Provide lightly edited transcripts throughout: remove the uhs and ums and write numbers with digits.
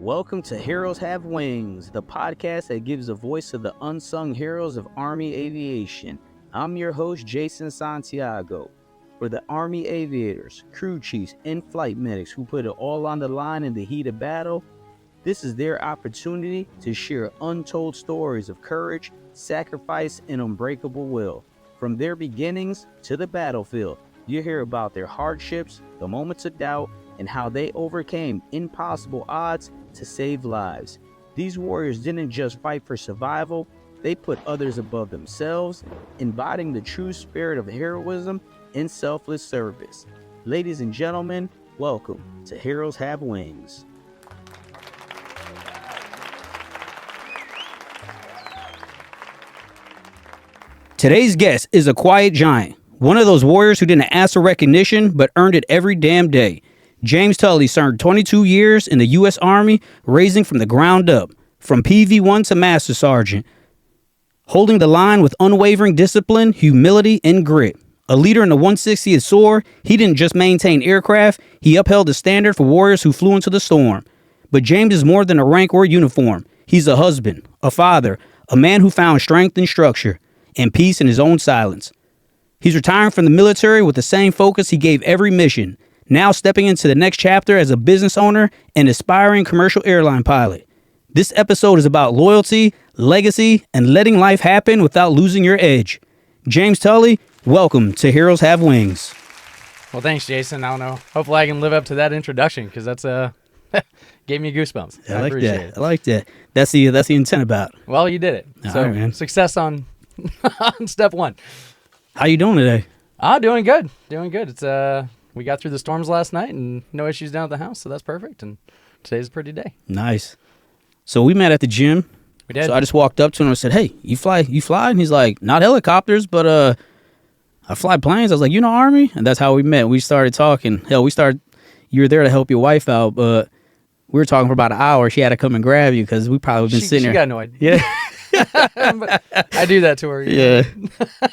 Welcome to Heroes Have Wings, the podcast that gives a voice to the unsung heroes of Army aviation. I'm your host, Jason Santiago. For the Army aviators, crew chiefs, and flight medics who put it all on the line in the heat of battle, this is their opportunity to share untold stories of courage, sacrifice, and unbreakable will. From their beginnings to the battlefield, you hear about their hardships, the moments of doubt, and how they overcame impossible odds to save lives. These warriors didn't just fight for survival, they put others above themselves, embodying the true spirit of heroism and selfless service. Ladies and gentlemen, welcome to Heroes Have Wings. Today's guest is a quiet giant, one of those warriors who didn't ask for recognition but earned it every damn day. James Tully served 22 years in the U.S. Army, raising from the ground up, from PV-1 to Master Sergeant, holding the line with unwavering discipline, humility, and grit. A leader in the 160th SOAR, he didn't just maintain aircraft, he upheld the standard for warriors who flew into the storm. But James is more than a rank or uniform. He's a husband, a father, a man who found strength and structure, and peace in his own silence. He's retiring from the military with the same focus he gave every mission, now stepping into the next chapter as a business owner and aspiring commercial airline pilot. This episode is about loyalty, legacy, and letting life happen without losing your edge. James Tully, welcome to Heroes Have Wings. Well, thanks, Jason. I don't know. Hopefully I can live up to that introduction because that's gave me goosebumps. I appreciate it. I like that. That's the intent about it. Well, you did it. All right, man. Success on on step one. How you doing today? Doing good. Doing good. It's we got through the storms last night and no issues down at the house, so that's perfect. And today's a pretty day. Nice. So we met at the gym. We did. So I just walked up to him and said, "Hey, you fly?" And he's like, "Not helicopters, but I fly planes." I was like, "You know Army?" And that's how we met. We started talking. Hell, you were there to help your wife out, but we were talking for about an hour. She had to come and grab you because we probably been sitting there. She got no idea. Yeah. But I do that to her. Yeah.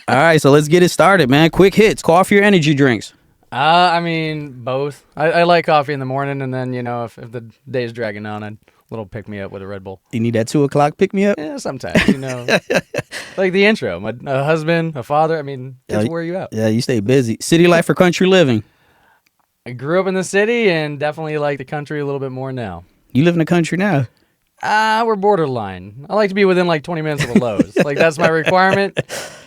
All right, so let's get it started, man. Quick hits, coffee or energy drinks? I mean, both. I like coffee in the morning, and then, if the day's dragging on, I'd little pick me up with a Red Bull. You need that 2 o'clock pick me up? Yeah, sometimes, Like the intro, a husband, a father, kids wear you out. Yeah, you stay busy. City life or country living? I grew up in the city and definitely like the country a little bit more now. You live in the country now? We're borderline. I like to be within 20 minutes of a Lowe's. That's my requirement.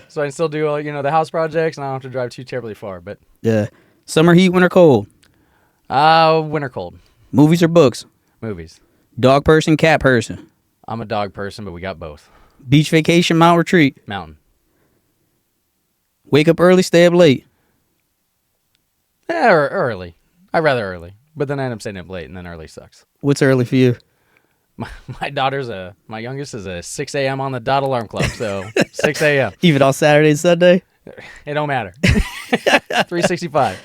So I can still do, the house projects, and I don't have to drive too terribly far. But yeah. Summer heat, winter cold? Winter cold. Movies or books? Movies. Dog person, cat person? I'm a dog person, but we got both. Beach vacation, mountain retreat? Mountain. Wake up early, stay up late? Early. I'd rather early. But then I end up staying up late, and then early sucks. What's early for you? My youngest is a 6 a.m. on the dot alarm clock, so 6 a.m. Even on Saturday and Sunday? It don't matter. 365.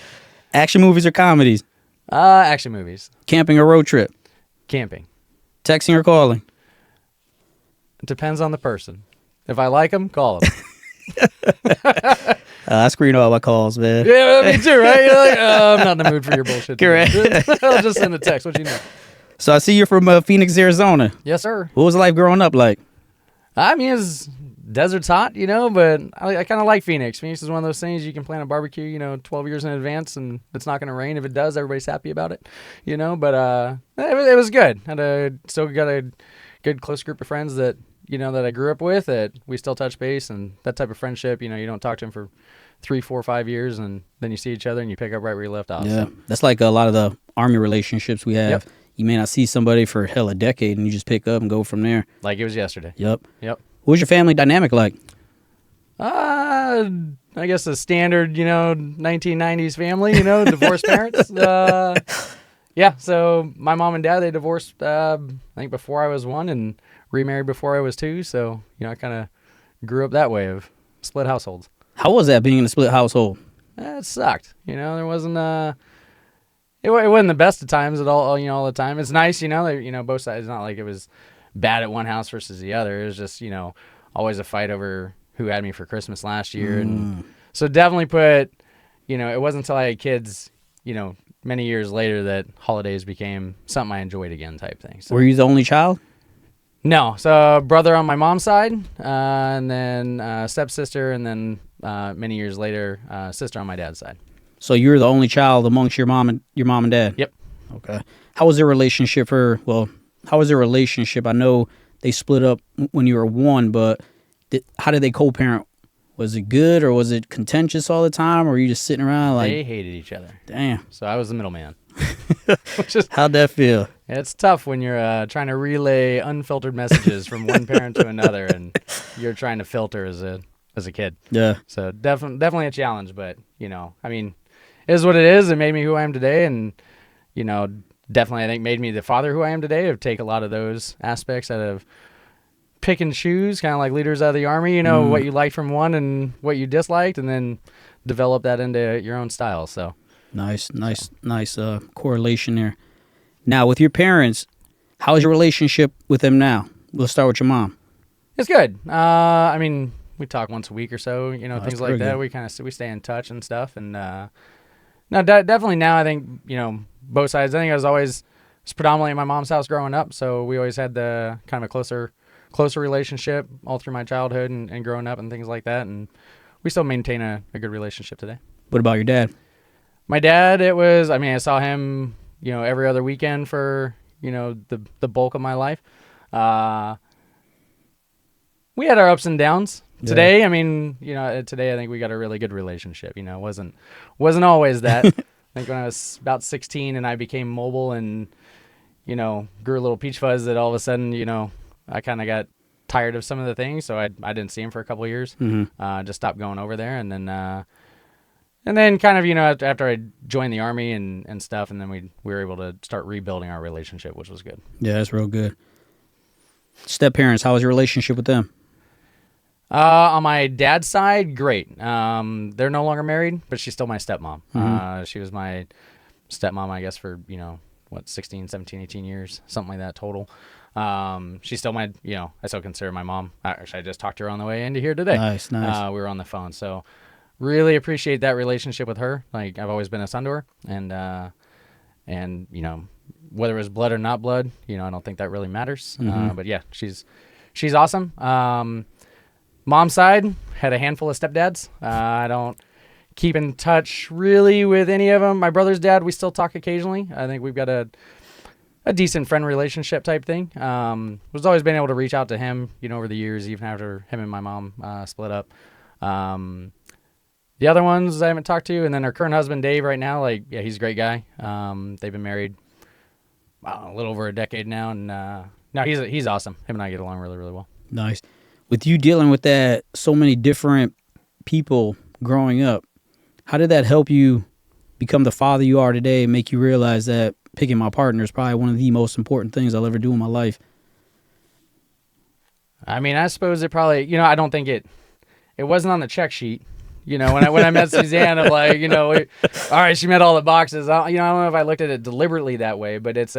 Action movies or comedies? Action movies. Camping or road trip? Camping. Texting or calling? It depends on the person. If I like them, call them. I screen all my calls, man. Yeah, me too, right? You're like, I'm not in the mood for your bullshit. Correct. I'll just send a text. What you know? So I see you're from Phoenix, Arizona. Yes, sir. What was life growing up like? It's desert's hot, but I kind of like Phoenix. Phoenix is one of those things you can plan a barbecue, 12 years in advance, and it's not going to rain. If it does, everybody's happy about it, But it was good. Still got a good close group of friends that that I grew up with that we still touch base, and that type of friendship. You don't talk to them for 3, 4, 5 years, and then you see each other and you pick up right where you left off. Yeah, so. That's like a lot of the Army relationships we have. Yep. You may not see somebody for a decade, and you just pick up and go from there. Like it was yesterday. Yep. What was your family dynamic like? I guess a standard, 1990s family, divorced parents. Yeah, so my mom and dad, they divorced, I think before I was 1 and remarried before I was 2. So, I kind of grew up that way of split households. How was that being in a split household? It sucked. There wasn't, it wasn't the best of times at all, all the time. It's nice, both sides. It's not like it was bad at one house versus the other. It was just, always a fight over who had me for Christmas last year. And so definitely put, it wasn't until I had kids, many years later that holidays became something I enjoyed again type thing. So. Were you the only child? No. So brother on my mom's side, and then stepsister, and then many years later, sister on my dad's side. So you're the only child amongst your mom and dad? Yep. Okay. How was their relationship how was their relationship? I know they split up when you were 1, but how did they co-parent? Was it good or was it contentious all the time, or were you just sitting around like... They hated each other. Damn. So I was the middleman. How'd that feel? It's tough when you're trying to relay unfiltered messages from one parent to another, and you're trying to filter as a kid. Yeah. So definitely a challenge, but I mean, it is what it is. It made me who I am today, and definitely I think made me the father who I am today. To take a lot of those aspects out of pick and choose, kind of like leaders out of the Army. What you liked from one and what you disliked, and then develop that into your own style. So nice correlation there. Now, with your parents, how is your relationship with them now? We'll start with your mom. It's good. I mean, we talk once a week or so. Things like that. Good. We stay in touch and stuff. And no, definitely now I think both sides. I think I was predominantly at my mom's house growing up, so we always had the kind of a closer relationship all through my childhood and growing up and things like that. And we still maintain a good relationship today. What about your dad? My dad, I saw him, every other weekend for, the bulk of my life. We had our ups and downs. Yeah. Today, today I think we got a really good relationship. Wasn't always that. I think when I was about 16 and I became mobile and, grew a little peach fuzz, that all of a sudden, I kind of got tired of some of the things. So I didn't see him for a couple of years. Mm-hmm. Just stopped going over there. And then kind of, after I joined the Army and stuff, and then we were able to start rebuilding our relationship, which was good. Yeah, that's real good. Step parents, how was your relationship with them? On my dad's side, great. They're no longer married, but she's still my stepmom. Mm-hmm. She was my stepmom, I guess, for, 16, 17, 18 years, something like that total. She's still my, I still consider my mom. Actually, I just talked to her on the way into here today. Nice. We were on the phone. So really appreciate that relationship with her. Like, I've always been a son to her. And whether it was blood or not blood, I don't think that really matters. Mm-hmm. But yeah, she's awesome. Mom's side, had a handful of stepdads. I don't keep in touch really with any of them. My brother's dad, we still talk occasionally. I think we've got a decent friend relationship type thing. Was always been able to reach out to him, over the years, even after him and my mom split up. The other ones I haven't talked to, and then our current husband, Dave, right now, he's a great guy. They've been married a little over a decade now, and no, he's awesome. Him and I get along really, really well. Nice. With you dealing with that, so many different people growing up, how did that help you become the father you are today and make you realize that picking my partner is probably one of the most important things I'll ever do in my life? I mean, I suppose it probably, I don't think it wasn't on the check sheet. When I met Suzanne, I'm like, all right, she met all the boxes. I don't know if I looked at it deliberately that way, but it's,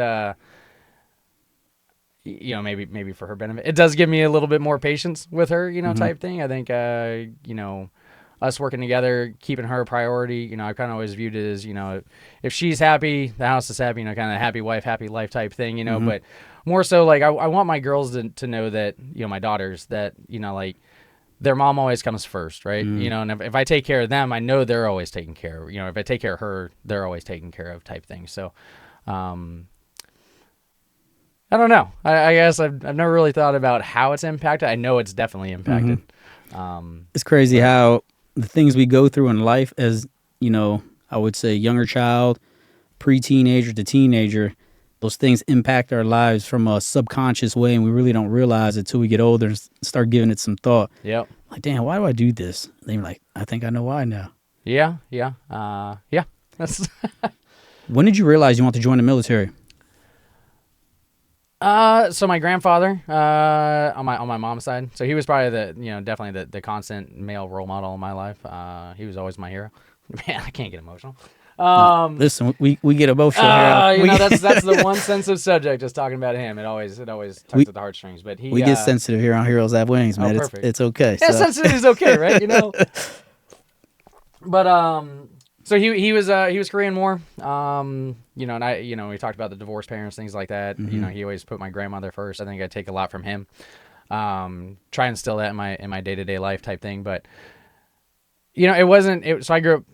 maybe for her benefit. It does give me a little bit more patience with her, Mm-hmm. type thing. I think, us working together, keeping her a priority, I kind of always viewed it as, if she's happy, the house is happy, kind of happy wife, happy life type thing, Mm-hmm. but more so I want my girls to know that, my daughters, that, their mom always comes first, right? Mm. And if I take care of them, I know they're always taken care of. If I take care of her, they're always taken care of type thing. So, I don't know. I guess I've never really thought about how it's impacted. I know it's definitely impacted. Mm-hmm. It's crazy how the things we go through in life as, I would say younger child, pre-teenager to teenager, those things impact our lives from a subconscious way, and we really don't realize it until we get older and start giving it some thought. Yep. Like, damn, why do I do this? And then you're like, I think I know why now. Yeah. That's When did you realize you want to join the military? So my grandfather, on my mom's side, so he was probably definitely the constant male role model in my life. He was always my hero. Man, I can't get emotional. Listen, we get emotional here. That's the one sensitive subject, just talking about him. It always tugs at the heartstrings. But we get sensitive here on Heroes Have Wings, man. Perfect. It's okay. Yeah, sensitive is okay, right? But So he was Korean War. You know, and we talked about the divorced parents, things like that. You know, he always put my grandmother first. I think I take a lot from him. Try and instill that in my day-to-day life type thing. But you know, so I grew up,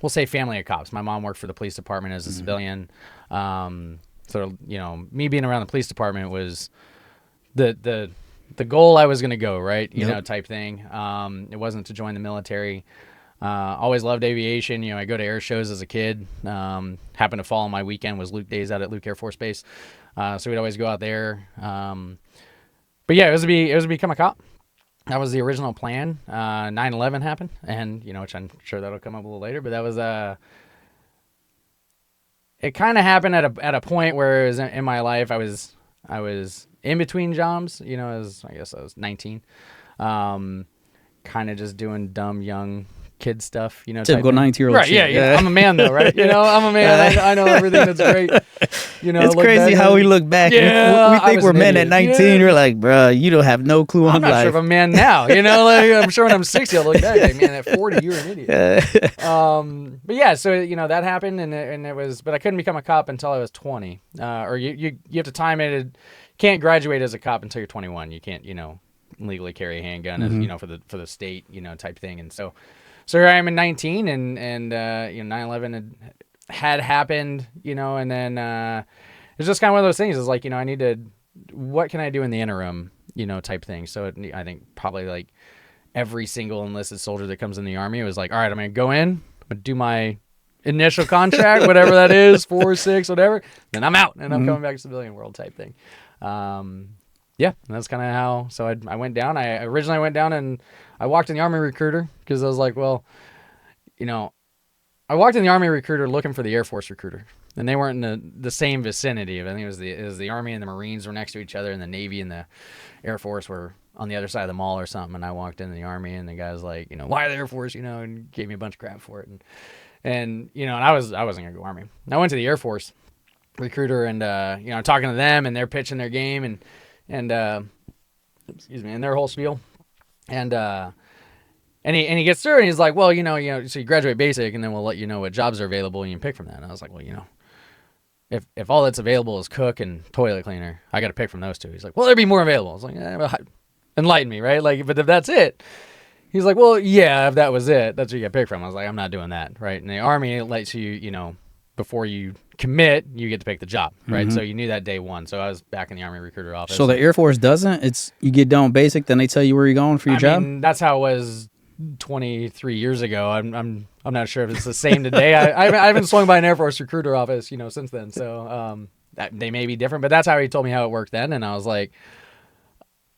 we'll say family of cops. My mom worked for the police department as a civilian. So, you know, me being around the police department was the goal I was going to go, right? You know, type thing. It wasn't to join the military. Always loved aviation. You know, I go to air shows as a kid. Happened to fall on my weekend was Luke days out at Luke Air Force Base. So we'd always go out there. But yeah, it was to become a cop. That was the original plan. 9/11 happened, and you know, which I'm sure that'll come up a little later. But that was it kind of happened at a point where it was in my life. I was in between jobs. You know, I guess I was 19, kind of just doing dumb young kid stuff, you know. Typical 19-year-old right? shit. Yeah. I'm a man though, right? You know, I'm a man. I know everything that's great. You know, It's crazy how we look back. Yeah, we think we're men at 19. Yeah. We're like, bro, you don't have no clue on I'm not life. sure if I'm a man now. You know, like I'm sure when I'm 60, I'll look back like, man, at 40, you're an idiot. But yeah, so you know that happened, and it was, but I couldn't become a cop until I was 20. Or you have to time it. Can't graduate as a cop until you're 21. You can't, you know, legally carry a handgun, as, you know, for the state, you know, type thing, and so. So here I am at 19, and you know, 9/11 had happened, you know, and then it's just kind of one of those things. It's like, you know, what can I do in the interim, you know, type thing. So I think probably like every single enlisted soldier that comes in the Army was like, all right, I'm going to go in, I'm going to do my initial contract, whatever that is, 4 or 6, whatever, then I'm out, and I'm coming back to civilian world type thing. Yeah, that's kind of how. So I went down. I originally went down and I walked in the Army recruiter because I was like, well, you know, I walked in the Army recruiter looking for the Air Force recruiter, and they weren't in the same vicinity. I think it was the Army and the Marines were next to each other, and the Navy and the Air Force were on the other side of the mall or something. And I walked into the Army, and the guy was like, you know, why the Air Force, you know, and gave me a bunch of crap for it. And you know, and I wasn't gonna go Army. I went to the Air Force recruiter, and you know, talking to them, and they're pitching their game, and excuse me, and their whole spiel, and he gets through, and he's like, well, you know, so you graduate basic, and then we'll let you know what jobs are available, and you can pick from that. And I was like, well, you know, if all that's available is cook and toilet cleaner, I got to pick from those two. He's like, well, there'd be more available. I was like, well, enlighten me, right? Like, but if that's it, he's like, well, yeah, if that was it, that's what you got to pick from. I was like, I'm not doing that, right? And the Army, it lets you, you know, before you commit, you get to pick the job, right? So you knew that day one. So I was back in the Army recruiter office. So the Air Force doesn't? It's you get done basic, then they tell you where you're going for your job? I mean, that's how it was 23 years ago. I'm not sure if it's the same today. I haven't swung by an Air Force recruiter office, you know, since then. So they may be different, but that's how he told me how it worked then. And I was like,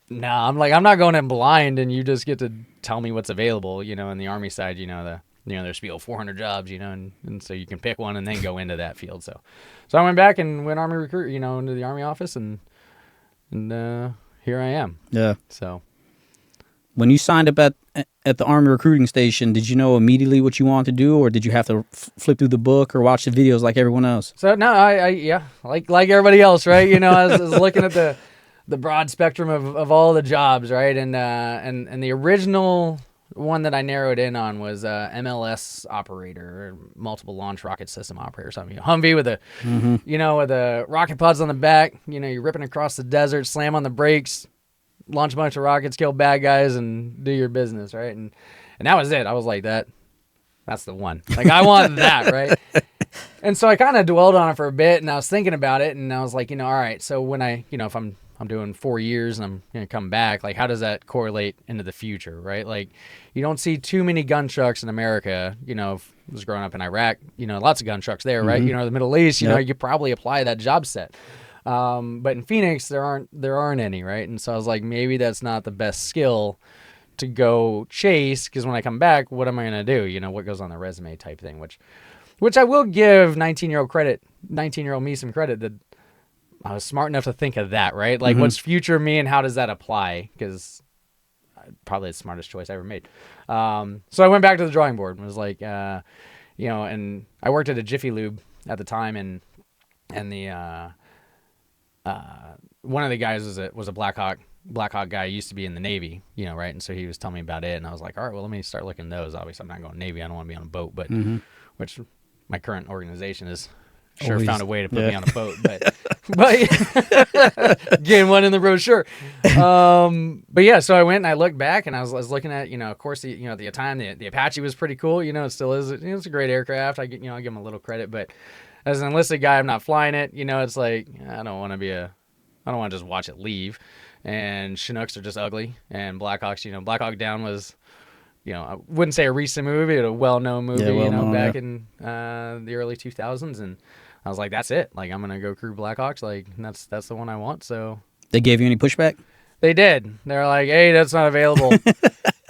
no, I'm not going in blind, and you just get to tell me what's available, you know. In the Army side, you know, there's 400 jobs, you know, and so you can pick one and then go into that field. So I went back and went Army recruit, you know, into the Army office, and here I am. Yeah. So when you signed up at the Army recruiting station, did you know immediately what you wanted to do, or did you have to flip through the book or watch the videos like everyone else? So no, I yeah, like everybody else, right? You know, I was looking at the broad spectrum of all the jobs, right? And the original one that I narrowed in on was MLS operator, or multiple launch rocket system operator, something. Humvee with a, you know, with the rocket pods on the back. You know, you're ripping across the desert, slam on the brakes, launch a bunch of rockets, kill bad guys, and do your business, right? And that was it. I was like, that's the one. Like, I want that, right? And so I kind of dwelled on it for a bit, and I was thinking about it, and I was like, you know, all right, so when if I'm doing 4 years and I'm going to come back, like, how does that correlate into the future, right? Like, you don't see too many gun trucks in America. You know, if I was growing up in Iraq, you know, lots of gun trucks there, right? You know, the Middle East, you know, you probably apply that job set. But in Phoenix, there aren't any, right? And so I was like, maybe that's not the best skill to go chase, because when I come back, what am I going to do? You know, what goes on the resume type thing, which I will give 19-year-old me some credit that I was smart enough to think of that, right? Like, what's future me and how does that apply? Because probably the smartest choice I ever made. So I went back to the drawing board and was like, you know, and I worked at a Jiffy Lube at the time, and the one of the guys was a Black Hawk Black Hawk guy used to be in the Navy, right? And so he was telling me about it, and I was like, all right, well, let me start looking at those. Obviously, I'm not going Navy. I don't want to be on a boat, but which my current organization has sure found a way to put me on a boat, but getting one in the brochure. But yeah, so I went and I looked back, and I was looking at, of course, at the time the Apache was pretty cool. It still is. It's a great aircraft. I give them a little credit, but as an enlisted guy, I'm not flying it. It's like I don't want to just watch it leave. And Chinooks are just ugly, and Blackhawks, Black Hawk Down was, I wouldn't say a recent movie, but a well-known movie, back in the early 2000s, and I was like, that's it. Like, I'm gonna go crew Blackhawks. Like, that's the one I want. So they gave you any pushback? They did. They're like, hey, that's not available.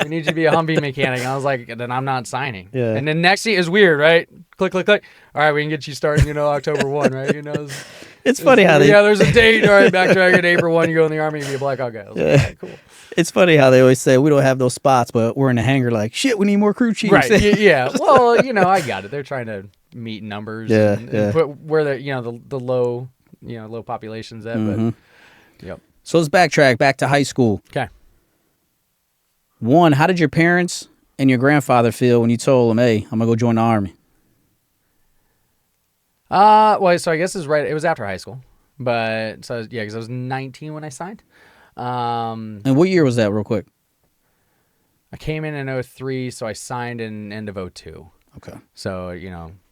We need you to be a Humvee mechanic. And I was like, then I'm not signing. Yeah. And then next is weird, right? Click, click, click. All right, we can get you started, October 1, right? It's funny how they... Yeah, there's a date. All right, backtrack at April 1, you go in the Army and be a Black Hawk guy. I was like, all right, cool. It's funny how they always say, we don't have those spots, but we're in the hangar like, shit, we need more crew chiefs. Right, yeah. Well, I got it. They're trying to meet numbers and put where the low, low population's at. But, yep. So let's backtrack back to high school. Okay. One, how did your parents and your grandfather feel when you told them, hey, I'm going to go join the Army? Well, so I guess it was after high school. But, so, yeah, because I was 19 when I signed. And what year was that, real quick? I came in 2003, so I signed in end of 2002. Okay. So,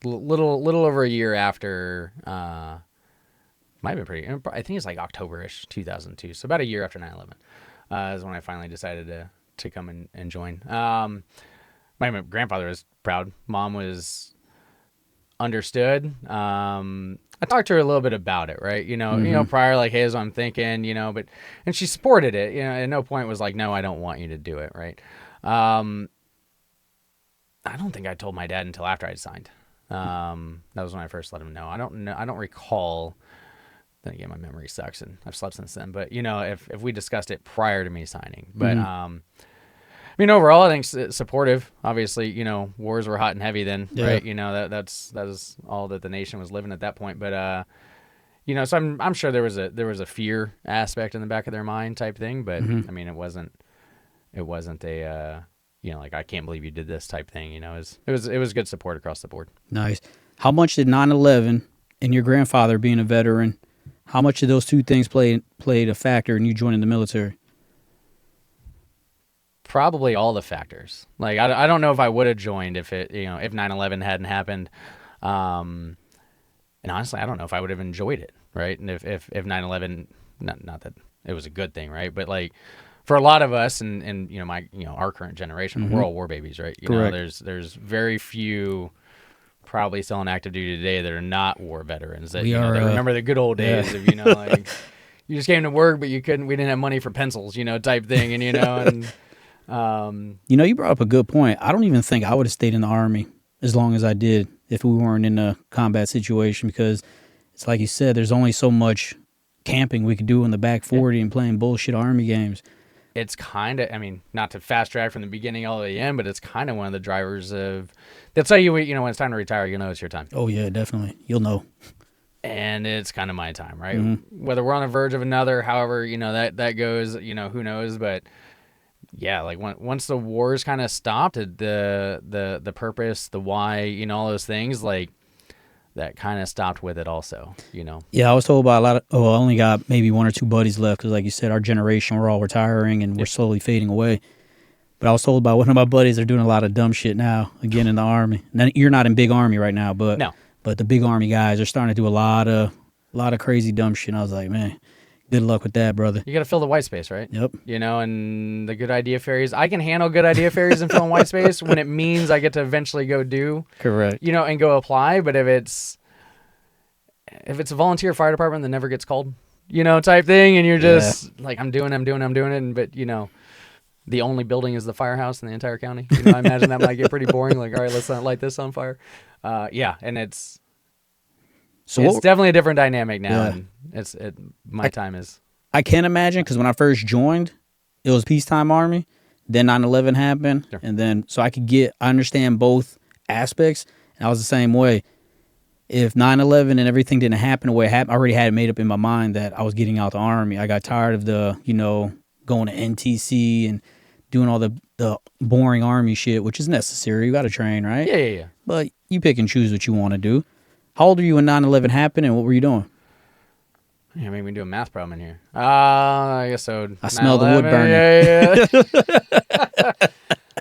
little over a year after, might have been I think it's like October-ish, 2002. So about a year after 9/11 is when I finally decided to come and join. My grandfather was proud. Mom was understood. I talked to her a little bit about it, right? Prior, like, hey, this is what I'm thinking, and she supported it. At no point was like, no, I don't want you to do it, right? I don't think I told my dad until after I'd signed. That was when I first let him know. I don't recall. Then again, my memory sucks, and I've slept since then. But if we discussed it prior to me signing, but overall, I think it's supportive. Obviously, wars were hot and heavy then, right? That was all that the nation was living at that point. But so I'm sure there was a fear aspect in the back of their mind type thing. But I mean, it wasn't a like, I can't believe you did this type thing. It was good support across the board. Nice. How much did 9/11 and your grandfather being a veteran? How much of those two things played a factor in you joining the military? Probably all the factors. Like, I don't know if I would have joined if 9/11 hadn't happened. And honestly, I don't know if I would have enjoyed it, right? And if 9/11, not that it was a good thing, right? But like, for a lot of us and our current generation, we're all war babies, right? There's very few probably still on active duty today that are not war veterans that that remember the good old days of like, you just came to work but we didn't have money for pencils, type thing, and you brought up a good point. I don't even think I would have stayed in the Army as long as I did if we weren't in a combat situation, because it's like you said, there's only so much camping we could do in the back 40 and playing bullshit Army games. It's kind of, not to fast track from the beginning all the way to the end, but it's kind of one of the drivers of, they'll tell you, when it's time to retire, it's your time. Oh, yeah, definitely. You'll know. And it's kind of my time, right? Whether we're on the verge of another, however, that goes, who knows, but yeah, like once the wars kind of stopped, the purpose, the why, all those things, like, that kind of stopped with it also, Yeah, I was told by I only got maybe one or two buddies left because, like you said, our generation, we're all retiring and we're slowly fading away. But I was told by one of my buddies they're doing a lot of dumb shit now, again, in the Army. Now, you're not in big Army right now, but no. But the big Army guys are starting to do a lot of crazy dumb shit. And I was like, man, good luck with that, brother. You got to fill the white space, right? Yep. And the good idea fairies. I can handle good idea fairies and filling white space when it means I get to eventually go do. Correct. And go apply. But if it's a volunteer fire department that never gets called, type thing, and you're just like, I'm doing it. But, the only building is the firehouse in the entire county. I imagine that might get pretty boring. Like, all right, let's not light this on fire. And it's definitely a different dynamic now. Yeah. And my time is. I can't imagine, because when I first joined, it was peacetime Army. Then 9/11 happened. Sure. And then, so I understand both aspects. And I was the same way. If 9/11 and everything didn't happen the way it happened, I already had it made up in my mind that I was getting out the Army. I got tired of the going to NTC and doing all the boring Army shit, which is necessary. You got to train, right? Yeah. But you pick and choose what you want to do. How old were you when 9/11 happened, and what were you doing? Yeah, maybe we do a math problem in here. I guess so. I smell the wood burning. Yeah.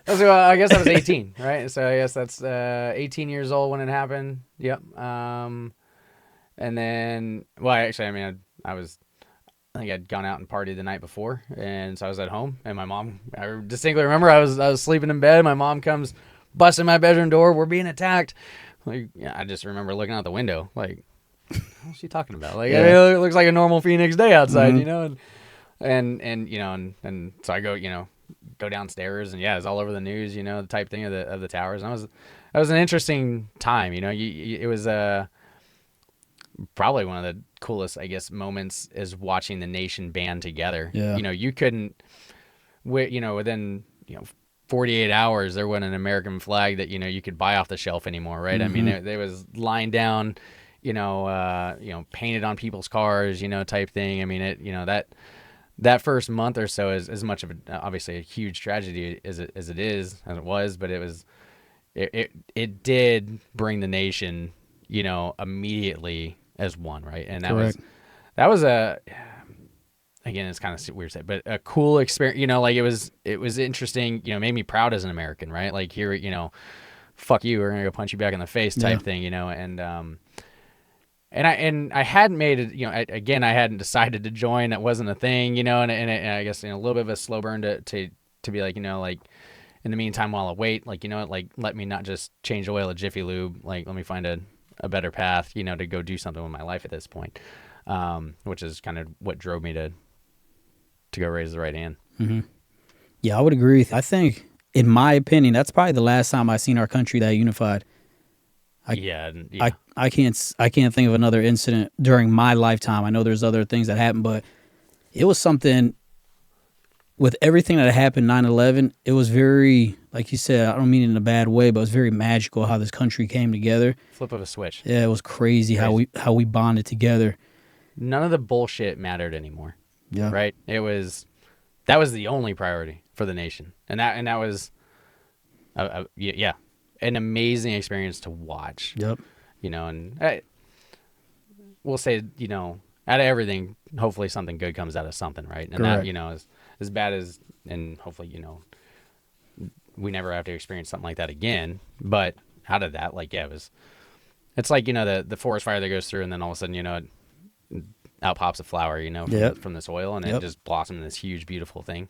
So, I guess I was 18, right? So I guess that's 18 years old when it happened. Yep. And then, well, actually, I mean, I think I'd gone out and partied the night before, and so I was at home, and my mom, I distinctly remember I was sleeping in bed. My mom comes busting my bedroom door. We're being attacked. Like, yeah, I just remember looking out the window, like, what's she talking about? Like, I mean, it looks like a normal Phoenix day outside, you know, and you know, and so I go downstairs, and yeah, it's all over the news, you know, the type thing of the towers. And that was an interesting time, you know. It was probably one of the coolest, I guess, moments is watching the nation band together. Yeah. You know, you couldn't, within 48 hours, there wasn't an American flag that you could buy off the shelf anymore, right? I mean, there was lying down, painted on people's cars, type thing. I mean, that first month or so is as much of obviously a huge tragedy as it was, but it did bring the nation, immediately as one, right? And that was again, it's kind of weird to say, but a cool experience, like it was interesting, made me proud as an American, right? Like here, fuck you, we're gonna go punch you back in the face type thing, and I hadn't made it, again, I hadn't decided to join. That wasn't a thing, and I guess, a little bit of a slow burn to be like, like in the meantime, while I wait, like, let me not just change oil at Jiffy Lube. Like, let me find a better path, to go do something with my life at this point. Which is kind of what drove me to go raise the right hand. Mm-hmm. Yeah, I would agree with you. I think, in my opinion, that's probably the last time I seen our country that unified. I can't think of another incident during my lifetime. I know there's other things that happened, but it was something with everything that happened 9/11. It was very, like you said, I don't mean it in a bad way, but it was very magical how this country came together. Flip of a switch. Yeah, it was crazy how we bonded together. None of the bullshit mattered anymore. Yeah. Right? That was the only priority for the nation. And that was an amazing experience to watch. Yep. And we'll say, out of everything, hopefully something good comes out of something, right? And correct. that, as bad as, and hopefully, we never have to experience something like that again. But out of that, it's like, the forest fire that goes through, and then all of a sudden, out pops a flower, from the soil, and it just blossomed in this huge, beautiful thing,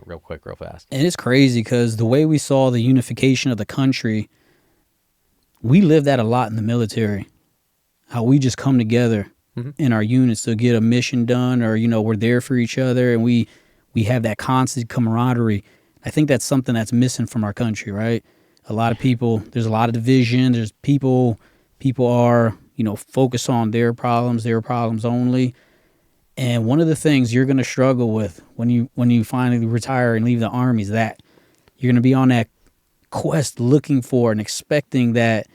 real quick, real fast. And it's crazy because the way we saw the unification of the country, we lived that a lot in the military. How we just come together in our units to get a mission done, or we're there for each other, and we have that constant camaraderie. I think that's something that's missing from our country, right? A lot of people, there's a lot of division. There's people are focus on their problems only. And one of the things you're going to struggle with when you finally retire and leave the Army is that you're going to be on that quest looking for and expecting that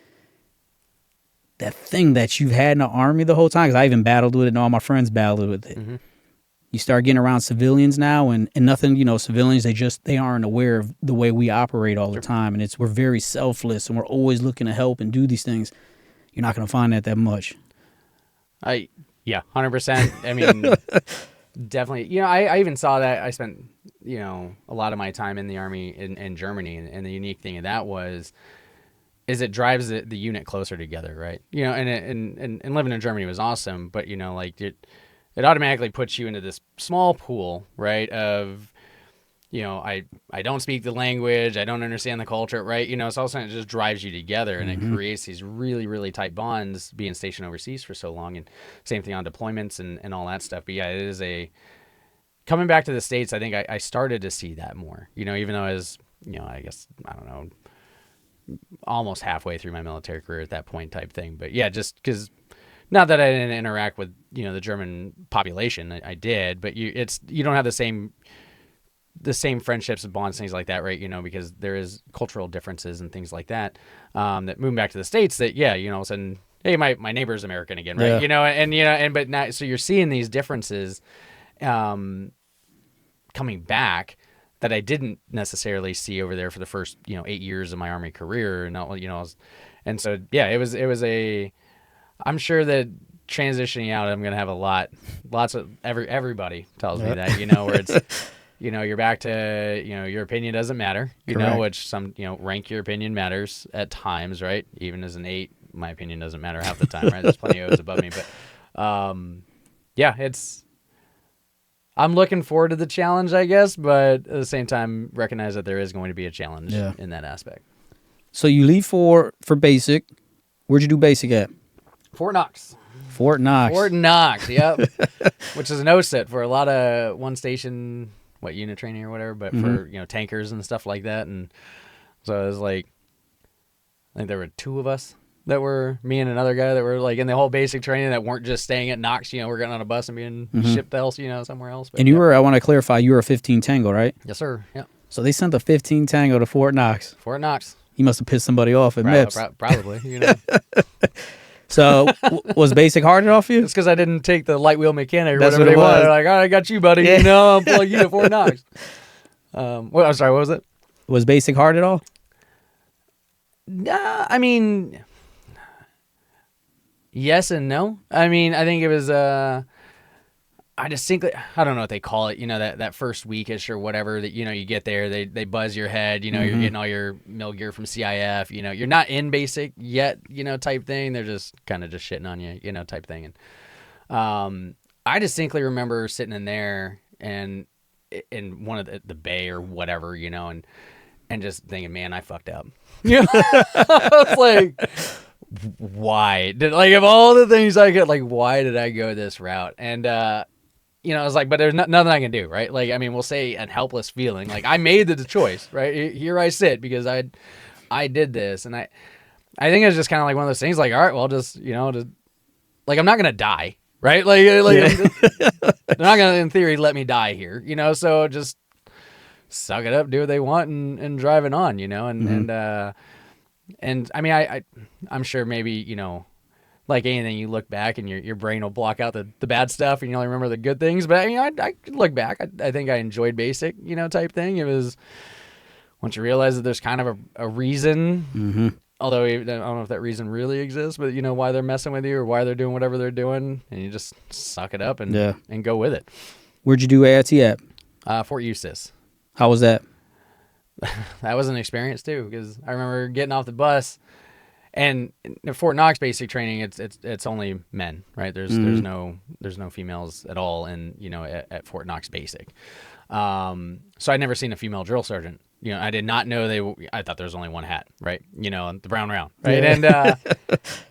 thing that you've had in the Army the whole time. Because I even battled with it, and all my friends battled with it. Mm-hmm. You start getting around civilians now, and nothing, civilians, they aren't aware of the way we operate all the time. And we're very selfless, and we're always looking to help and do these things. You're not going to find that much. 100%. I mean, definitely. I even saw that. I spent, a lot of my time in the Army in Germany, and the unique thing of that is it drives the unit closer together, right? And living in Germany was awesome, but it automatically puts you into this small pool, right? Of I don't speak the language, I don't understand the culture, right? So all of a sudden it just drives you together, and it creates these really, really tight bonds being stationed overseas for so long. And same thing on deployments and all that stuff. But yeah, it is coming back to the States, I think I started to see that more, even though I guess, I don't know, almost halfway through my military career at that point type thing. But yeah, just because, not that I didn't interact with, the German population, I did, but you don't have the same friendships and bonds, things like that, right? Because there is cultural differences and things like that. That moving back to the States, that all of a sudden, hey, my neighbor's American again, right? Yeah. But now, so you're seeing these differences, kind coming back that I didn't necessarily see over there for the first 8 years of my Army career, and and so yeah, it was I'm sure that transitioning out, I'm gonna have lots of everybody tells me that where it's you're back to your opinion doesn't matter, which some rank your opinion matters at times, right? Even as an 8, my opinion doesn't matter half the time, right? There's plenty of O's above me, but yeah, I'm looking forward to the challenge, I guess, but at the same time, recognize that there is going to be a challenge in that aspect. So you leave for basic. Where'd you do basic at? Fort Knox. Fort Knox, yep. Which is an OSIT for a lot of one station, unit training or whatever, but for, tankers and stuff like that. And so it was like, I think there were 2 of us that were, me and another guy that were like in the whole basic training that weren't just staying at Knox, we're getting on a bus and being shipped else, somewhere else. But, and you were, I want to clarify, you were a 15 Tango, right? Yes, sir. Yeah. So they sent the 15 Tango to Fort Knox. Fort Knox. He must have pissed somebody off at MIPS. Probably, So was basic hard enough for you? It's because I didn't take the light wheel mechanic or That's whatever what it they was. wanted. Like, all right, I got you, buddy. I'm plugging you at Fort Knox. I'm sorry, what was it? Was basic hard at all? Nah, I mean, yes and no. I mean, I think it was, I don't know what they call it, that first weekish or whatever that, you get there, they buzz your head, you're getting all your mill gear from CIF, you're not in basic yet, type thing. They're just kind of just shitting on you, type thing. And, I distinctly remember sitting in there and in one of the bay or whatever, and just thinking, man, I fucked up. I was like, why of all the things I could, why did I go this route? And, I was like, but there's nothing I can do, right? Like, I mean, we'll say a helpless feeling. Like, I made the choice, right? Here I sit because I did this. And I think it's just kind of like one of those things, like, all right, well, just, like, I'm not going to die, right? Like they're not going to, in theory, let me die here, so just suck it up, do what they want and drive it on, and I mean, I'm sure maybe, like anything, you look back and your brain will block out the bad stuff and you only remember the good things. But I could look back. I think I enjoyed basic, type thing. It was once you realize that there's kind of a reason, although I don't know if that reason really exists, but why they're messing with you or why they're doing whatever they're doing, and you just suck it up and go with it. Where'd you do AIT at? Fort Eustis. How was that? That was an experience too, because I remember getting off the bus. And in Fort Knox basic training, it's only men, right? There's no females at all at Fort Knox basic. So I'd never seen a female drill sergeant. I did not know I thought there was only one hat, right? The brown round, right? Yeah.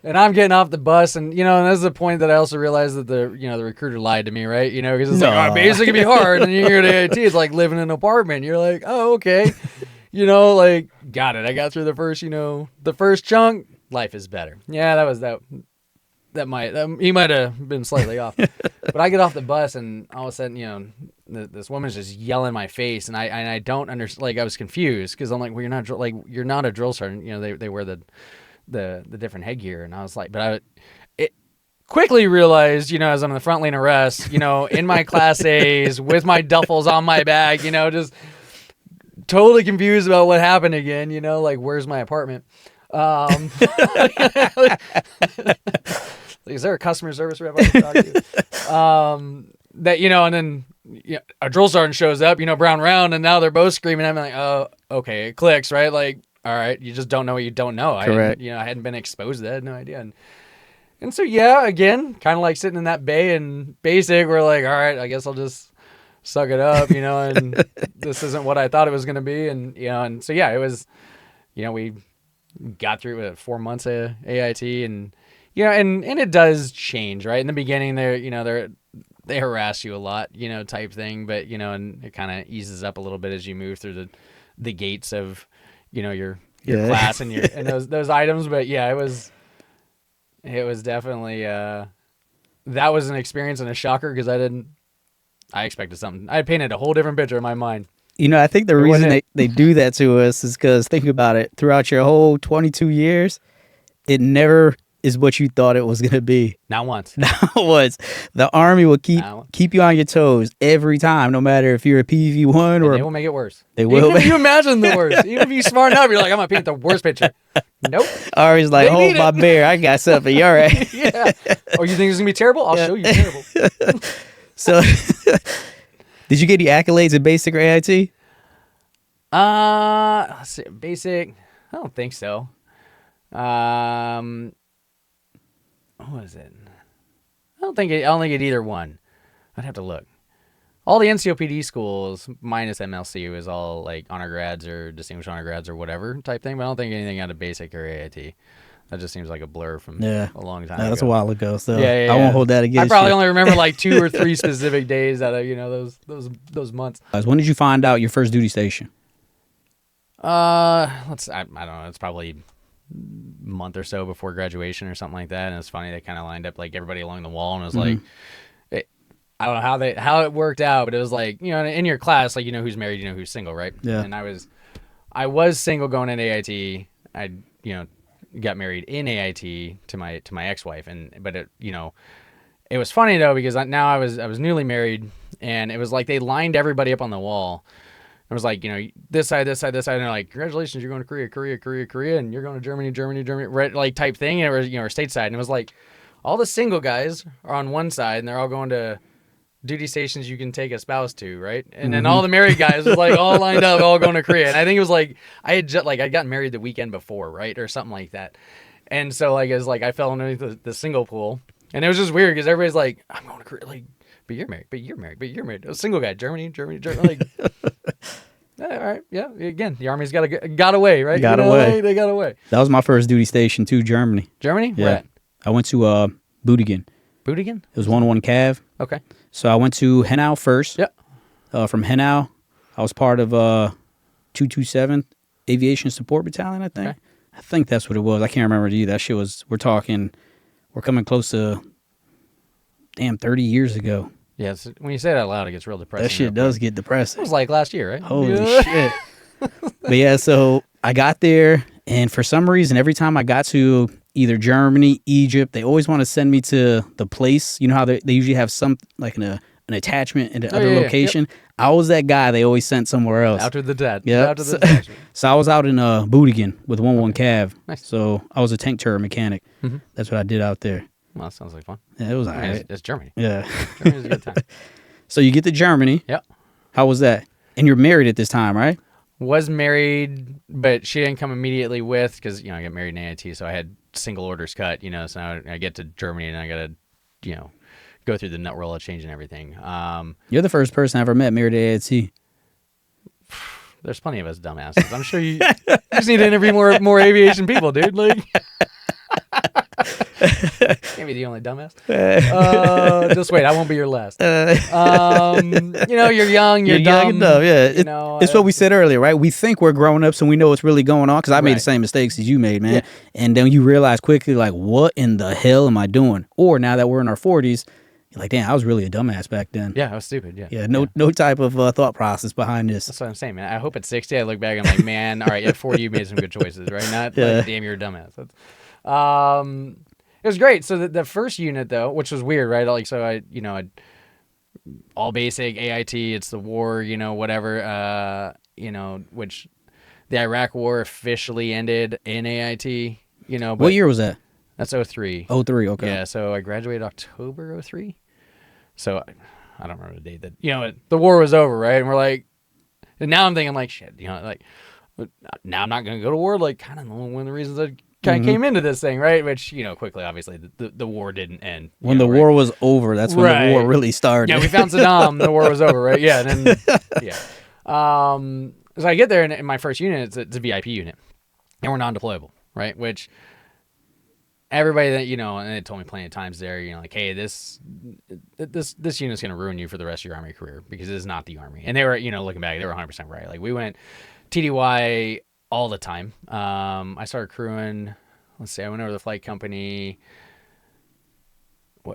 And I'm getting off the bus, and and this is the point that I also realized that the recruiter lied to me, right? Because it's like, basic can be hard, and you're at AIT, it's like living in an apartment. You're like, oh, okay, like got it. I got through the first chunk. Life is better. Yeah, that was that. He might have been slightly off, but I get off the bus and all of a sudden, this woman's just yelling in my face, and I don't understand. Like, I was confused because I'm like, well, you're not a drill sergeant. They wear the different headgear, and I was like, but it quickly realized, as I'm in the front lane arrest, in my Class A's with my duffels on my back, just totally confused about what happened again. Like, where's my apartment? Is there a customer service rep I can talk to? That and then a drill sergeant shows up, brown round, and now they're both screaming. I'm like, oh, okay, it clicks, right? Like, all right, you just don't know what you don't know. Correct. I hadn't been exposed to that, I had no idea. And so yeah, again, kind of like sitting in that bay and basic, we're like, all right, I guess I'll just suck it up, and this isn't what I thought it was going to be, and so yeah, it was, we got through it 4 months of AIT, and and it does change, right? In the beginning, they harass you a lot, type thing, but and it kind of eases up a little bit as you move through the gates of your class and and those items. But yeah, it was definitely that was an experience and a shocker, because I expected something. I painted a whole different picture in my mind. I think the reason they do that to us is because, think about it, throughout your whole 22 years, it never is what you thought it was gonna be. Not once. Now it was the Army will keep you on your toes every time, no matter if you're a PV1 or They will make it worse. They will. Even if you imagine the worst. Even if you smart enough, you're like, I'm gonna paint the worst picture. Nope. Army's like, They hold need my it. bear, I got something. You all right? Yeah. Oh, you think it's gonna be terrible? I'll show you terrible. So, did you get any accolades in basic or AIT? Let's see, basic. I don't think so. What was it? I don't think it either one. I'd have to look. All the NCOPD schools minus MLC was all like honor grads or distinguished honor grads or whatever type thing. But I don't think anything out of basic or AIT. That just seems like a blur from a long time ago. That's a while ago. So Yeah. I won't hold that against you. I probably only remember like 2 or 3 specific days out of those months. When did you find out your first duty station? I don't know. It's probably a month or so before graduation or something like that. And it's funny, they kind of lined up like everybody along the wall, and it was like, I don't know how it worked out, but it was like, in your class, like, who's married, who's single, right? Yeah. And I was single going into AIT. I got married in AIT to my ex-wife, but it was funny though, because now I was newly married, and it was like they lined everybody up on the wall. It was like, this side, and they're like, congratulations, you're going to Korea, and you're going to Germany, right, like type thing, and it was, or stateside, and it was like all the single guys are on one side, and they're all going to duty stations you can take a spouse to, right? And then all the married guys was like all lined up, all going to Korea. And I think it was like I'd gotten married the weekend before, right, or something like that. And so like it was like I fell underneath the single pool, and it was just weird because everybody's like, I'm going to Korea, like, but you're married, a single guy, Germany, like. All right, yeah. Again, the Army's got away, right? Got away. They got away. That was my first duty station too, Germany. Germany? Yeah. Where at? I went to Boutigen. Boutigen? It was 101 Cav. Okay. So I went to Hanau first. Yep. From Hanau, I was part of 227th Aviation Support Battalion, I think. Okay. I think that's what it was. I can't remember either. That shit was, we're coming close to, 30 years ago. Yeah, when you say that out loud, it gets real depressing. That shit does get depressing. It was like last year, right? Holy shit. But yeah, so I got there, and for some reason, every time I got to either Germany, Egypt, they always want to send me to the place. You know how they usually have some, like an attachment in the other location? Yep. I was that guy they always sent somewhere else. Out to the dead. Yeah. So I was out in Boutigen with 1-1 Cav. Nice. So I was a tank turret mechanic. Mm-hmm. That's what I did out there. Well, that sounds like fun. Yeah, it was all right. It's Germany. Yeah. Germany's a good time. So you get to Germany. Yep. How was that? And you're married at this time, right? Was married, but she didn't come immediately with, because, I got married in AIT, so I had single orders cut, so now I get to Germany and I got to, go through the nut roll of change and everything. You're the first person I ever met married at AIT. There's plenty of us dumbasses. I'm sure you just need to interview more aviation people, dude. Like, can't be the only dumbass. Just wait, I won't be your last. You're young, you're dumb. Young enough, yeah. It's what we said earlier, right? We think we're grown ups and we know what's really going on, because I made the same mistakes as you made, man. Yeah. And then you realize quickly, like, what in the hell am I doing? Or now that we're in our 40s, you're like, damn, I was really a dumbass back then. Yeah, I was stupid. Yeah. No type of thought process behind this. That's what I'm saying, man. I hope at 60 I look back and I'm like, man, all right, at 40 you made some good choices, right? Not like, damn, you're a dumbass. It was great. So the first unit though, which was weird, right? Like, so I all basic AIT, it's the war, whatever, which the Iraq war officially ended in AIT, but what year was that? That's 03. 03, okay. Yeah, so I graduated October 03. So I don't remember the date that, the war was over, right? And we're like, and now I'm thinking like, shit, like, now I'm not going to go to war. Like, kind of one of the reasons I kind of came into this thing, right? Which, quickly, obviously, the war didn't end. When the war was over, that's when the war really started. Yeah, we found Saddam, the war was over, right? Yeah, and then, yeah. So I get there, and in my first unit, it's a VIP unit, and we're non-deployable, right? Which everybody that, and they told me plenty of times there, like, hey, this unit's going to ruin you for the rest of your Army career, because it is not the Army. And they were, looking back, they were 100% right. Like, we went TDY all the time. I started crewing, I went over to the flight company,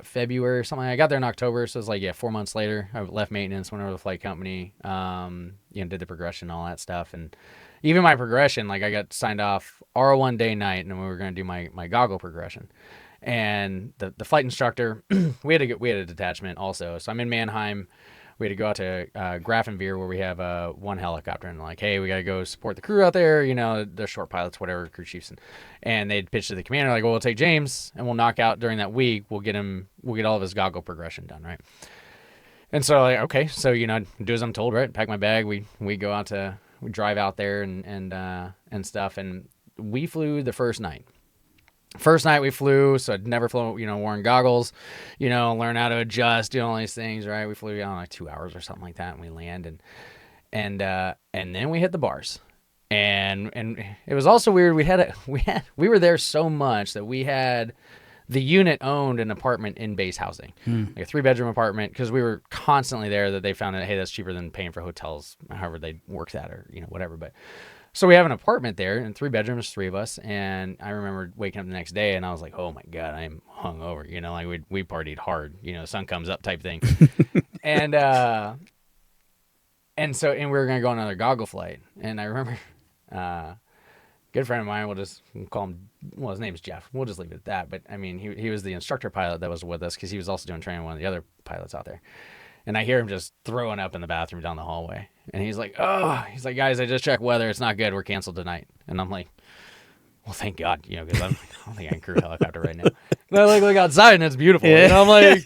February or something. I got there in October, so it's like, 4 months later, I left maintenance, went over to the flight company, did the progression, all that stuff. And even my progression, like, I got signed off R1 day night, and we were going to do my goggle progression. And the flight instructor, we had a detachment also. So I'm in Mannheim. We had to go out to Grafenwehr, where we have one helicopter, and like, hey, we got to go support the crew out there. They're short pilots, whatever, crew chiefs, and they'd pitch to the commander like, well, we'll take James, and we'll knock out during that week. We'll get all of his goggle progression done, right? And so like, okay, so do as I'm told, right? Pack my bag. We go out we drive out there and stuff, and we flew the first night. First night we flew, so I'd never flown, wearing goggles, learn how to adjust, all these things, right? We flew, like 2 hours or something like that, and we land, and then we hit the bars, and it was also weird. We were there so much that we had the unit owned an apartment in base housing, like a 3-bedroom apartment, because we were constantly there. That they found that, hey, that's cheaper than paying for hotels, however they work that, or whatever, but. So we have an apartment there, and 3 bedrooms, 3 of us. And I remember waking up the next day, and I was like, "Oh my god, I'm hungover." Like we partied hard. Sun comes up type thing. and so we were gonna go on another goggle flight. And I remember, good friend of mine. We'll just call him. Well, his name's Jeff. We'll just leave it at that. But I mean, he was the instructor pilot that was with us, because he was also doing training with one of the other pilots out there. And I hear him just throwing up in the bathroom down the hallway. And he's like, guys, I just checked weather. It's not good. We're canceled tonight. And I'm like, well, thank God, because I don't think I can crew a helicopter right now. And I look outside, and it's beautiful. Yeah. And I'm like,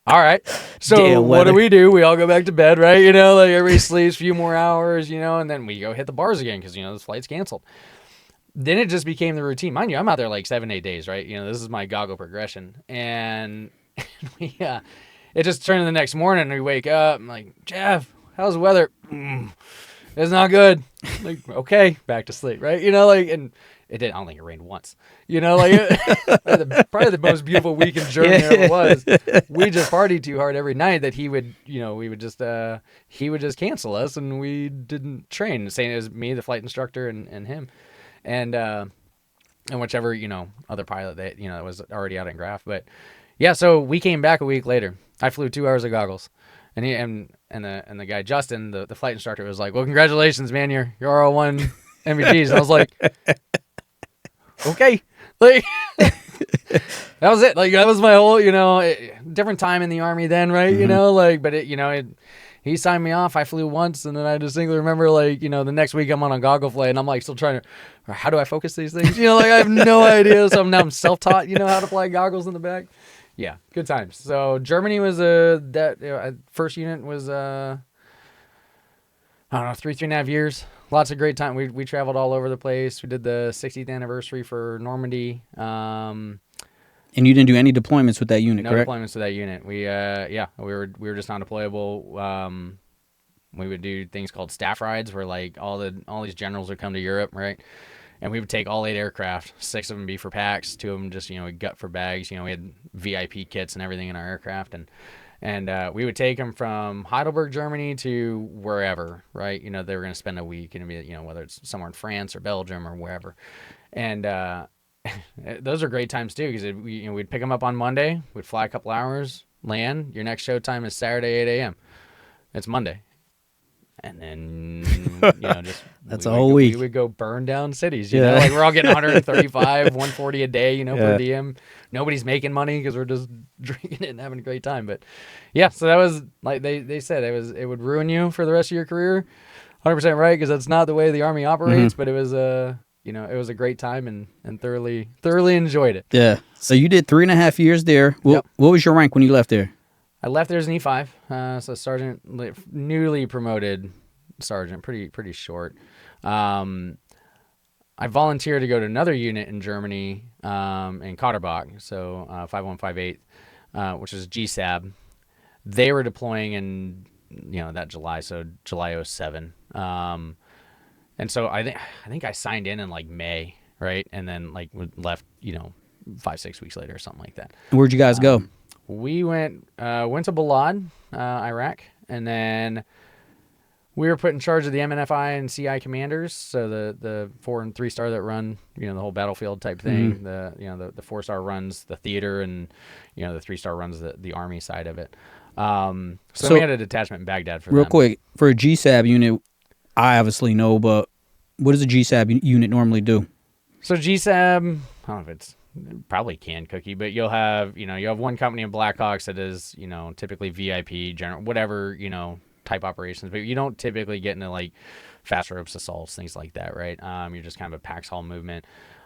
all right. So what do? We all go back to bed, right? Like everybody sleeps a few more hours, and then we go hit the bars again because, this flight's canceled. Then it just became the routine. Mind you, I'm out there like 7-8 days, right? This is my goggle progression. And we... It just turned the next morning, and we wake up. I'm like, Jeff, how's the weather? It's not good. Like, okay, back to sleep, right? And it didn't. I don't think it rained once. Probably the most beautiful week in Germany ever was. We just partied too hard every night that he would he would just cancel us, and we didn't train. Saying it was me, the flight instructor, and him, and whichever other pilot that was already out in Graf, but. Yeah, so we came back a week later. I flew 2 hours of goggles, and the guy Justin, the flight instructor, was like, "Well, congratulations, man, you're R1 MVGs." And I was like, "Okay," like that was it. Like that was my whole, different time in the Army then, right? Mm-hmm. But he signed me off. I flew once, and then I distinctly remember, the next week I'm on a goggle flight, and I'm like still trying to, how do I focus these things? I have no idea. So now I'm self-taught, how to fly goggles in the back. Yeah, good times. So Germany was first unit was I don't know, 3.5 years. Lots of great time. We traveled all over the place. We did the 60th anniversary for Normandy. And you didn't do any deployments with that unit, correct? No deployments with that unit. We were just non-deployable. We would do things called staff rides, where like all these generals would come to Europe, right? And we would take all 8 aircraft, 6 of them be for packs, 2 of them just, gut for bags. We had VIP kits and everything in our aircraft. And we would take them from Heidelberg, Germany to wherever, right? They were going to spend a week, and it'd be, whether it's somewhere in France or Belgium or wherever. And those are great times too, because we'd pick them up on Monday, we'd fly a couple hours, land. Your next show time is Saturday, 8 a.m. It's Monday. And then, just that's a whole week. We would go burn down cities. Like we're all getting 135, 140 a day, per diem. Nobody's making money because we're just drinking it and having a great time. But yeah, so that was like they said it would ruin you for the rest of your career. 100% right, because that's not the way the Army operates. Mm-hmm. But it was it was a great time and thoroughly enjoyed it. Yeah. So you did 3.5 years there. What was your rank when you left there? I left there as an E5, so sergeant, newly promoted sergeant, pretty short. I volunteered to go to another unit in Germany, in Katterbach, so 5158, which is GSAB. They were deploying in that July, so July 2007. And so I think I signed in like May, right, and then like left 5-6 weeks later or something like that. Where'd you guys go? We went to Balad, Iraq, and then we were put in charge of the MNFI and CI commanders, so the 4 and 3 star that run, the whole battlefield type thing. Mm-hmm. The 4 star runs the theater, and the 3 star runs the Army side of it. So we had a detachment in Baghdad for real them. Quick, for a GSAB unit, I obviously know, but what does a GSAB unit normally do? So GSAB, I don't know if it's probably canned cookie, but you'll have one company in Blackhawks that is, typically VIP, general, whatever, type operations, but you don't typically get into like fast ropes assaults, things like that, right? You're just kind of a PAX Hall movement.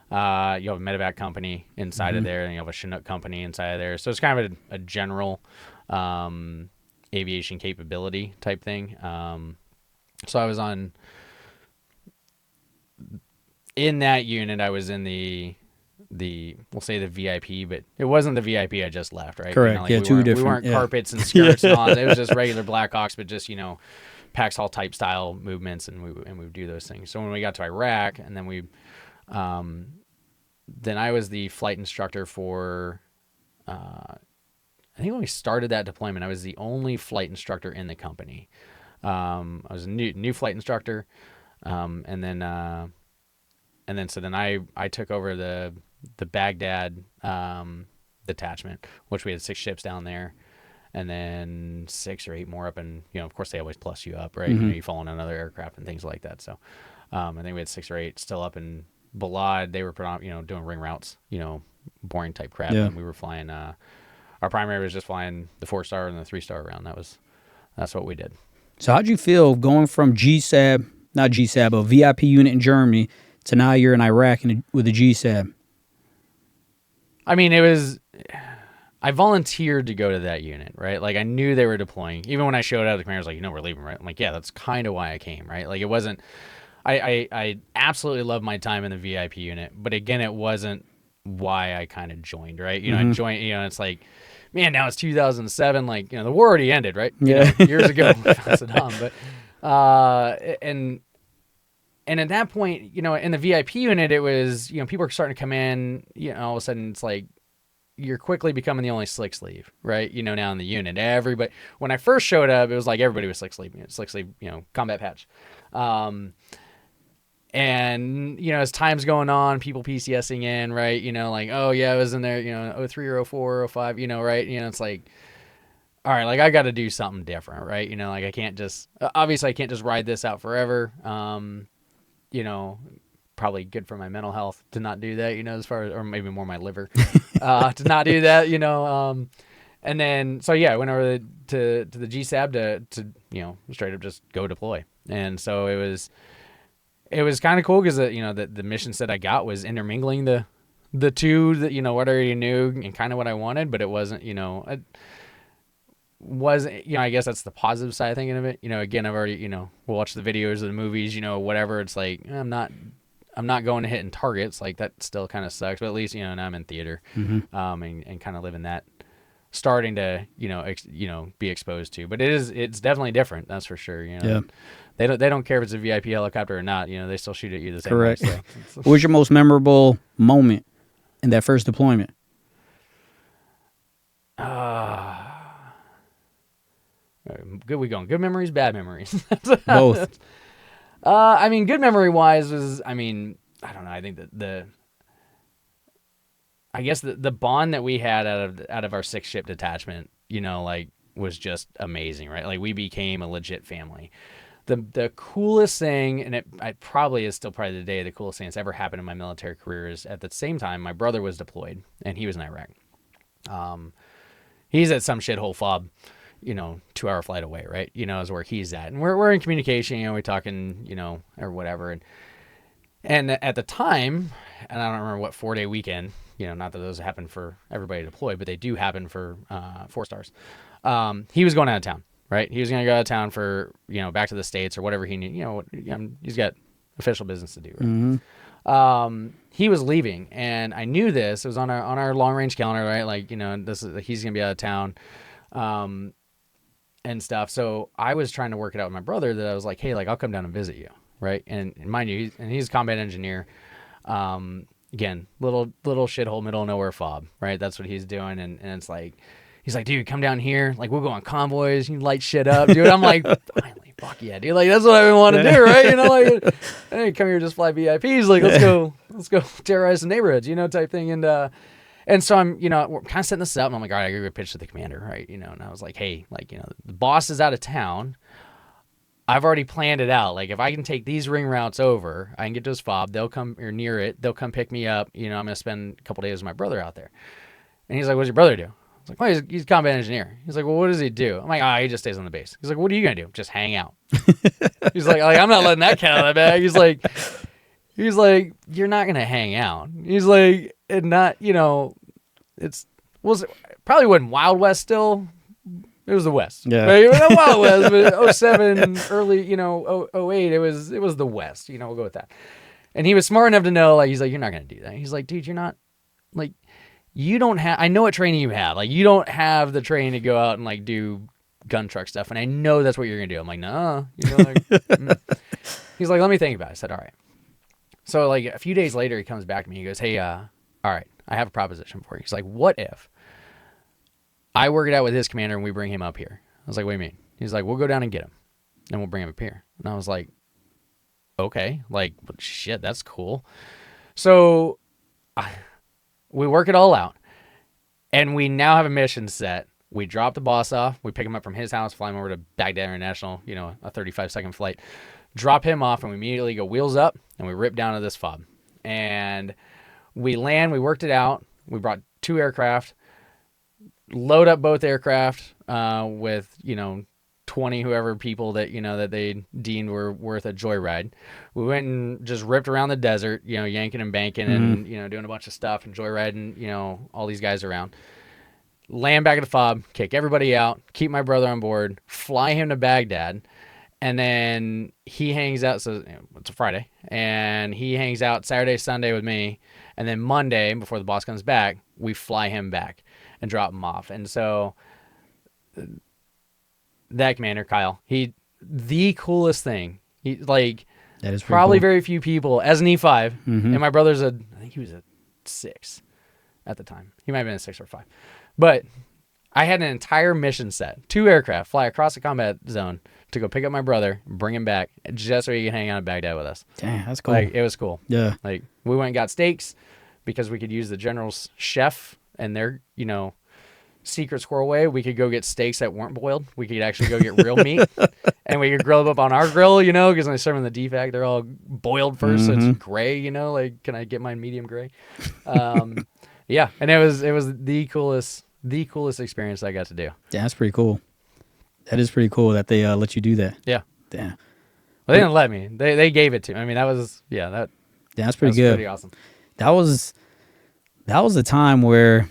You have a medevac company inside of there, and you have a Chinook company inside of there. So it's kind of a general aviation capability type thing. So I was in that unit. I was in we'll say the VIP, but it wasn't the VIP I just left, right? Correct. Like two different. We weren't carpets and skirts and all. It was just regular Blackhawks, but just PAX Hall type style movements, and we would do those things. So when we got to Iraq, and then then I was the flight instructor for. I think when we started that deployment, I was the only flight instructor in the company. I was a new flight instructor, and then I took over the Baghdad detachment, which we had 6 ships down there, and then 6 or 8 more up, and of course they always plus you up, right? You fall on another aircraft and things like that. So I think we had 6 or 8 still up in Balad. They were doing ring routes, boring type crap, and we were flying. Our primary was just flying the 4-star and the 3-star around. That's what we did. So how'd you feel going from not GSAB, a VIP unit in Germany, to now you're in Iraq with a GSAB? I mean, I volunteered to go to that unit, right? Like, I knew they were deploying. Even when I showed up, the commander was like, we're leaving, right? I'm like, yeah, that's kind of why I came, right? Like, it wasn't, I absolutely loved my time in the VIP unit, but again, it wasn't why I kind of joined, right? I joined, it's like, man, now it's 2007, like, the war already ended, right? Years ago, Saddam, but, and at that point, in the VIP unit, it was, people are starting to come in, all of a sudden it's like, you're quickly becoming the only slick sleeve, right? Now in the unit, everybody, when I first showed up, it was like everybody was slick sleeve, combat patch. And, as time's going on, people PCSing in, right? Like, oh yeah, I was in there, 03 or 04 or 05, right? It's like, all right, like I got to do something different, right? Like I can't just, obviously I can't just ride this out forever. Probably good for my mental health to not do that, as far as, or maybe more my liver, to not do that, and then, so yeah, I went over to the GSAB to straight up just go deploy. And so it was kind of cool because the mission set I got was intermingling the two that what I already knew and kind of what I wanted, but it wasn't it wasn't I guess that's the positive side of thinking of it. Again, I've already we'll watch the videos of the movies, whatever. It's like I'm not going to hitting targets, like that still kind of sucks, but at least now I'm in theater, and kind of living that, starting to be exposed to. But it's definitely different, that's for sure. They don't care if it's a VIP helicopter or not. They still shoot at you the same way. Correct. What was your most memorable moment in that first deployment? Good. We going good memories, bad memories. Both. Good memory wise was, I don't know. I think that the bond that we had out of our 6-ship detachment, was just amazing, right? Like we became a legit family. The coolest thing, and it probably is still probably today, the coolest thing that's ever happened in my military career is at the same time my brother was deployed and he was in Iraq. He's at some shithole fob, 2-hour flight away, right? Is where he's at. And we're in communication, we're talking, or whatever. And at the time, and I don't remember what 4-day weekend, not that those happen for everybody deployed, but they do happen for 4-stars. He was going out of town, right? He was going to go out of town for, back to the States or whatever he needed. He's got official business to do, right? He was leaving, and I knew this. It was on our long range calendar, right? Like, he's going to be out of town. And stuff. So I was trying to work it out with my brother that I was like, hey, like I'll come down and visit you, right? And mind you, he's a combat engineer. Again, little shithole middle of nowhere fob, right? That's what he's doing. And it's like, he's like, dude, come down here. Like we'll go on convoys. You light shit up, dude. I'm like, finally, fuck yeah, dude. Like that's what I've been wanting to do, right? Like, hey, come here, just fly VIPs. Like let's go terrorize the neighborhoods, type thing. And so I'm, we're kind of setting this up, and I'm like, all right, I gotta go pitch to the commander, right? And I was like, hey, like, the boss is out of town. I've already planned it out. Like if I can take these ring routes over, I can get to this fob. They'll come or near it. They'll come pick me up. You know, I'm gonna spend a couple days with my brother out there. And he's like, "What's your brother do?" I was like, "Well, he's a combat engineer." He's like, "Well, what does he do?" I'm like, "Ah, he just stays on the base." He's like, "What are you gonna do?" "Just hang out." He's like, "I'm not letting that cat out of the bag." He's like, "You're not gonna hang out." He's like, "And not, you know, probably wasn't Wild West still." It was the West. Yeah. Right? It was not Wild West, but 07, early, you know, 08, it was the West. You know, we'll go with that. And he was smart enough to know, like, he's like, "You're not going to do that." He's like, "Dude, you're not, like, you don't have, I know what training you have. Like, you don't have the training to go out and, like, do gun truck stuff. And I know that's what you're going to do." I'm like, "No." You know, like, He's like, "Let me think about it." I said, "All right." So, like, a few days later, he comes back to me. He goes, "Hey, all right, I have a proposition for you." He's like, "What if I work it out with his commander and we bring him up here?" I was like, "What do you mean?" He's like, "We'll go down and get him and we'll bring him up here." And I was like, "Okay, like, shit, that's cool." So we work it all out and we now have a mission set. We drop the boss off. We pick him up from his house, fly him over to Baghdad International, you know, a 35-second flight, drop him off, and we immediately go wheels up and we rip down to this fob. And we land, we worked it out. We brought 2 aircraft, load up both aircraft with, you know, 20 whoever people that, you know, that they deemed were worth a joyride. We went and just ripped around the desert, you know, yanking and banking and, you know, doing a bunch of stuff and joyriding, you know, all these guys around. Land back at the fob, kick everybody out, keep my brother on board, fly him to Baghdad, and then he hangs out. So, you know, it's a Friday, and he hangs out Saturday, Sunday with me, and then Monday, before the boss comes back, we fly him back and drop him off. And so that commander, Kyle, the coolest thing. He, like, That is probably cool. very few people as an E5, and my brother's I think he was a 6 at the time. He might have been a 6 or 5. But I had an entire mission set. 2 aircraft fly across the combat zone to go pick up my brother, bring him back, just so he can hang out in Baghdad with us. Damn, that's cool. Like, it was cool. Yeah. Like, we went and got steaks because we could use the general's chef and their, you know, secret squirrel way. We could go get steaks that weren't boiled. We could actually go get real meat, and we could grill them up on our grill, you know, because when they serve them in the defact, they're all boiled first, so it's gray, you know. Like, can I get mine medium gray? Yeah, and it was the coolest experience I got to do. Yeah, that's pretty cool. That is pretty cool that they let you do that. Yeah. Damn. Well, they didn't let me. They gave it to me. I mean, that was That's pretty good. Pretty awesome. That was a time where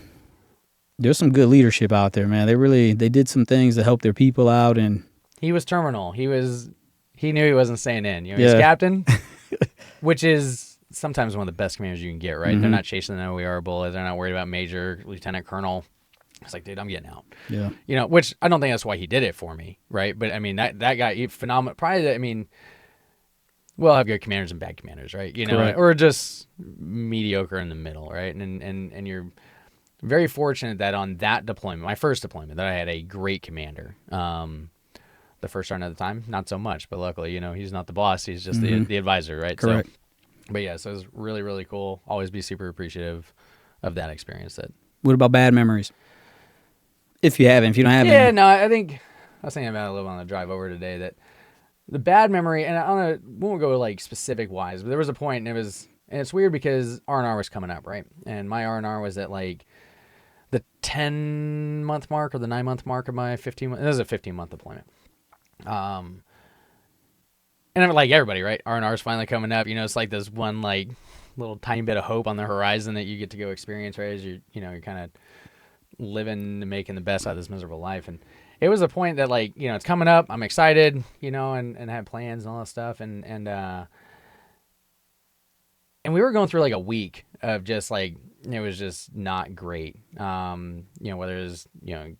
there's some good leadership out there, man. They did some things to help their people out, and He was terminal. He knew he wasn't staying in. You know, he's captain, which is sometimes one of the best commanders you can get, right? They're not chasing the OER bullet. They're not worried about major, lieutenant, colonel. It's like, dude, I'm getting out. yeah, You know, which I don't think that's why he did it for me, right? But I mean, that guy, phenomenal. Probably, I mean, we'll have good commanders and bad commanders, right? You know, Correct. or just mediocre in the middle, right? And you're very fortunate that on that deployment, my first deployment, that I had a great commander. The first sergeant at the time, not so much, but luckily, you know, he's not the boss; he's just the advisor, right? correct. So, but yeah, so it was really, really cool. Always be super appreciative of that experience. What about bad memories? If you don't have Yeah, any. no, I was thinking about it a little on the drive over today that the bad memory, and I don't know, we won't go like specific wise, but there was a point, and it's weird because R&R was coming up, right? And my R&R was at like the 10-month mark or the 9-month mark of my 15-month. It was a 15-month deployment. And I'm like everybody, right? R&R is finally coming up. You know, it's like this one like little tiny bit of hope on the horizon that you get to go experience, right? As you're kind of living and making the best out of this miserable life. And it was a point that, like, you know, it's coming up. I'm excited, you know, and have plans and all that stuff. And we were going through like a week of just like, it was just not great. You know, whether it was, you know,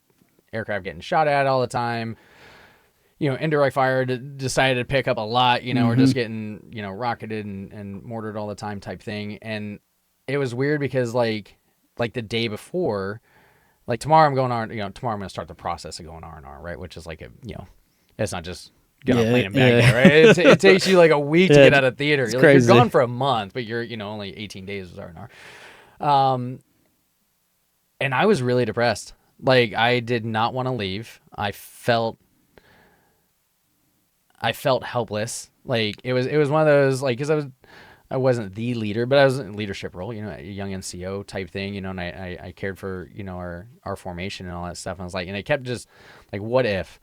aircraft getting shot at all the time, you know, indirect fire decided to pick up a lot, you know, we're just getting, you know, rocketed and mortared all the time type thing. And it was weird because like the day before, like tomorrow I'm going on, you know, tomorrow I'm going to start the process of going R&R, right? Which is like you know, it's not just get on a plane and back there, right? It takes you like a week to get out of theater. You're, like, you're gone for a month, but you're, you know, only 18 days was R&R. And I was really depressed. Like, I did not want to leave. I felt I felt helpless. Like it was one of those, like, because I wasn't the leader, but I was in a leadership role, you know, a young NCO type thing, you know, and I cared for, you know, our formation and all that stuff. And I was like, and it kept just like, what if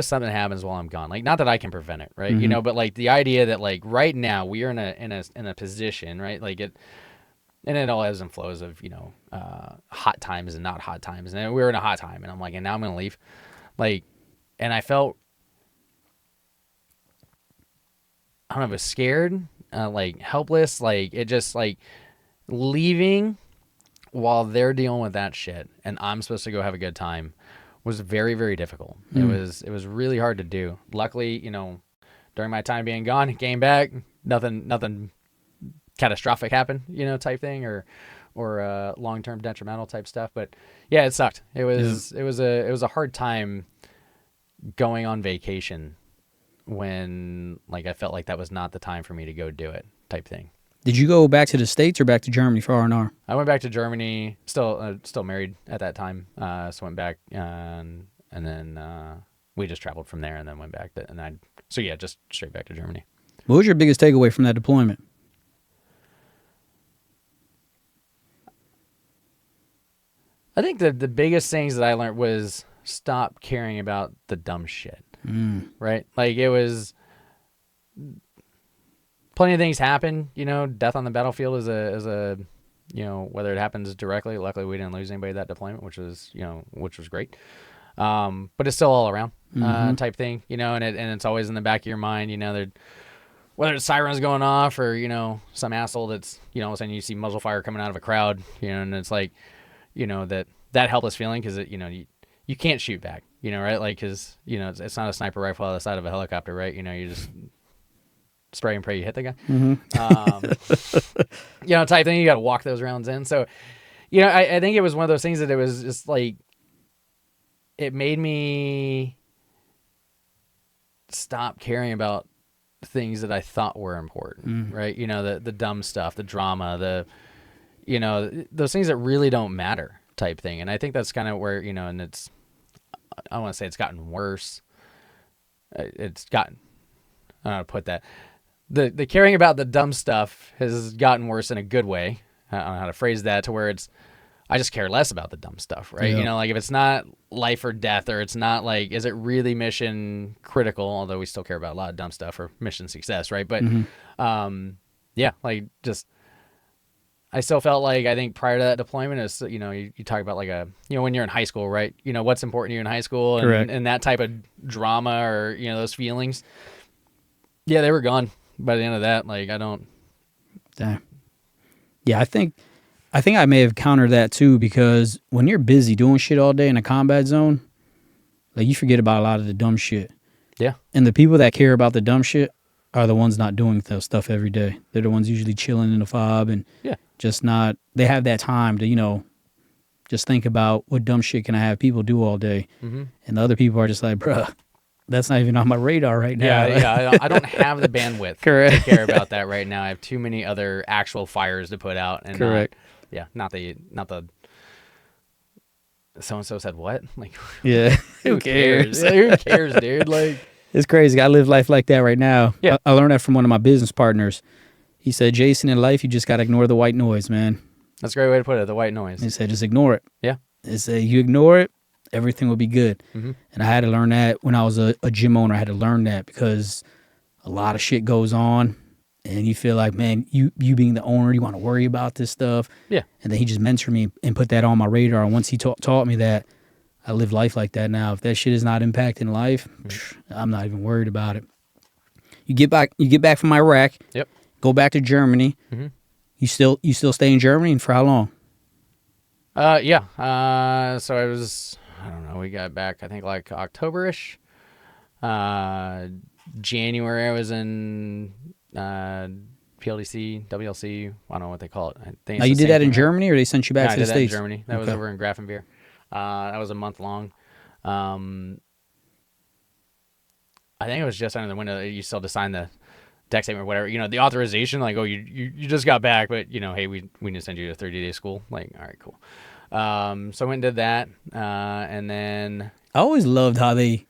something happens while I'm gone? Like, not that I can prevent it, right? You know, but like the idea that like right now we are in a position, right? Like and it all ebbs and flows of, you know, hot times and not hot times. And we were in a hot time, and I'm like, and now I'm going to leave. Like, and I felt, I don't know, I was scared, like helpless, like it just like leaving while they're dealing with that shit and I'm supposed to go have a good time was very, very difficult. It was really hard to do. Luckily, you know, during my time being gone, came back, nothing catastrophic happened, you know, type thing, or long-term detrimental type stuff. But yeah, it sucked. It was a hard time going on vacation when like I felt like that was not the time for me to go do it type thing. Did you go back to the States or back to Germany for R&R? I went back to Germany, still married at that time. So went back and then we just traveled from there and then went back just straight back to Germany. What was your biggest takeaway from that deployment? I think the biggest things that I learned was stop caring about the dumb shit. Right? Like it was plenty of things happen, you know, death on the battlefield is a you know, whether it happens directly, luckily we didn't lose anybody that deployment, which was great. But it's still all around type thing, you know, and it's always in the back of your mind, you know, whether it's sirens going off or, you know, some asshole that's, you know, all of a sudden you see muzzle fire coming out of a crowd, you know, and it's like, you know, that helpless feeling because, you know, you can't shoot back, you know, right? Like, because, you know, it's not a sniper rifle on the side of a helicopter, right? You know, you just spray and pray you hit the guy. You know, type thing. You got to walk those rounds in. So, you know, I think it was one of those things that it was just like, it made me stop caring about things that I thought were important, right? You know, the dumb stuff, the drama, you know, those things that really don't matter type thing. And I think that's kind of where, you know, and I want to say it's gotten worse. It's gotten, I don't know how to put that. The caring about the dumb stuff has gotten worse in a good way. I don't know how to phrase that, to where I just care less about the dumb stuff, right? Yeah. You know, like if it's not life or death, or it's not like, is it really mission critical? Although we still care about a lot of dumb stuff for mission success, right? But yeah, like just, I still felt like, I think prior to that deployment is, you know, you talk about like you know, when you're in high school, right? You know, what's important to you in high school, and that type of drama, or, you know, those feelings. Yeah, they were gone by the end of that. Like, I don't. Damn. Yeah, I think I may have countered that too, because when you're busy doing shit all day in a combat zone, like, you forget about a lot of the dumb shit. Yeah. And the people that care about the dumb shit are the ones not doing the stuff every day. They're the ones usually chilling in the fob and just not, they have that time to, you know, just think about what dumb shit can I have people do all day. And the other people are just like, bruh, that's not even on my radar right now. Yeah, I don't have the bandwidth to care about that right now. I have too many other actual fires to put out. And not the so-and-so said what? Like, yeah, who cares? Who cares, dude? Like, it's crazy. I live life like that right now. Yeah. I learned that from one of my business partners. He said, Jason, in life, you just got to ignore the white noise, man. That's a great way to put it, the white noise. He said, just ignore it. Yeah. He said, you ignore it, everything will be good. And I had to learn that when I was a gym owner. I had to learn that because a lot of shit goes on and you feel like, man, you being the owner, you want to worry about this stuff. Yeah. And then he just mentored me and put that on my radar. And once he taught me that, I live life like that now. If that shit is not impacting life, I'm not even worried about it. You get back from Iraq. Yep. Go back to Germany. You still stay in Germany, and for how long? Yeah. So I don't know, we got back, I think, like October-ish. January, I was in PLDC, WLC, I don't know what they call it. I think now, you did that in Germany, or they sent you back to the States? I did that in Germany. That was over in Grafenbeer. That was a month long. I think it was just under the window. You still had to sign the deck statement or whatever. You know, the authorization, like, oh, you just got back, but, you know, hey, we need to send you to 30-day school. Like, all right, cool. So I went and did that. And then I always loved how they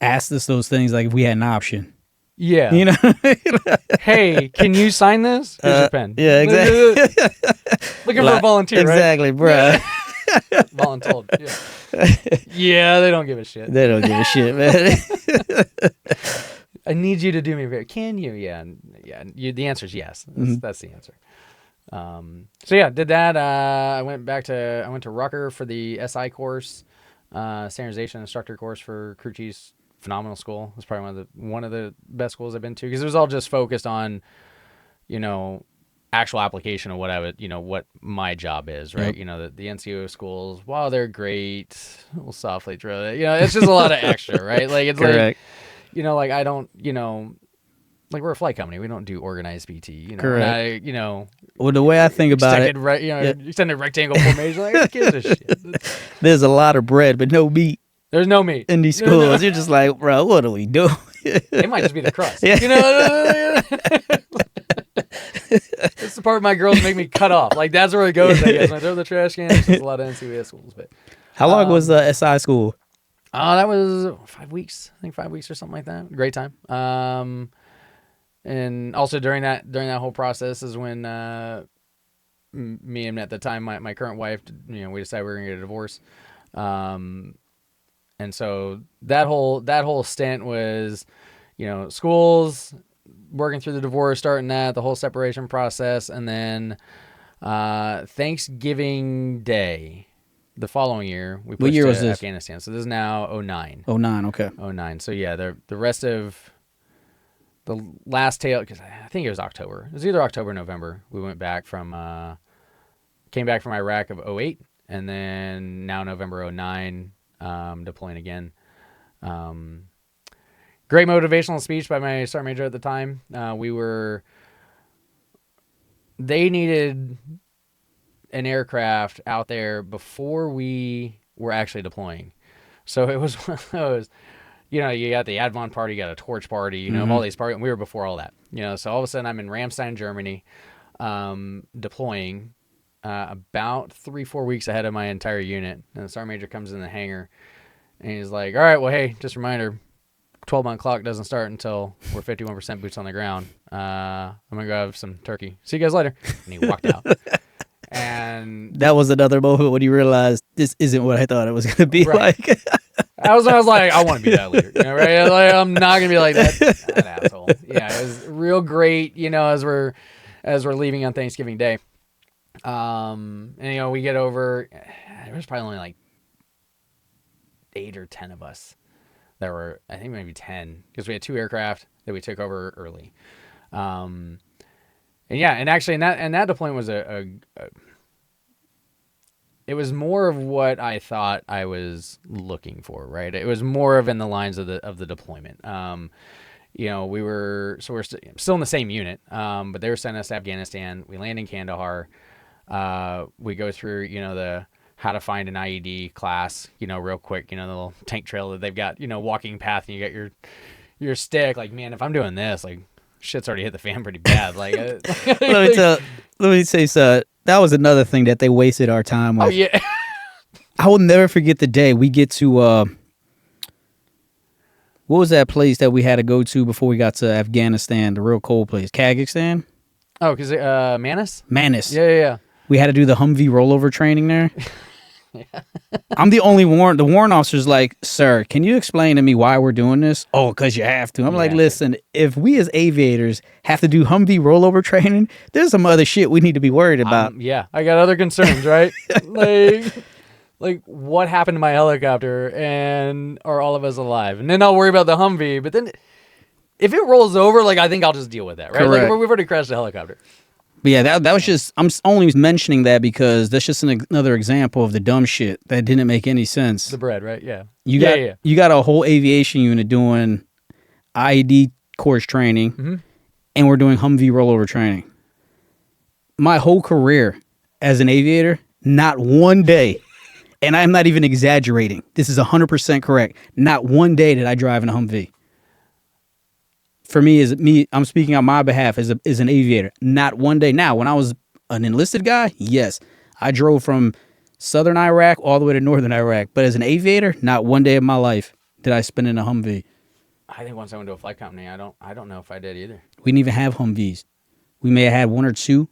asked us those things like if we had an option. Yeah. You know? Hey, can you sign this? Here's your pen. Yeah, exactly. Looking for a volunteer, exactly, right? bro. Voluntold. Yeah. Yeah, they don't give a shit. They don't give a shit, man. I need you to do me a favor. Can you? Yeah. The answer is yes. That's the answer. So yeah, did that. I went to Rucker for the SI course, standardization instructor course for crew chiefs. Phenomenal school. It's probably one of the best schools I've been to, because it was all just focused on, actual application of what my job is, right? Yep. The NCO schools, while they're great, we'll softly drill it. It's just a lot of extra, right? Like it's Correct. like I don't, like we're a flight company. We don't do organized PT, Correct. And Well, the way I think about it, extended rectangle formation. Like, who gives a shit? there's a lot of bread, but no meat There's no meat in these schools. No. You're just like, bro, what are we doing? It might just be the crust. Yeah. It's the part my girls make me cut off. Like that's where it goes. I guess when I throw the trash can. There's a lot of NCOS schools, but How long was the SI school? that was 5 weeks. I think 5 weeks or something like that. Great time. And also during that whole process is when me and at the time my current wife, we decided we were gonna get a divorce. And so that whole stint was, schools, working through the divorce, starting that, the whole separation process, and then Thanksgiving Day, the following year, we pushed What year to was this? Afghanistan. So this is now 09. 09, okay. 09. So yeah, the rest of the last tail, because I think it was October. It was either October or November. We came back from Iraq of 08, and then now November 09, deploying again. Great motivational speech by my sergeant major at the time. They needed an aircraft out there before we were actually deploying. So it was one of those, you got the Advent party, you got a torch party, all these parties, and we were before all that. So all of a sudden I'm in Ramstein, Germany, deploying about 3-4 weeks ahead of my entire unit. And the sergeant major comes in the hangar and he's like, all right, well, hey, just a reminder, 12-month clock doesn't start until we're 51% boots on the ground. I'm going to go have some turkey. See you guys later. And he walked out. And that was another moment when you realized this isn't what I thought it was going to be like. I was like, I want to be that leader, right? Like, I'm not going to be like that asshole. Yeah, it was real great, as we're leaving on Thanksgiving Day. And we get over, there was probably only like 8 or 10 of us that were, I think maybe 10, because we had 2 aircraft that we took over early. And yeah, and actually, that deployment was it was more of what I thought I was looking for, right? It was more of in the lines of the deployment. We're still in the same unit, but they were sending us to Afghanistan. We land in Kandahar. We go through, the how to find an IED class, real quick, the little tank trail that they've got, walking path, and you got your stick. Like, man, if I'm doing this, like, shit's already hit the fan pretty bad. Like, let me say, sir, that was another thing that they wasted our time with. Oh yeah. I will never forget the day we get to what was that place that we had to go to before we got to Afghanistan, the real cold place, Kazakhstan? Oh, because Manis? Manis. Yeah. We had to do the Humvee rollover training there. Yeah. I'm the only warrant. The warrant officer's like, sir, can you explain to me why we're doing this? Oh, because you have to. I'm like, listen, if we as aviators have to do Humvee rollover training, there's some other shit we need to be worried about. Yeah, I got other concerns, right? like what happened to my helicopter, and are all of us alive? And then I'll worry about the Humvee. But then if it rolls over, like, I think I'll just deal with that, right? Correct. Like, we've already crashed the helicopter. But yeah, that was just, I'm only mentioning that because that's just another example of the dumb shit that didn't make any sense. The bread, right? Yeah. You got a whole aviation unit doing IED course training, and we're doing Humvee rollover training. My whole career as an aviator, not one day, and I'm not even exaggerating, this is 100% correct, not one day did I drive in a Humvee. For me, I'm speaking on my behalf as an aviator. Not one day. Now, when I was an enlisted guy, yes, I drove from southern Iraq all the way to northern Iraq. But as an aviator, not one day of my life did I spend in a Humvee? I think once I went to a flight company, I don't know if I did either. We didn't even have Humvees. We may have had one or two.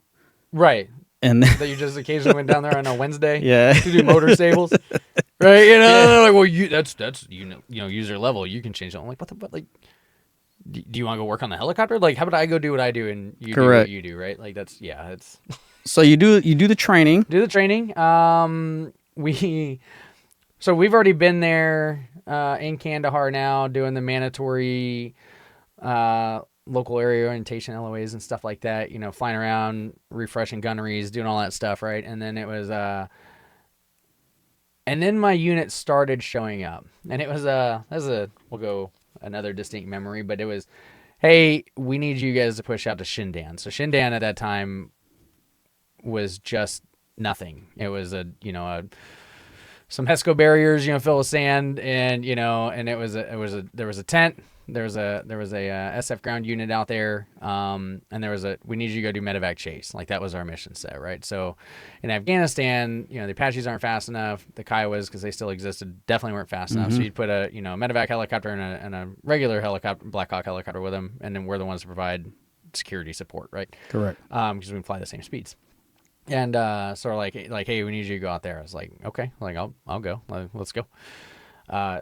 Right. And That you just occasionally went down there on a Wednesday Yeah. to do motor stables. Right. You know, and they're like, well, that's user level. You can change it. I'm like, what the, but like, do you want to go work on the helicopter? Like, how about I go do what I do and you do what you do, right? Like, that's, yeah, it's. So you do the training. Do the training. So we've already been there in Kandahar now doing the mandatory local area orientation LOAs and stuff like that, you know, flying around, refreshing gunneries, doing all that stuff, right? And then it was and then my unit started showing up. And it was we'll go another distinct memory, but it was, hey, we need you guys to push out to Shindan. So Shindan at that time was just nothing. It was some HESCO barriers, filled with sand, and there was a tent. There was a SF ground unit out there, and we need you to go do medevac chase. Like, that was our mission set, right? So in Afghanistan, the Apaches aren't fast enough. The Kiowas, because they still existed, definitely weren't fast enough. So you'd put a medevac helicopter and a regular helicopter, Black Hawk helicopter with them, and then we're the ones to provide security support, right? Correct. Because we can fly the same speeds. And so we're like, hey, we need you to go out there. I was like, okay, like I'll go. Let's go.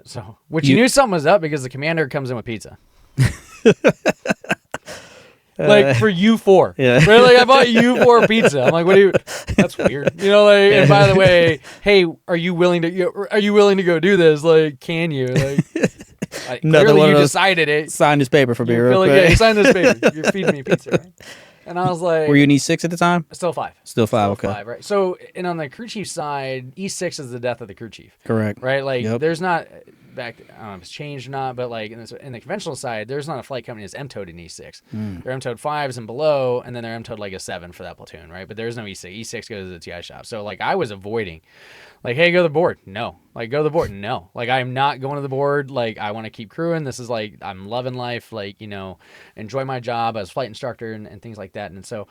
So you knew something was up because the commander comes in with pizza. Like, for U4. Yeah. Right? Like, I bought U4 pizza. I'm like, what do you? That's weird. And by the way, hey, are you willing to go do this? Like, can you? Like, clearly you decided it. Sign this paper for me real quick. Yeah, sign this paper. You're feeding me pizza, right? And I was like, were you in E6 at the time? Still 5. Still 5, okay. 5, right? So, and on the crew chief side, E6 is the death of the crew chief. Correct. Right? Like, there's not, I don't know if it's changed or not, but like in the conventional side, there's not a flight company that's MTO'd in E6. They're MTO'd 5s and below, and then they're MTO'd like a 7 for that platoon, right? But there's no E6. E6 goes to the TI shop. So, like, I was avoiding, like, hey, go to the board. No. Like, go to the board. No. Like, I'm not going to the board. Like, I want to keep crewing. This is like, I'm loving life. Like, enjoy my job as flight instructor and things like that. And so,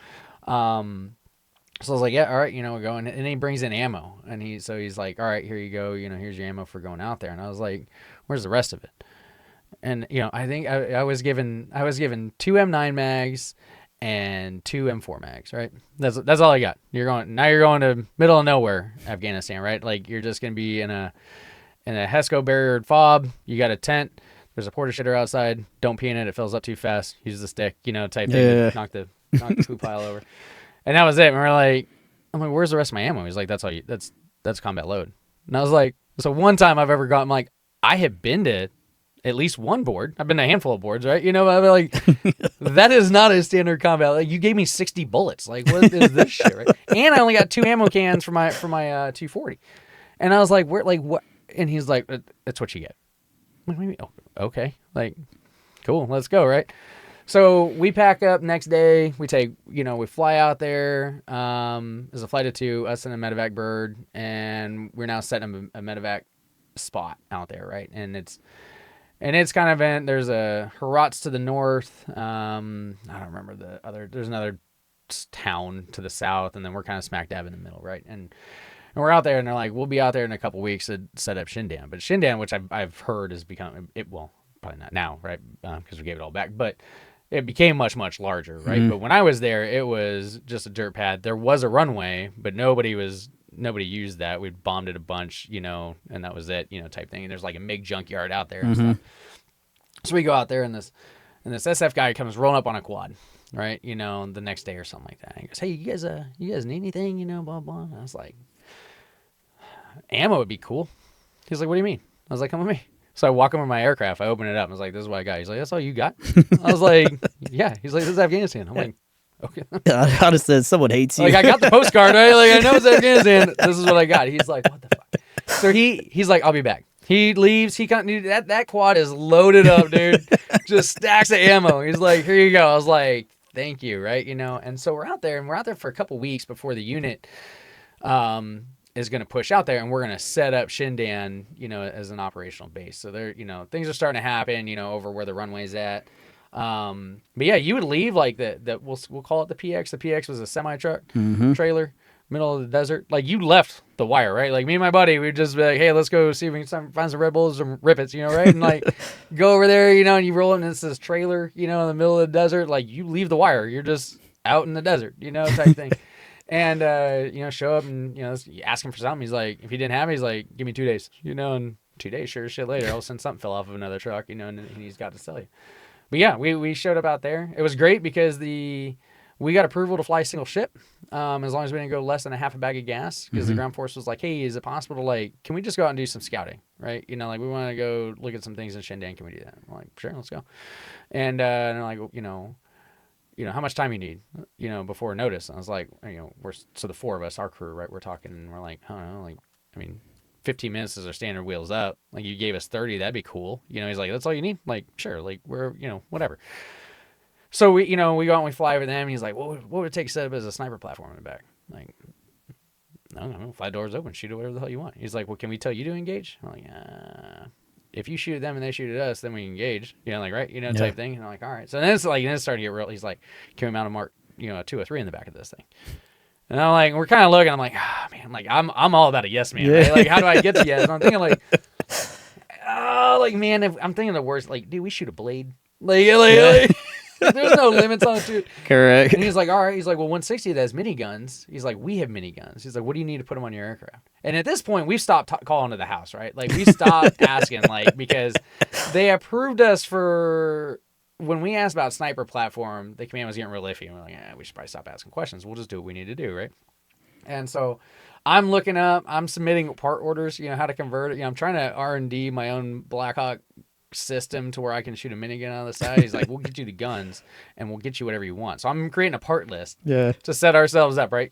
so I was like, yeah, all right, we're going. And then he brings in ammo. And he's like, all right, here you go. Here's your ammo for going out there. And I was like, where's the rest of it? And, I think I was given 2 M9 mags and 2 M4 mags, right? That's all I got. You're going to middle of nowhere, Afghanistan, right? Like, you're just going to be in a HESCO barriered fob. You got a tent. There's a porta shitter outside. Don't pee in it. It fills up too fast. Use the stick, type thing. To knock the poop pile over. And that was it. And I'm like, where's the rest of my ammo? He's like, that's all you, that's combat load. And I was like, so one time I've ever gotten, like, I have been to at least one board. I've been to a handful of boards, right? I'm like, that is not a standard combat. Like, you gave me 60 bullets. Like, what is this shit, right? And I only got 2 ammo cans for my 240. And I was like, where, like, what? And he's like, that's what you get. I'm like, what do you mean? Oh, okay. Like, cool. Let's go, right? So we pack up next day. We take, we fly out there. There's a flight of 2, us and a medevac bird, and we're now setting a medevac spot out there, right? And it's kind of there's a Heratz to the north. I don't remember there's another town to the south, and then we're kind of smack dab in the middle, right? And we're out there, and they're like, we'll be out there in a couple weeks to set up Shindan. But Shindan, which I've heard has become, probably not now, right? Because we gave it all back, but it became much, much larger, right? Mm-hmm. But when I was there, it was just a dirt pad. There was a runway, but nobody used that. We bombed it a bunch, and that was it, type thing. And there's like a MiG junkyard out there and stuff. So we go out there, and this SF guy comes rolling up on a quad, right? The next day or something like that. And he goes, hey, you guys need anything? Blah blah. And I was like, ammo would be cool. He's like, what do you mean? I was like, come with me. So I walk over my aircraft. I open it up. I was like, this is what I got. He's like, that's all you got? I was like, yeah. He's like, this is Afghanistan. I'm like, okay. I just said someone hates you. Like, I got the postcard, right? Like, I know it's Afghanistan. This is what I got. He's like, what the fuck? So he's like, I'll be back. He leaves. That quad is loaded up, dude. Just stacks of ammo. He's like, here you go. I was like, thank you, right? And so we're out there for a couple weeks before the unit is going to push out there, and we're going to set up Shindan, as an operational base. So there, things are starting to happen, over where the runway's at. But yeah, you would leave like we'll call it the PX. The PX was a semi truck trailer, middle of the desert. Like, you left the wire, right? Like, me and my buddy, we'd just be like, hey, let's go see if we can find some Red Bulls or Rippets, right? And, like, go over there, and you roll into this trailer, in the middle of the desert. Like, you leave the wire. You're just out in the desert, type thing. And, show up and, you ask him for something. He's like, if he didn't have it, he's like, give me 2 days, and 2 days, sure as shit later, all of a sudden something fell off of another truck, and he's got to sell you. But yeah, we showed up out there. It was great because we got approval to fly single ship, as long as we didn't go less than a half a bag of gas, because the ground force was like, hey, is it possible to, can we just go out and do some scouting, right? We want to go look at some things in Shandang. Can we do that? I'm like, sure, let's go. And they're like, how much time you need, before notice? And I was like, so the four of us, our crew, right, we're talking, and we're like, I don't know, 15 minutes is our standard wheels up. Like, you gave us 30, that'd be cool. He's like, that's all you need? Like, sure, like, we're, whatever. So we go out and we fly with them, and he's like, what would it take to set up as a sniper platform in the back? Like, no, fly doors open, shoot it whatever the hell you want. He's like, well, can we tell you to engage? I'm like, if you shoot at them and they shoot at us, then we engage. Right? Type thing. And I'm like, all right. So then it's starting to get real. He's like, can we mount a Mark, a 2 or 3 in the back of this thing? And I'm like, we're kind of looking. I'm like, man, like I'm all about a yes man. Right? Like, how do I get to yes? And I'm thinking like, man, I'm thinking the worst. Like, dude, we shoot a blade. Like there's no limits on it, dude. Correct. And he's like, all right. He's like, well, 160 that has miniguns. He's like, we have miniguns. He's like, what do you need to put them on your aircraft? And at this point, we've stopped calling to the house, right? Like, we stopped asking, because they approved us for. When we asked about sniper platform, the command was getting real iffy, and we're like, we should probably stop asking questions. We'll just do what we need to do, right? And so I'm looking up, I'm submitting part orders, how to convert it. I'm trying to R&D my own Blackhawk system to where I can shoot a minigun on the side. He's like, we'll get you the guns, and we'll get you whatever you want. So I'm creating a part list to set ourselves up, right?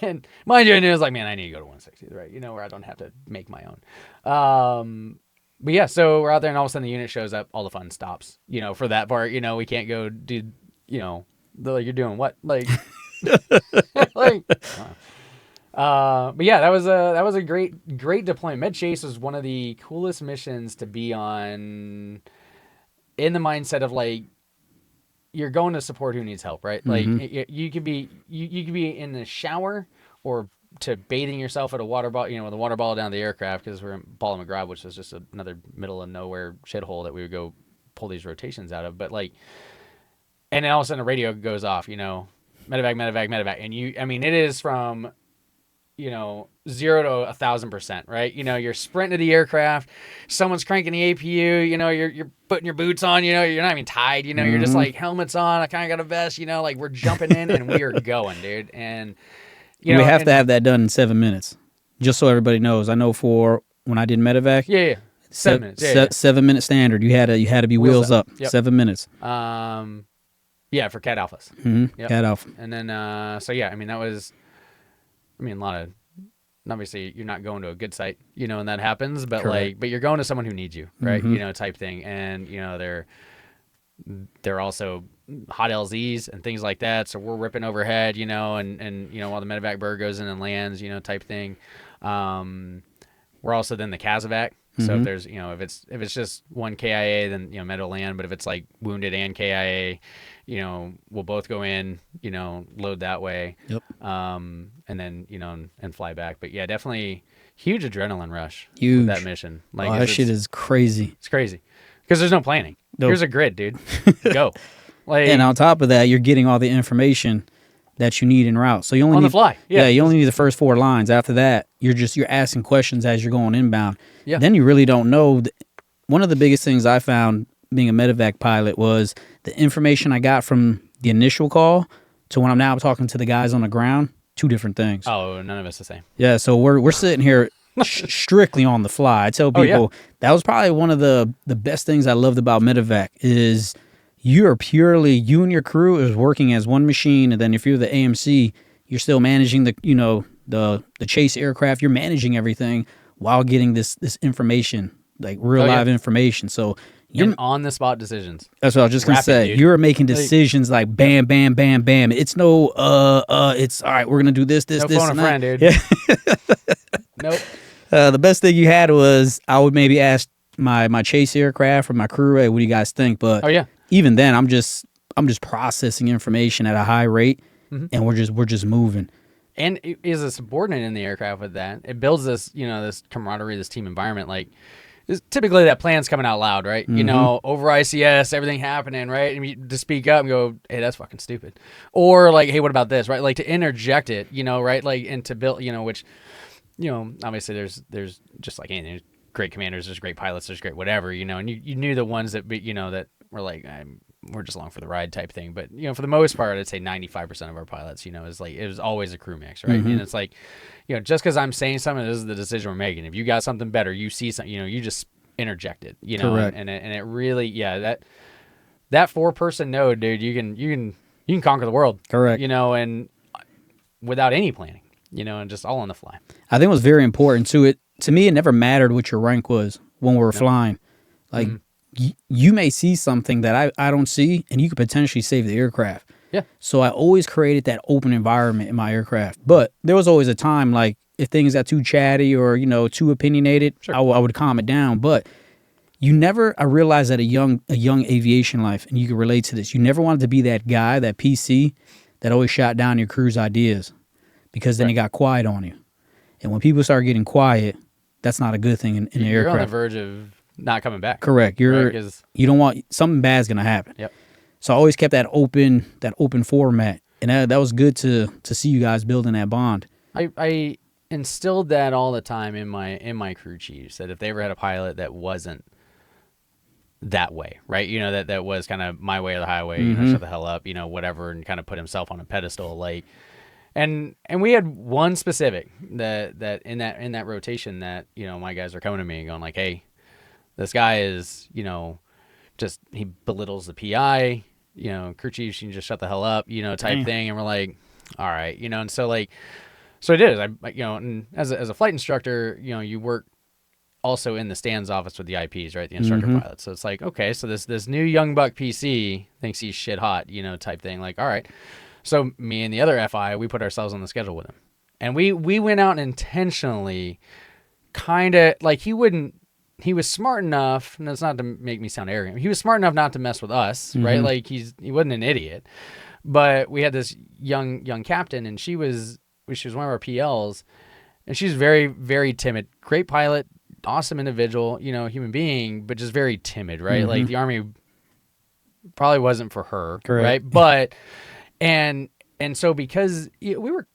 And mind you, I was like, man, I need to go to 160, right? where I don't have to make my own. But yeah, so we're out there, and all of a sudden the unit shows up. All the fun stops, for that part. We can't go do, they're like, you're doing what? Like, but yeah, that was a great deployment. Med Chase was one of the coolest missions to be on, in the mindset of like, you're going to support who needs help, right? Like, you could be in the shower or to bathing yourself at a water ball, with a water ball down the aircraft, because we're in Bala McGraw, which was just another middle of nowhere shithole that we would go pull these rotations out of. But like, and then all of a sudden the radio goes off, medevac, and it is from 0 to 1,000%, right? You're sprinting to the aircraft, someone's cranking the APU, you're putting your boots on, you're not even tied, you're just like helmets on. I kind of got a vest, like we're jumping in and we are going, dude. And we have to have that done in 7 minutes, just so everybody knows. I know for when I did medevac, 7 minutes, 7 minute standard. You had to be wheels up. Yep. 7 minutes. For Cat Alphas. Yep. Cat Alpha. And then that was, a lot of. Obviously, you're not going to a good site, and that happens. But Correct. but you're going to someone who needs you, right? Type thing. And they're also hot LZs and things like that. So we're ripping overhead, and while the medevac bird goes in and lands, type thing. We're also then the CASEVAC. So if there's, if it's just one KIA, then, med will land. But if it's like wounded and KIA, we'll both go in, load that way. Yep. And then, and fly back. But yeah, definitely huge adrenaline rush. Huge. With that mission. Like, that shit is crazy. It's crazy. Because there's no planning. Nope. Here's a grid, dude. Go. Like, and on top of that, you're getting all the information that you need en route. So you only on need the fly. Yeah, you only need the first 4 lines. After that, you're asking questions as you're going inbound. Yeah. Then you really don't know. One of the biggest things I found being a medevac pilot was the information I got from the initial call to when I'm now talking to the guys on the ground. 2 different things. Oh, none of us the same. Yeah, so we're sitting here strictly on the fly. I tell people that was probably one of the best things I loved about medevac is you and your crew is working as one machine, and then if you're the AMC, you're still managing the chase aircraft. You're managing everything while getting this information, like real live information. So you're on the spot decisions. That's what I was just gonna say. Dude. You're making decisions like bam, bam, bam, bam. It's no it's all right. We're gonna do this, No this, phone and a friend, that. dude. Yeah. Nope. The best thing you had was I would maybe ask my chase aircraft or my crew, hey, what do you guys think? But even then, I'm just processing information at a high rate, and we're just moving. And is a subordinate in the aircraft with that. It builds this, this camaraderie, this team environment. Like, typically that plan's coming out loud, right? Over ICS, everything happening, right? And you to speak up and go, hey, that's fucking stupid. Or like, hey, what about this, right? Like to interject it, right? Like, and to build, which, obviously there's just like anything. There's great commanders, there's great pilots, there's great whatever, and you knew the ones that, that were like, we're just along for the ride type thing. But, for the most part, I'd say 95% of our pilots, is like, it was always a crew mix, right? And it's like, just because I'm saying something, this is the decision we're making. If you got something better, you see something, you just interject it, Correct. and it really, that 4-person node, dude, you can conquer the world. Correct. And without any planning, and just all on the fly. I think it was very important to me, it never mattered what your rank was when we were flying. Like, you may see something that I don't see, and you could potentially save the aircraft. Yeah. So I always created that open environment in my aircraft. But there was always a time, like, if things got too chatty or, too opinionated, sure. I would calm it down. But I realized that a young aviation life, and you can relate to this, you never wanted to be that guy, that PC, that always shot down your crew's ideas, because then it got quiet on you. And when people start getting quiet, that's not a good thing in the aircraft. You're on the verge of not coming back. Correct. You don't want, something bad's gonna happen. Yep. So I always kept that open format, and that was good to see you guys building that bond. I instilled that all the time in my crew chiefs, that if they ever had a pilot that wasn't that way, right? That was kind of my way or the highway, shut the hell up, whatever, and kind of put himself on a pedestal, like. And we had one specific that in that rotation that, my guys are coming to me going like, hey, this guy is, just, he belittles the PI, crew chiefs, you can just shut the hell up, type thing. And we're like, all right, and so like, so it is, and as a flight instructor, you work also in the stands office with the IPs, right? The instructor pilots. So it's like, okay, so this new young buck PC thinks he's shit hot, type thing. Like, all right. So me and the other FI, we put ourselves on the schedule with him. And we went out and intentionally kind of, like, he was smart enough, and that's not to make me sound arrogant, he was smart enough not to mess with us, right? Like, he wasn't an idiot. But we had this young captain, and she was one of our PLs, and she's very, very timid. Great pilot, awesome individual, human being, but just very timid, right? Like, the Army probably wasn't for her, correct, right? But... And so because we were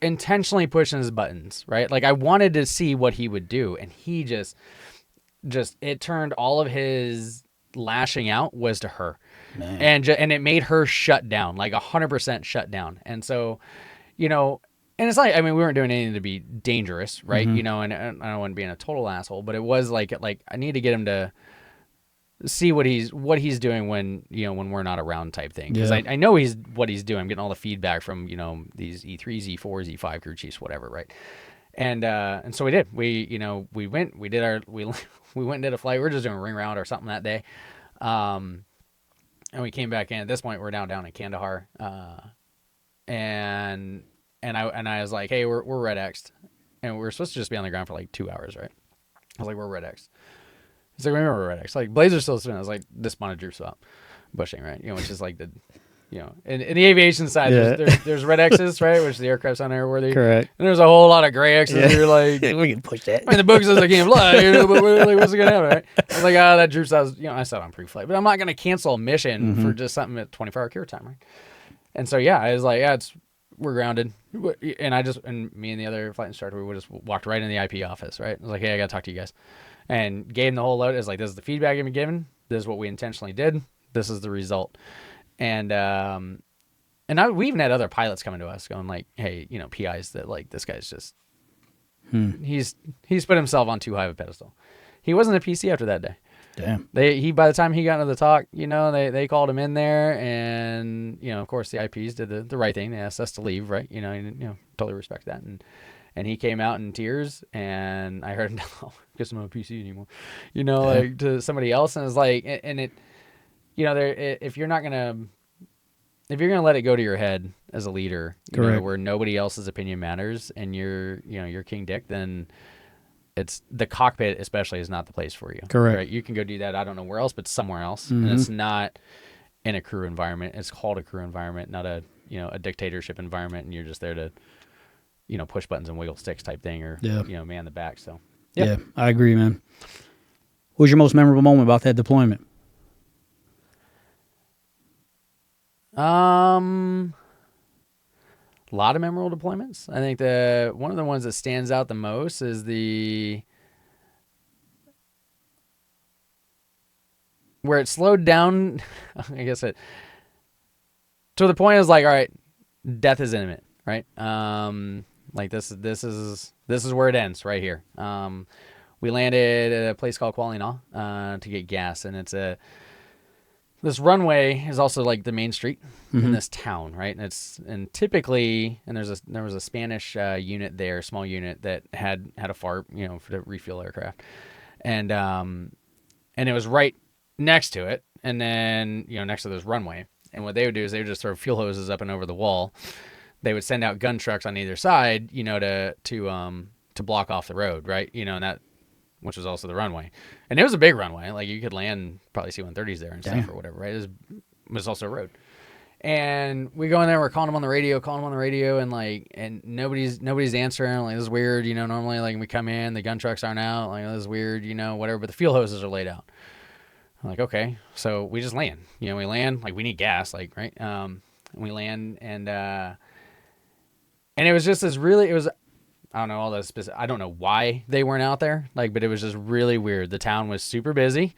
intentionally pushing his buttons, right? Like, I wanted to see what he would do, and he just it turned all of his lashing out was to her. Man. And it made her shut down, like 100% shut down. And so, and it's like, we weren't doing anything to be dangerous, right? And I don't want to be a total asshole, but it was like I need to get him to see what he's doing when we're not around, type thing, because I know what he's doing. I'm getting all the feedback from these E3s, E4s, E5 crew chiefs, whatever, right? And so we did. We went and did a flight. We were just doing a ring round or something that day, and we came back in. At this point, we're down in Kandahar, and I was like, hey, we're red X'd, and we're supposed to just be on the ground for like 2 hours, right? I was like, we're red X'd. He's like, remember red X. Like, blazer's still spinning. I was like, this spawner droop swap. Bushing, right? Which is like the, in the aviation side, there's red X's, right? Which the aircraft's unairworthy. Correct. And there's a whole lot of gray X's. You're like, we can push that. The book says I can't fly, but like, what's it going to happen, right? I was like, that droop swap, I said on pre-flight, but I'm not going to cancel a mission for just something at 24-hour cure time, right? And so, I was like, we're grounded. And me and the other flight instructor, we just walked right in the IP office, right? I was like, hey, I got to talk to you guys. And gave him the whole load. It's like, this is the feedback you've been given. This is what we intentionally did. This is the result. And we even had other pilots coming to us going like, hey, PIs that like, this guy's just, he's put himself on too high of a pedestal. He wasn't a PC after that day. Damn. By the time he got into the talk, they called him in there, and of course the IPs did the right thing. They asked us to leave, right? And totally respect that. And he came out in tears, and I heard him, no, I guess I'm not a PC anymore, like to somebody else. And it's like, and it, if you're gonna let it go to your head as a leader, where nobody else's opinion matters, and you're King Dick, then it's the cockpit especially is not the place for you. Correct. Right? You can go do that, I don't know where else, but somewhere else. And it's not in a crew environment. It's called a crew environment, not a, a dictatorship environment, and you're just there to, push buttons and wiggle sticks type thing, or man the back. So yeah, I agree, man. What was your most memorable moment about that deployment? A lot of memorable deployments. I think one of the ones that stands out the most is where it slowed down. I guess to the point is like, all right, death is imminent, right? Like this is where it ends right here. We landed at a place called Kualinaw to get gas, and this runway is also like the main street in this town, right? And typically, there was a Spanish unit there, small unit that had a FARP, for the refuel aircraft, and it was right next to it, and then next to this runway. And what they would do is they would just throw fuel hoses up and over the wall. They would send out gun trucks on either side, to block off the road, right? And that, which was also the runway. And it was a big runway. Like, you could land probably C-130s there and stuff or whatever, right? It was also a road. And we go in there, we're calling them on the radio, and nobody's answering. Like, this is weird, normally, like, we come in, the gun trucks aren't out. Like, this is weird, whatever, but the fuel hoses are laid out. I'm like, okay. So we just land. We land, like, we need gas, like, right? We land, and it was just I don't know all the specific. I don't know why they weren't out there, like, but it was just really weird. The town was super busy,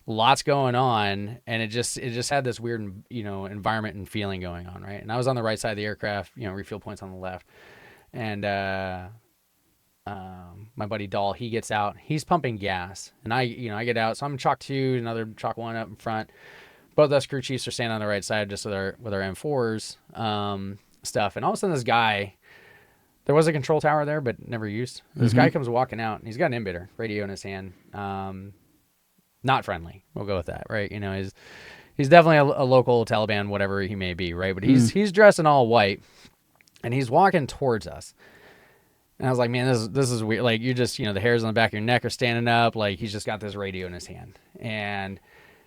lots going on, and it just had this weird, environment and feeling going on, right? And I was on the right side of the aircraft, refuel points on the left, and my buddy Dahl, he gets out, he's pumping gas, and I get out, so I'm chalk 2, another chalk 1 up in front. Both us crew chiefs are standing on the right side, just with our M4s stuff, and all of a sudden this guy. There was a control tower there, but never used. This guy comes walking out, and he's got an emitter radio in his hand. Not friendly. We'll go with that, right? He's definitely a local Taliban, whatever he may be, right? But he's dressed in all white, and he's walking towards us. And I was like, man, this is weird. Like, you just, the hairs on the back of your neck are standing up. Like, he's just got this radio in his hand, and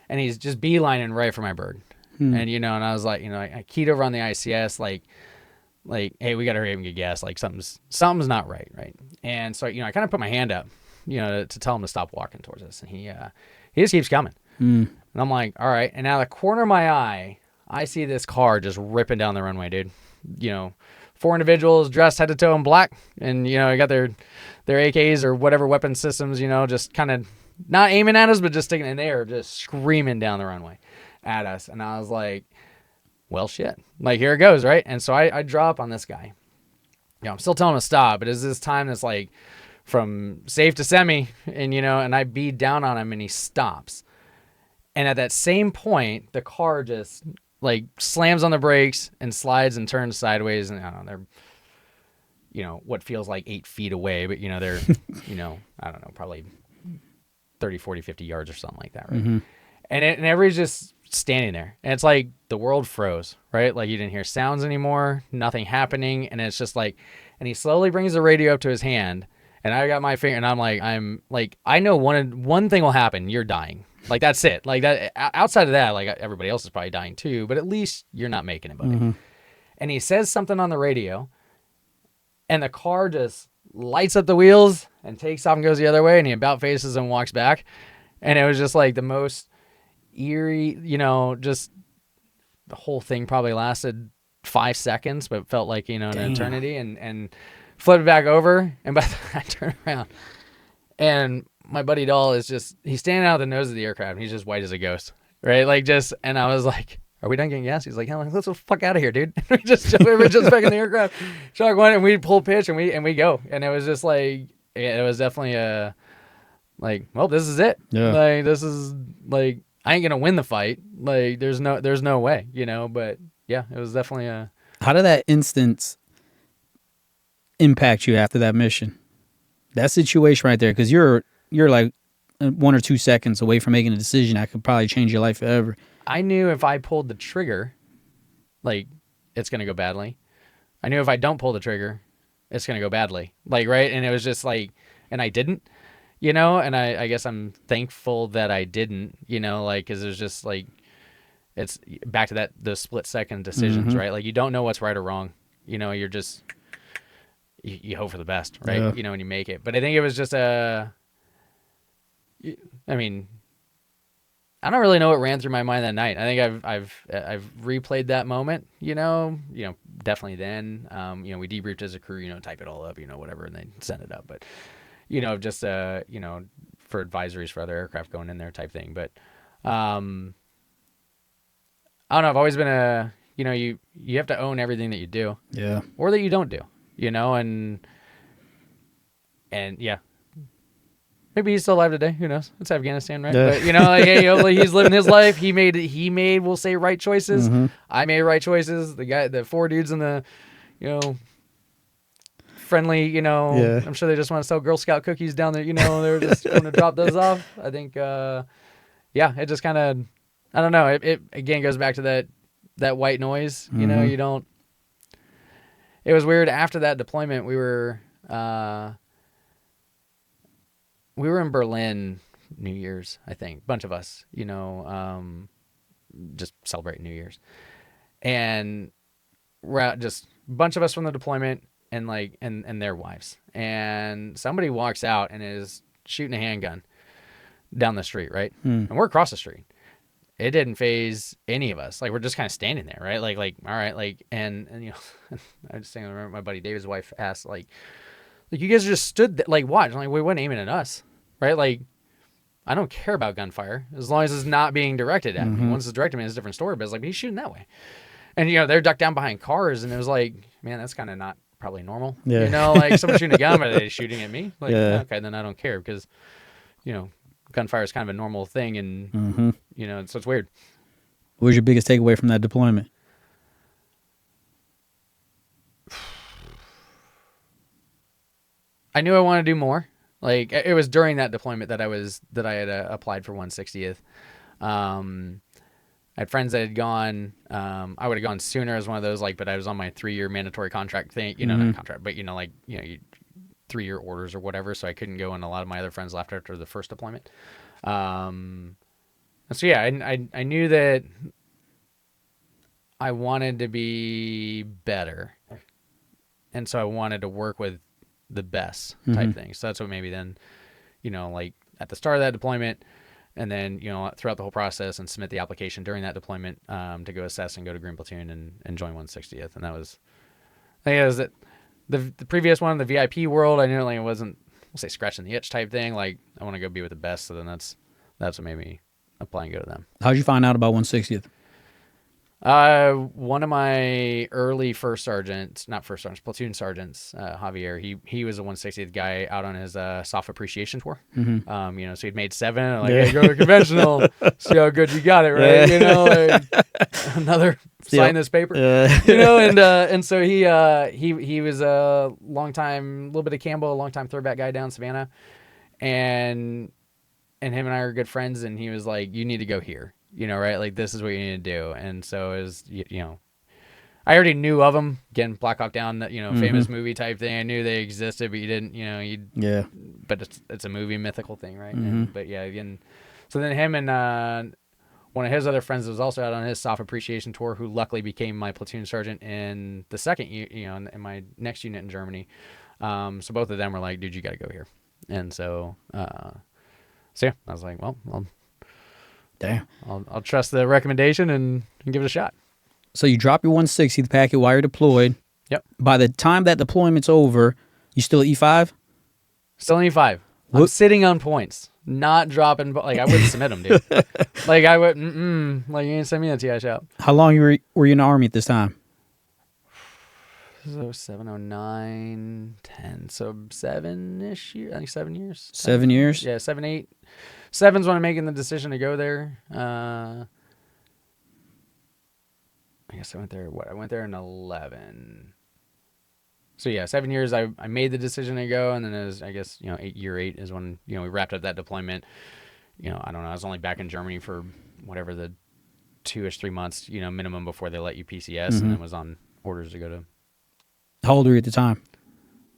he's just beelining right for my bird. And and I was like, I keyed over on the ICS, like, hey, we got to hurry up and get gas. Like, something's not right. And so, I kind of put my hand up, to tell him to stop walking towards us. And he just keeps coming. And I'm like, all right. And out of the corner of my eye, I see this car just ripping down the runway, dude. 4 individuals dressed head to toe in black. And, got their AKs or whatever weapon systems, just kind of not aiming at us, but just sticking in the air, just screaming down the runway at us. And I was like, well, shit, like, here it goes, right? And so I drop on this guy. I'm still telling him to stop, but it's this time that's like from safe to semi, and and I beat down on him, and he stops. And at that same point, the car just like slams on the brakes and slides and turns sideways, and I don't know, they're what feels like 8 feet away, but they're I don't know, probably 30, 40, 50 yards or something like that, right? And everybody's just standing there, and it's like the world froze, right? Like, you didn't hear sounds anymore, nothing happening, and it's just like, and he slowly brings the radio up to his hand, and I got my finger, and I'm like, I know one thing will happen, you're dying, like, that's it, like, that outside of that, like, everybody else is probably dying too, but at least you're not making it, buddy. And he says something on the radio, and the car just lights up the wheels and takes off and goes the other way, and he about faces and walks back, and it was just like the most eerie, just the whole thing probably lasted 5 seconds, but felt like, an eternity, and flipped back over. And by the time I turned around, and my buddy Dahl he's standing out of the nose of the aircraft, and he's just white as a ghost, right? Like, and I was like, are we done getting gas? He's like, hell, let's the fuck out of here, dude. We just back in the aircraft, shock one, and we pull pitch, and we go. And it was just like, it was definitely like, well, this is it. Yeah. Like, this is like, I ain't gonna win the fight. Like, there's no way, But yeah, it was definitely a. How did that instance impact you after that mission? That situation right there, because you're like 1 or 2 seconds away from making a decision that could probably change your life forever. I knew if I pulled the trigger, like, it's gonna go badly. I knew if I don't pull the trigger, it's gonna go badly. Like, right, and it was just like, and I didn't. And I guess I'm thankful that I didn't, like, because it was just like, it's back to the split second decisions, right? Like you don't know what's right or wrong. You're just you hope for the best, right? Yeah. When you make it. But I think it was just I mean, I don't really know what ran through my mind that night. I think I've replayed that moment, definitely then. We debriefed as a crew, type it all up, whatever, and then send it up. But, just, for advisories for other aircraft going in there type thing. But, I don't know. I've always been you have to own everything that you do. Yeah. Or that you don't do, and yeah. Maybe he's still alive today. Who knows? It's Afghanistan, right? Yeah. But hey, hopefully he's living his life. He made, we'll say, right choices. I made right choices. The 4 dudes in the, friendly, I'm sure they just want to sell Girl Scout cookies down there. They're just going to drop those off. I think, it just kind of, I don't know. It again goes back to that white noise. You don't. It was weird after that deployment. We were in Berlin New Year's, I think. Bunch of us, just celebrating New Year's. And we're out, just a bunch of us from the deployment and and their wives. And somebody walks out and is shooting a handgun down the street, right? And we're across the street. It didn't phase any of us. We're just kind of standing there, right? All right, and I was saying, I remember my buddy David's wife asked, you guys just stood there, watch. We weren't aiming at us, right? I don't care about gunfire as long as it's not being directed at me. Once it's directed at me, it's a different story. But it's he's shooting that way, and they're ducked down behind cars, and it was man, that's kind of not probably normal. Yeah. Someone shooting a gun, but they're shooting at me. Yeah. Okay, then I don't care because, gunfire is kind of a normal thing, and so it's weird. What was your biggest takeaway from that deployment? I knew I wanted to do more. It was during that deployment that I had applied for 160th. I had friends that had gone. I would have gone sooner as one of those, but I was on my 3-year mandatory contract thing. Not contract, but 3-year orders or whatever. So I couldn't go, and a lot of my other friends left after the first deployment. And so yeah, I knew that I wanted to be better, and so I wanted to work with the best type thing. So that's what maybe then, at the start of that deployment, and then, throughout the whole process and submit the application during that deployment, to go assess and go to Green Platoon and join 160th. And that was, I think it was the previous one, the VIP world. I knew it wasn't, we'll say scratching the itch type thing. I want to go be with the best. So then that's what made me apply and go to them. How'd you find out about 160th? One of my early platoon sergeants, Javier, he was a 160th guy out on his soft appreciation tour. So he'd made 7. Hey, go to conventional, see how good you got it, right? Another sign this paper, and so he was a little bit of Campbell, a long time throwback guy down Savannah, and him and I are good friends, and he was like, you need to go here. Right? This is what you need to do. And so is, I already knew of them. Again, Black Hawk Down, that, famous movie type thing. I knew they existed, but you didn't, but it's a movie mythical thing, right? But yeah, again, so then him and one of his other friends was also out on his soft appreciation tour, who luckily became my platoon sergeant in the second, in my next unit in Germany. So both of them were like, dude, you got to go here. And so yeah, I was like, well, I'll trust the recommendation and give it a shot. So you drop your 160th packet while you're deployed. Yep. By the time that deployment's over, you still E5? Still in E5. I'm sitting on points, not dropping. I wouldn't submit them, dude. I would. You ain't send me a TI shop. How long were you in the Army at this time? So 7, 9, 10. So 7-ish years. I think 7 years. 7 years? Yeah, 7, 8. 7's when I'm making the decision to go there. I guess I went there. I went there in 11. So yeah, 7 years. I made the decision to go, and then it was, I guess, year 8 is when we wrapped up that deployment. I don't know. I was only back in Germany for whatever the 2-ish 3 months, minimum before they let you PCS, and then was on orders to go to. How old were you at the time?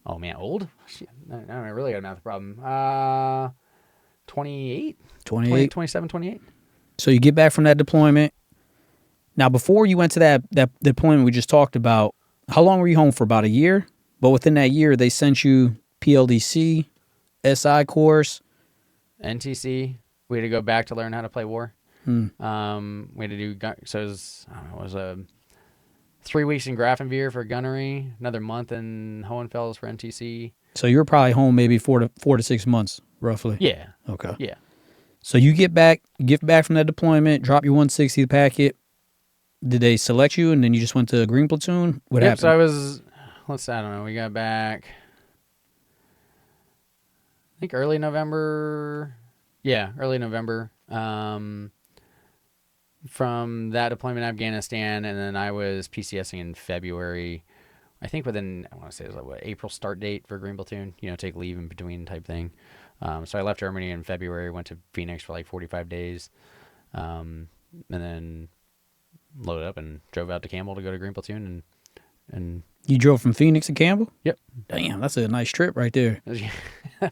Oh man, old? Shit. Now I really got a math problem. 28? 28. 27, 28. So you get back from that deployment. Now, before you went to that deployment we just talked about, how long were you home for? About a year? But within that year, they sent you PLDC, SI course. NTC. We had to go back to learn how to play war. Hmm. We had to do, so it was 3 weeks in Grafenwehr for gunnery, another month in Hohenfels for NTC. So you were probably home maybe 4 to 6 months, roughly. Yeah. Okay. Yeah. So you get back from that deployment, drop your 160 packet. Did they select you, and then you just went to Green Platoon? What happened? So I was, I don't know, we got back, I think early November. Yeah, early November. From that deployment in Afghanistan, and then I was PCSing in February. I think within, I want to say it was like April start date for Green Platoon, take leave in between type thing. So I left Germany in February, went to Phoenix for like 45 days, and then loaded up and drove out to Campbell to go to Green Platoon. And you drove from Phoenix to Campbell? Yep. Damn, that's a nice trip right there.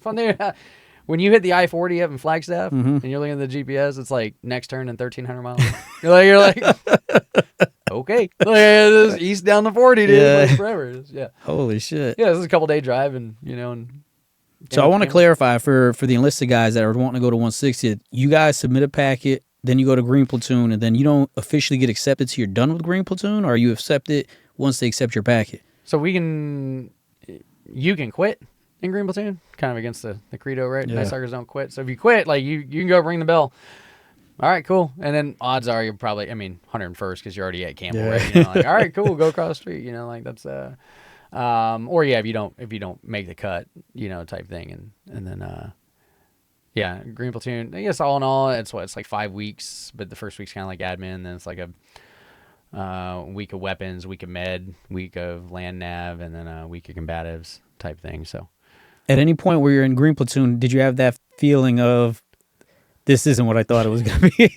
Fun there. When you hit the I-40 up in Flagstaff, Mm-hmm. and you're looking at the GPS, it's like next turn in 1,300 miles. you're like, okay, this is east down the 40, dude. Yeah. Like forever. Yeah. Holy shit. Yeah, this is a couple day drive, and and So I want to clarify for the enlisted guys that are wanting to go to 160. You guys submit a packet, then you go to Green Platoon, and then you don't officially get accepted till you're done with Green Platoon, or are you accepted once they accept your packet? So you can quit in Green Platoon, kind of against the credo, right? Yeah. Night Stalkers don't quit. So if you quit, like you can go ring the bell. All right, cool. And then odds are you're probably, 101st because you're already at Campbell, Yeah. right? Like, all right, cool, go across the street. Like that's or yeah, if you don't make the cut, type thing, and then yeah, Green Platoon. I guess all in all, it's like 5 weeks, but the first week's kind of like admin, then it's like a week of weapons, week of med, week of land nav, and then a week of combatives type thing. So. At any point where you're in Green Platoon, did you have that feeling of, this isn't what I thought it was going to be?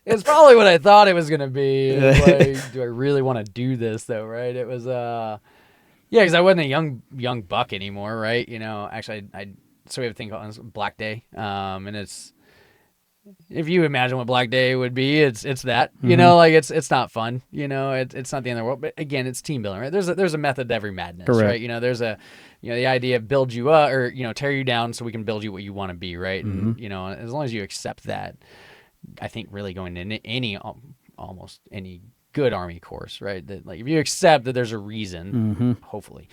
It's probably what I thought it was going to be. It was like, do I really want to do this, though, right? It was, yeah, because I wasn't a young buck anymore, right? Actually, so we have a thing called Black Day, and it's, if you imagine what Black Day would be, it's that, Mm-hmm. it's not fun, it's not the end of the world, but again, it's team building, right? There's a method to every madness, Correct. right? There's a, the idea of build you up or, tear you down so we can build you what you want to be, right? Mm-hmm. And, as long as you accept that, I think really going into almost any good Army course, right? That like, if you accept that there's a reason, Mm-hmm. hopefully,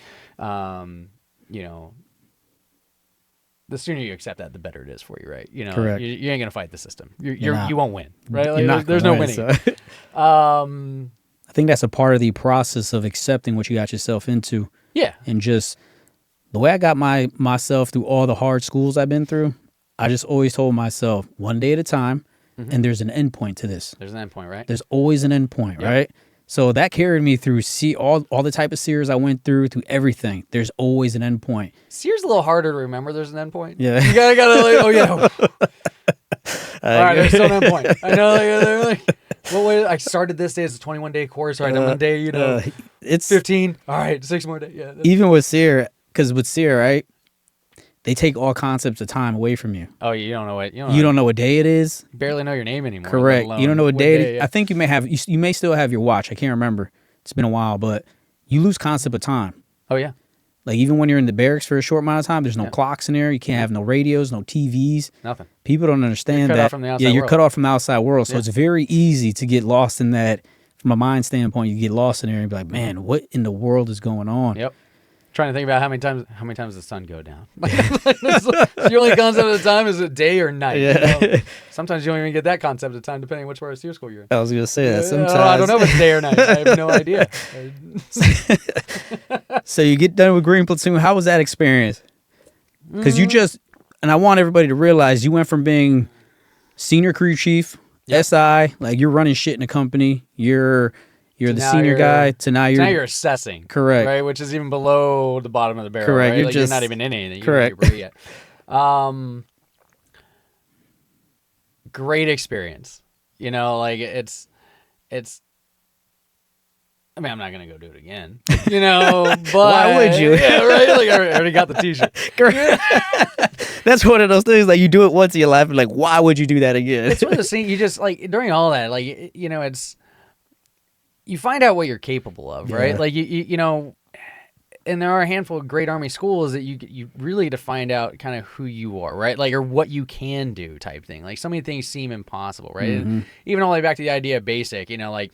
the sooner you accept that, the better it is for you, right? Correct. You ain't gonna fight the system. You're not. You won't win, right? You're Like, not there's gonna no win, winning. so. I think that's a part of the process of accepting what you got yourself into, Yeah, and just the way I got myself through all the hard schools I've been through. I just always told myself, one day at a time, and there's an end point to this. there's an end point, right? There's always an end point, Yep. right? So that carried me through all the type of series I went through everything. There's always an end point. Sears a little harder to remember. There's an end point. Yeah. You gotta like, oh yeah. All right, there's still an end point. I know. They're like, well, wait, I started this day as a 21-day course, right? I'm on day, It's 15. All right, 6 more days. Yeah. even with SEER, because with SEER, right, they take all concepts of time away from you. Oh, you don't know what You don't know what day it is. barely know your name anymore. Correct. let You don't know alone what day it is. yeah. I think you may have. You may still have your watch. I can't remember. It's been a while, but you lose concept of time. Oh yeah. Like even when you're in the barracks for a short amount of time, there's no Yeah. clocks in there. You can't have no radios, no TVs. Nothing. People don't understand cut that. off from the outside yeah, you're world. cut off from the outside world. So Yeah. it's very easy to get lost in that. From a mind standpoint, you get lost in there and be like, man, what in the world is going on? Yep. Trying to think about how many times the sun go down. The only concept of the time is it day or night. Yeah. Sometimes you don't even get that concept of time depending on which part of SEER school you're in. I was going to say that sometimes. I don't know if it's day or night. I have no idea. So you get done with Green Platoon. How was that experience? Because you just, and I want everybody to realize you went from being senior crew chief, Yep. SI, like you're running shit in a company. You're the now senior you're- guy to now You're assessing. Correct. Right, which is even below the bottom of the barrel. Correct. Right? You're Like, just- you're not even in anything. Correct. You're yet. Great experience. Like it's I mean, I'm not gonna go do it again, you know. But Why would you? Yeah, right. Like I already got the T-shirt. That's one of those things like you do it once in your life, and like, why would you do that again? It's one of those things you just like during all that, like you know, it's you find out what you're capable of, right? Yeah. Like you know, and there are a handful of great Army schools that you really get to find out kind of who you are, right? Like or what you can do, type thing. Like so many things seem impossible, right? And even all the way back to the idea of basic, you know, like.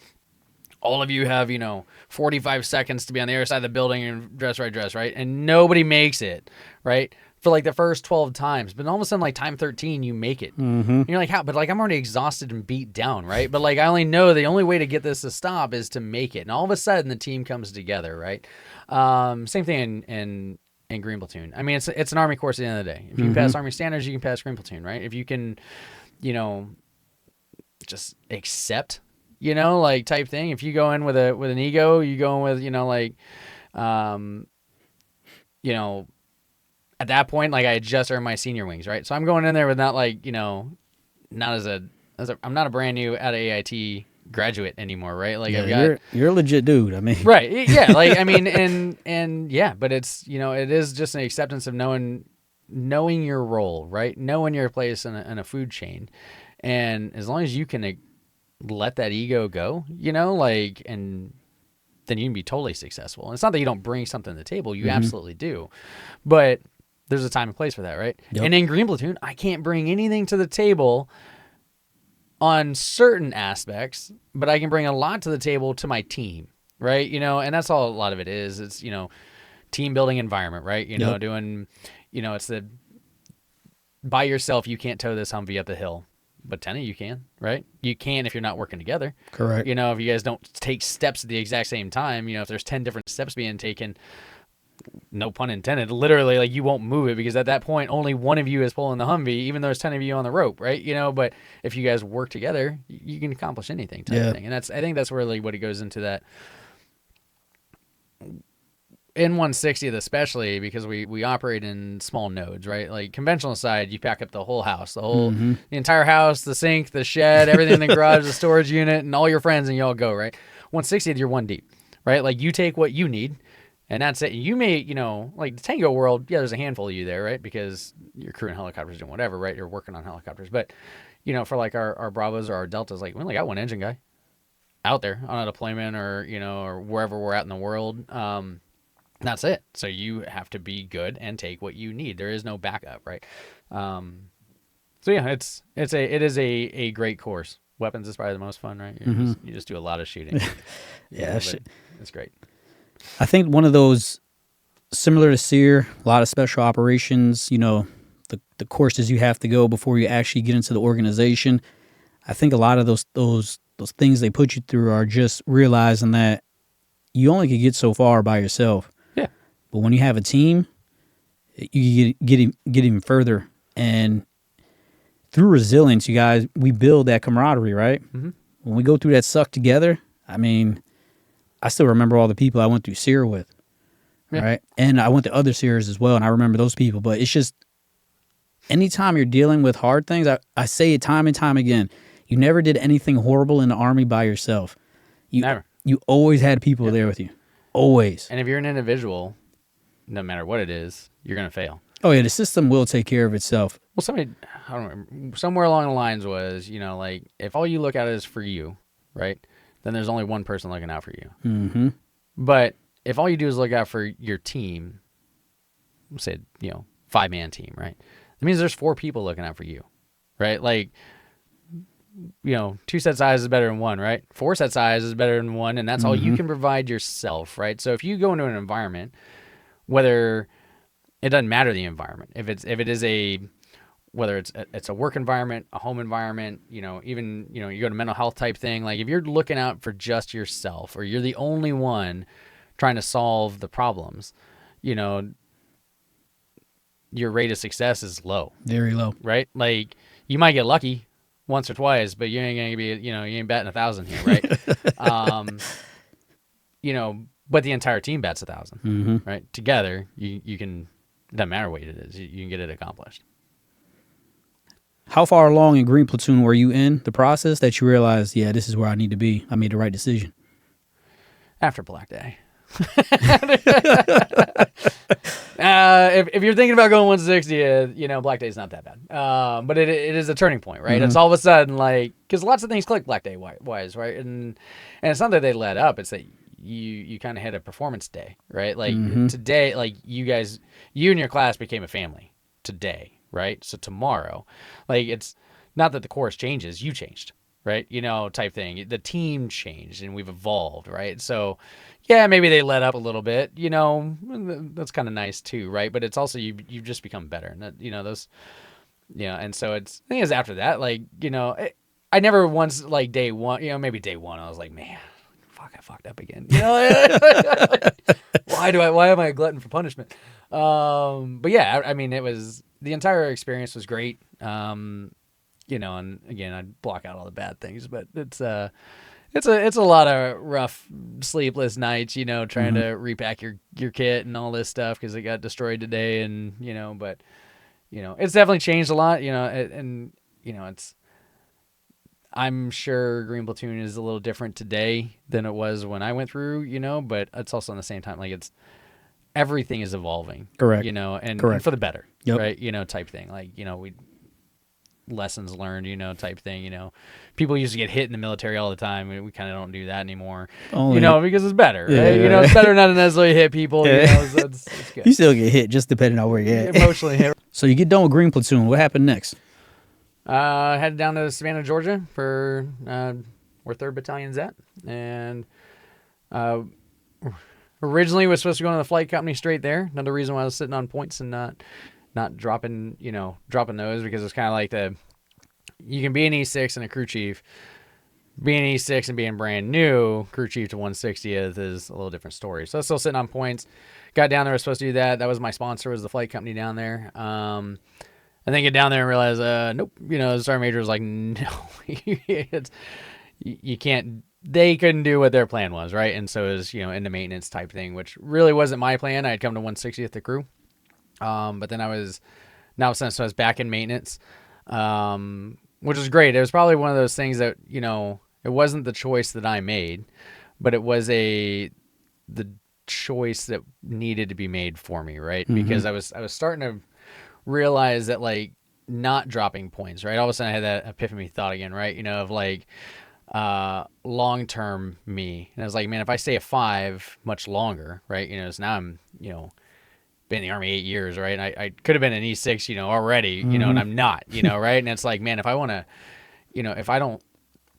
All of you have, you know, 45 seconds to be on the other side of the building and dress right? And nobody makes it, right? For like the first 12 times. But all of a sudden, like time 13, you make it. And you're like, how? But like, I'm already exhausted and beat down, right? But like, I only know the only way to get this to stop is to make it. And all of a sudden, the team comes together, right? Same thing in Green Platoon. I mean, it's an Army course at the end of the day. If you can pass Army standards, you can pass Green Platoon, right? If you can, you know, just accept you know, like type thing. If you go in with an ego, you go in with, you know, like, you know, at that point, like I had just earned my senior wings, right? So I'm going in there with not like, you know, not as a I'm not a brand new out of AIT graduate anymore, right? Like Yeah, I've got you're a legit dude. I mean, right, yeah, like I mean, and yeah, but it's you know, it is just an acceptance of knowing your role, right? Knowing your place in a food chain, and as long as you can let that ego go, you know, like, and then you can be totally successful. And it's not that you don't bring something to the table. You absolutely do. But there's a time and place for that, right? Yep. And in Green Platoon, I can't bring anything to the table on certain aspects, but I can bring a lot to the table to my team, right? You know, and that's all a lot of it is. It's, you know, team building environment, right? You know, doing, you know, it's the by yourself, you can't tow this Humvee up the hill. But 10 of you can, right? You can if you're not working together. Correct. You know, if you guys don't take steps at the exact same time, you know, if there's 10 different steps being taken, no pun intended, literally, like, you won't move it because at that point, only one of you is pulling the Humvee, even though there's 10 of you on the rope, right? You know, but if you guys work together, you can accomplish anything type of thing. And I think that's really what it goes into that. In 160th especially because we operate in small nodes, right? Like conventional side, you pack up the whole house, the entire house, the sink, the shed, everything in the garage, the storage unit, and all your friends, and you all go, right? 160th, you're one deep, right? Like you take what you need, and that's it. You may, you know, like the Tango world, yeah, there's a handful of you there, right? Because you're crewing helicopters and whatever, right? You're working on helicopters. But, you know, for like our Bravos or our Deltas, like we only got one engine guy out there on a deployment or, you know, or wherever we're at in the world. That's it. So you have to be good and take what you need. There is no backup, right? So yeah, it is a great course. Weapons is probably the most fun, right? You just do a lot of shooting. Yeah, it's great. I think one of those similar to SEER, a lot of special operations. You know, the courses you have to go before you actually get into the organization. I think a lot of those things they put you through are just realizing that you only can get so far by yourself. But when you have a team, you get even further. And through resilience, you guys, we build that camaraderie, right? When we go through that suck together, I mean, I still remember all the people I went through SEER with, right? And I went to other SEERs as well, and I remember those people. But it's just, anytime you're dealing with hard things, I say it time and time again, you never did anything horrible in the Army by yourself. Never. You always had people there with you. Always. And if you're an individual, no matter what it is, you're going to fail. Oh, yeah, the system will take care of itself. Well, somebody, I don't remember, somewhere along the lines was, you know, like, if all you look at is for you, right, then there's only one person looking out for you. But if all you do is look out for your team, say, you know, 5-man team, right, that means there's 4 people looking out for you, right? Like, you know, 2 sets of eyes is better than 1, right? 4 sets of eyes is better than 1, and that's all you can provide yourself, right? So if you go into an environment, whether it doesn't matter the environment, if it is a whether it's a work environment, a home environment, you know, even, you know, you go to mental health type thing, like if you're looking out for just yourself or you're the only one trying to solve the problems, you know, your rate of success is low. Very low. Right? Like you might get lucky once or twice, but you ain't going to be, you know, you ain't batting 1,000 here, right? You know, but the entire team bats 1,000, right? Together, you can, it doesn't matter what it is, you can get it accomplished. How far along in Green Platoon were you in the process that you realized, yeah, this is where I need to be? I made the right decision. After Black Day. If you're thinking about going 160th, you know, Black Day's not that bad. But it is a turning point, right? It's all of a sudden like, because lots of things click Black Day wise, right? And it's not that they let up; it's that you kind of had a performance day, right? Like today, like you and your class became a family today, right? So tomorrow, like it's not that the course changes, you changed, right? You know, type thing. The team changed and we've evolved, right? So yeah, maybe they let up a little bit, you know, that's kind of nice too, right? But it's also, you've just become better, and that, you know, those, you know, and so I think it's after that, like, you know, I never once, like day one, you know, maybe day one, I was like, man, fuck, I fucked up again, you know, why am I a glutton for punishment? But yeah, I mean, the entire experience was great. You know, and again, I'd block out all the bad things, but it's a lot of rough, sleepless nights, you know, trying to repack your kit and all this stuff because it got destroyed today, and you know, but you know, it's definitely changed a lot, you know, and you know, I'm sure Green Platoon is a little different today than it was when I went through, you know, but it's also at the same time like everything is evolving, Correct, you know, and for the better, right, you know, type thing, like, you know, lessons learned, you know, type thing, you know, people used to get hit in the military all the time. We kind of don't do that anymore, you know, because it's better, right? You know, it's better not to necessarily hit people, you know, so it's good. You still get hit just depending on where you're at. Emotionally hit. So you get done with Green Platoon. What happened next? Headed down to Savannah, Georgia for where 3rd Battalion's at, and originally was supposed to go on the flight company straight there. Another reason why I was sitting on points and not dropping those, because it's kind of like you can be an E6 and a crew chief. Being an E6 and being brand new, crew chief to 160th is a little different story. So I was still sitting on points. Got down there, I was supposed to do that. That was my sponsor, was the flight company down there. And then get down there and realize, nope. You know, the sergeant major was like, no, you can't. They couldn't do what their plan was, right? And so it was, you know, into maintenance type thing, which really wasn't my plan. I had come to 160th the crew. But then since I was back in maintenance, which was great. It was probably one of those things that, you know, it wasn't the choice that I made, but it was the choice that needed to be made for me, right? Because I was starting to realize that, like, not dropping points, right? All of a sudden I had that epiphany thought again, right? You know, of like, long-term me. And I was like, man, if I stay at 5 much longer, right? You know, so now I'm, you know, been in the Army 8 years, right? And I could have been an E6, you know, already, you know, and I'm not, you know, right? And it's like, man, if I want to, you know, if I don't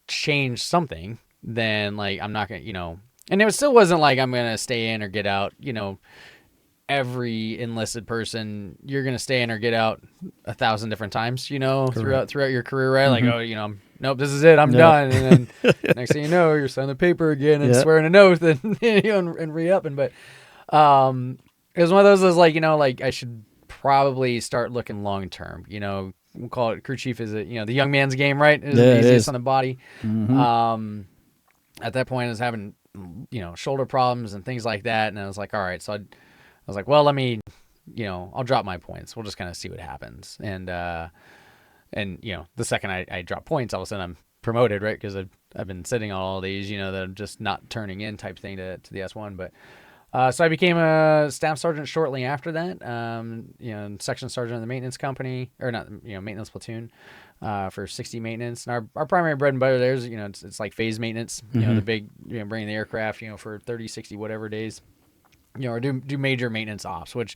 change something, then like I'm not going to, you know, and it still wasn't like I'm going to stay in or get out, you know. Every enlisted person, you're going to stay in or get out 1,000 different times, you know, throughout your career, right? Like, oh, you know, nope, this is it, I'm done. And then next thing you know, you're signing the paper again and swearing an oath and, you know, and re-upping. But it was one of those that was like, you know, like I should probably start looking long term. You know, we'll call it crew chief is a, you know, the young man's game, right? It's the easiest on the body. At that point, I was having, you know, shoulder problems and things like that, and I was like, all right, so I was like, well, let me, you know, I'll drop my points. We'll just kind of see what happens. And you know, the second I drop points, all of a sudden I'm promoted, right? Because I've been sitting on all these, you know, that I'm just not turning in type thing to the S1. But so I became a staff sergeant shortly after that. You know, section sergeant in the maintenance company, or not, you know, maintenance platoon for 60 maintenance. And our primary bread and butter there is, you know, it's like phase maintenance. You know, the big, you know, bringing the aircraft, you know, for 30, 60, whatever days. You know, or do major maintenance ops, which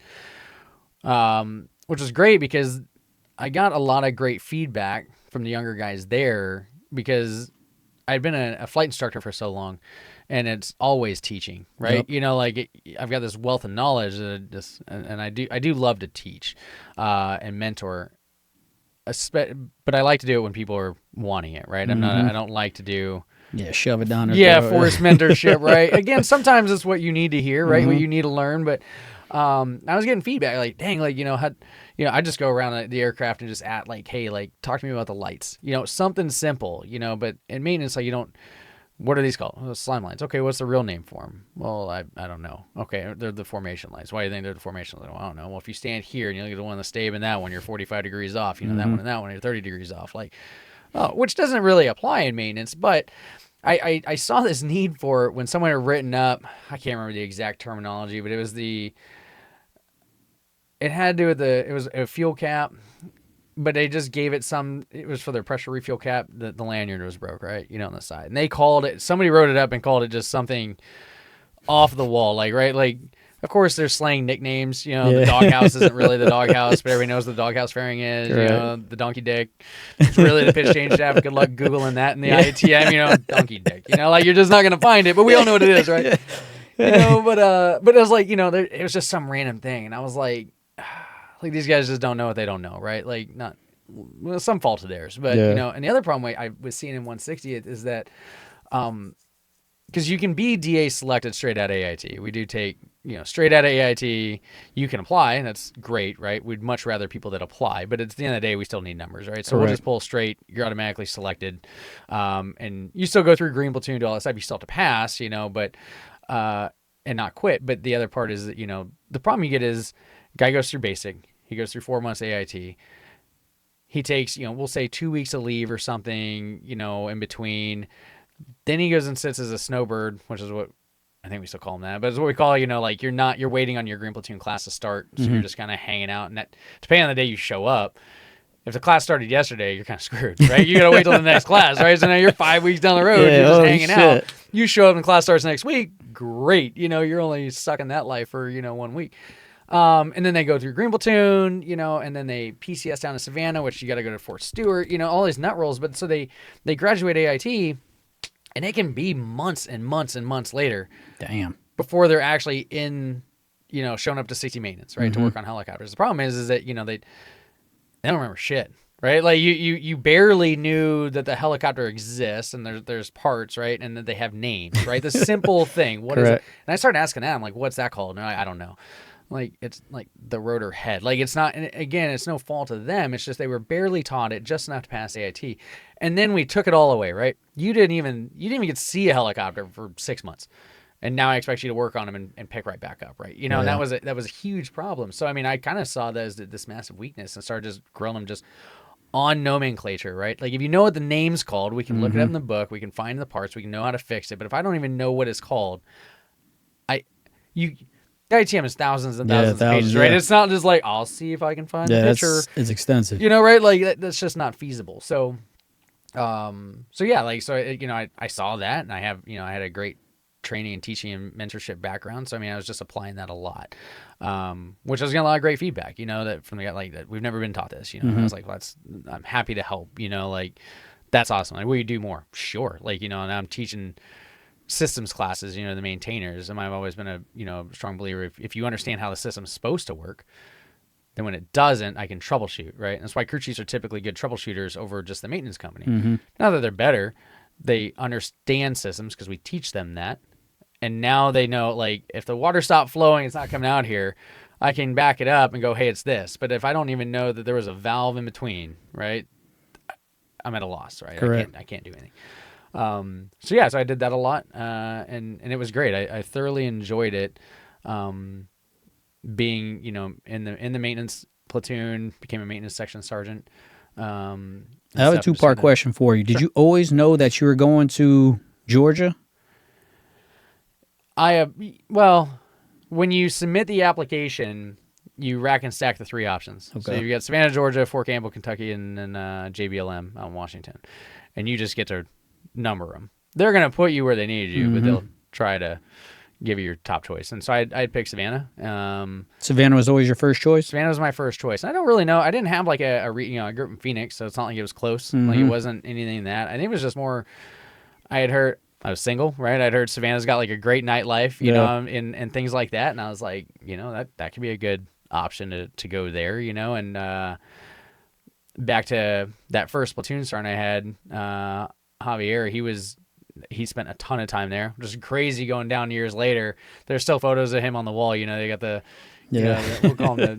was great because I got a lot of great feedback from the younger guys there, because I'd been a flight instructor for so long, and it's always teaching, right? Yep. You know, like I've got this wealth of knowledge that and I do love to teach and mentor, but I like to do it when people are wanting it, right? I don't like to do. Yeah, shove it down their throat. Forced mentorship, right? Again, sometimes it's what you need to hear, right? What you need to learn. But I was getting feedback like, dang, like, you know, I just go around the aircraft and just like, hey, like, talk to me about the lights. You know, something simple, you know, but in maintenance, like, you don't, what are these called? Oh, slime lines. Okay, what's the real name for them? Well, I don't know. Okay, they're the formation lights. Why do you think they're the formation lights? Well, I don't know. Well, if you stand here and you look at the one on the stab and that one, you're 45 degrees off. You know, that one and that one, you're 30 degrees off. Like, oh, which doesn't really apply in maintenance, but I saw this need for it when someone had written up, I can't remember the exact terminology, but it had to do with it was a fuel cap, but they just gave it it was for their pressure refuel cap. The lanyard was broke, right? On the side. And they called it, somebody wrote it up and called it just something off the wall, right? Of course, they're slang nicknames. The doghouse isn't really the doghouse, but everybody knows what the doghouse fairing is. The donkey dick. It's really the pitch change shaft. Good luck Googling that in the IATM. Donkey dick. You're just not going to find it, but we all know what it is, right? But it was it was just some random thing. And I was like these guys just don't know what they don't know, right? Not some fault of theirs. But, and the other problem I was seeing in 160 is that, because you can be DA selected straight out of AIT. We do take, straight out of AIT, you can apply, and that's great, right? We'd much rather people that apply, but at the end of the day, we still need numbers, right? So we'll just pull straight, you're automatically selected, and you still go through green platoon to all that stuff. You still have to pass, but, and not quit. But the other part is that, the problem you get is guy goes through basic, he goes through 4 months AIT, he takes, we'll say 2 weeks of leave or something, in between. Then he goes and sits as a snowbird, which is what I think we still call him that, but it's what we call, you're waiting on your green platoon class to start. So you're just kind of hanging out, and that, depending on the day you show up, if the class started yesterday, you're kind of screwed, right? You got to wait till the next class, right? So now you're 5 weeks down the road, you're just hanging out. You show up and class starts next week, great. You're only sucking that life for, 1 week. And then they go through green platoon, and then they PCS down to Savannah, which you got to go to Fort Stewart, all these nut rolls. But so they graduate AIT, and it can be months and months and months later. Damn. Before they're actually in, showing up to 60 maintenance, right, to work on helicopters. The problem is that, they don't remember shit, right? You barely knew that the helicopter exists and there's parts, right, and that they have names, right? The simple thing. What is it? And I started asking that. I'm like, what's that called? And I don't know. It's like the rotor head. It's not, and again, it's no fault of them. It's just they were barely taught it just enough to pass AIT. And then we took it all away, right? You didn't even get to see a helicopter for 6 months. And now I expect you to work on them and pick right back up, right? And that was a huge problem. So, I kind of saw that as this massive weakness and started just grilling them just on nomenclature, right? If you know what the name's called, we can look it up in the book, we can find the parts, we can know how to fix it. But if I don't even know what it's called, the ITM is thousands and thousands of pages, right? It's not just I'll see if I can find the picture. It's extensive. Right? That's just not feasible. So, I saw that, and I have, I had a great training and teaching and mentorship background. So, I was just applying that a lot, which I was getting a lot of great feedback, that from the guy, that we've never been taught this, I was like, well, I'm happy to help, that's awesome. Will you do more? Sure. And I'm teaching systems classes, the maintainers. And I've always been a, strong believer if you understand how the system's supposed to work, then when it doesn't, I can troubleshoot, right? And that's why crew chiefs are typically good troubleshooters over just the maintenance company. Now that they're better, they understand systems because we teach them that. And now they know, if the water stopped flowing, it's not coming out here, I can back it up and go, hey, it's this. But if I don't even know that there was a valve in between, right, I'm at a loss, right? Correct. I can't do anything. So I did that a lot, and it was great. I thoroughly enjoyed it. Being, in the maintenance platoon, became a maintenance section sergeant. I have a 2-part question for you. Did you always know that you were going to Georgia? When you submit the application, you rack and stack the 3 options. Okay. So you got Savannah, Georgia, Fort Campbell, Kentucky, and then JBLM out in Washington, and you just get to number them. They're going to put you where they need you, but they'll try to give you your top choice. And so I'd pick Savannah. Savannah was always your first choice? Savannah was my first choice. And I don't really know. I didn't have I grew up in Phoenix, so it's not like it was close. It wasn't anything that. I think it was just more, I had heard, I was single, right? I'd heard Savannah's got a great nightlife, you know, and things like that. And I was like, that could be a good option to go there, and back to that first platoon sergeant I had, Javier, he spent a ton of time there, which is crazy going down years later. There's still photos of him on the wall. They got the, we'll call them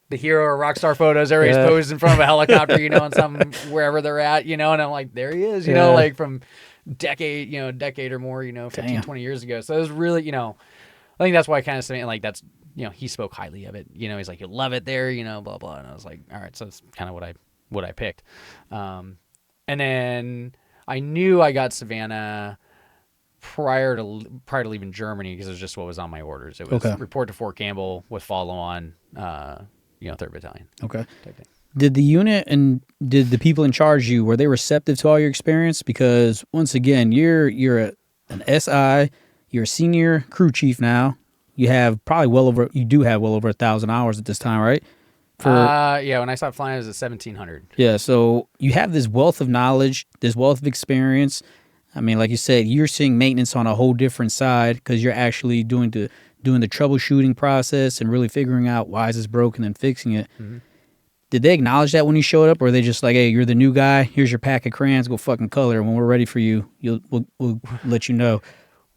the hero or rock star photos. Everybody's posed in front of a helicopter, and some wherever they're at, and I'm like, there he is, from decade or more, 15, 20 years ago. So it was really, I think that's why I kind of say that's, he spoke highly of it. He's like, you'll love it there, blah, blah. And I was like, all right, so that's kind of what I picked. And then I knew I got Savannah prior to leaving Germany because it was just what was on my orders. It was report to Fort Campbell with follow on, 3rd Battalion. Okay. Did the unit and did the people in charge of you, were they receptive to all your experience? Because once again, you're an SI, you're a senior crew chief now. You have you do have well over 1,000 hours at this time, right? When I stopped flying, it was at 1,700. Yeah, so you have this wealth of knowledge, this wealth of experience. I mean, like you said, you're seeing maintenance on a whole different side because you're actually doing the troubleshooting process and really figuring out why is this broken and fixing it. Mm-hmm. Did they acknowledge that when you showed up, or are they just like, hey, you're the new guy, here's your pack of crayons, go fucking color. When we're ready for you, we'll let you know.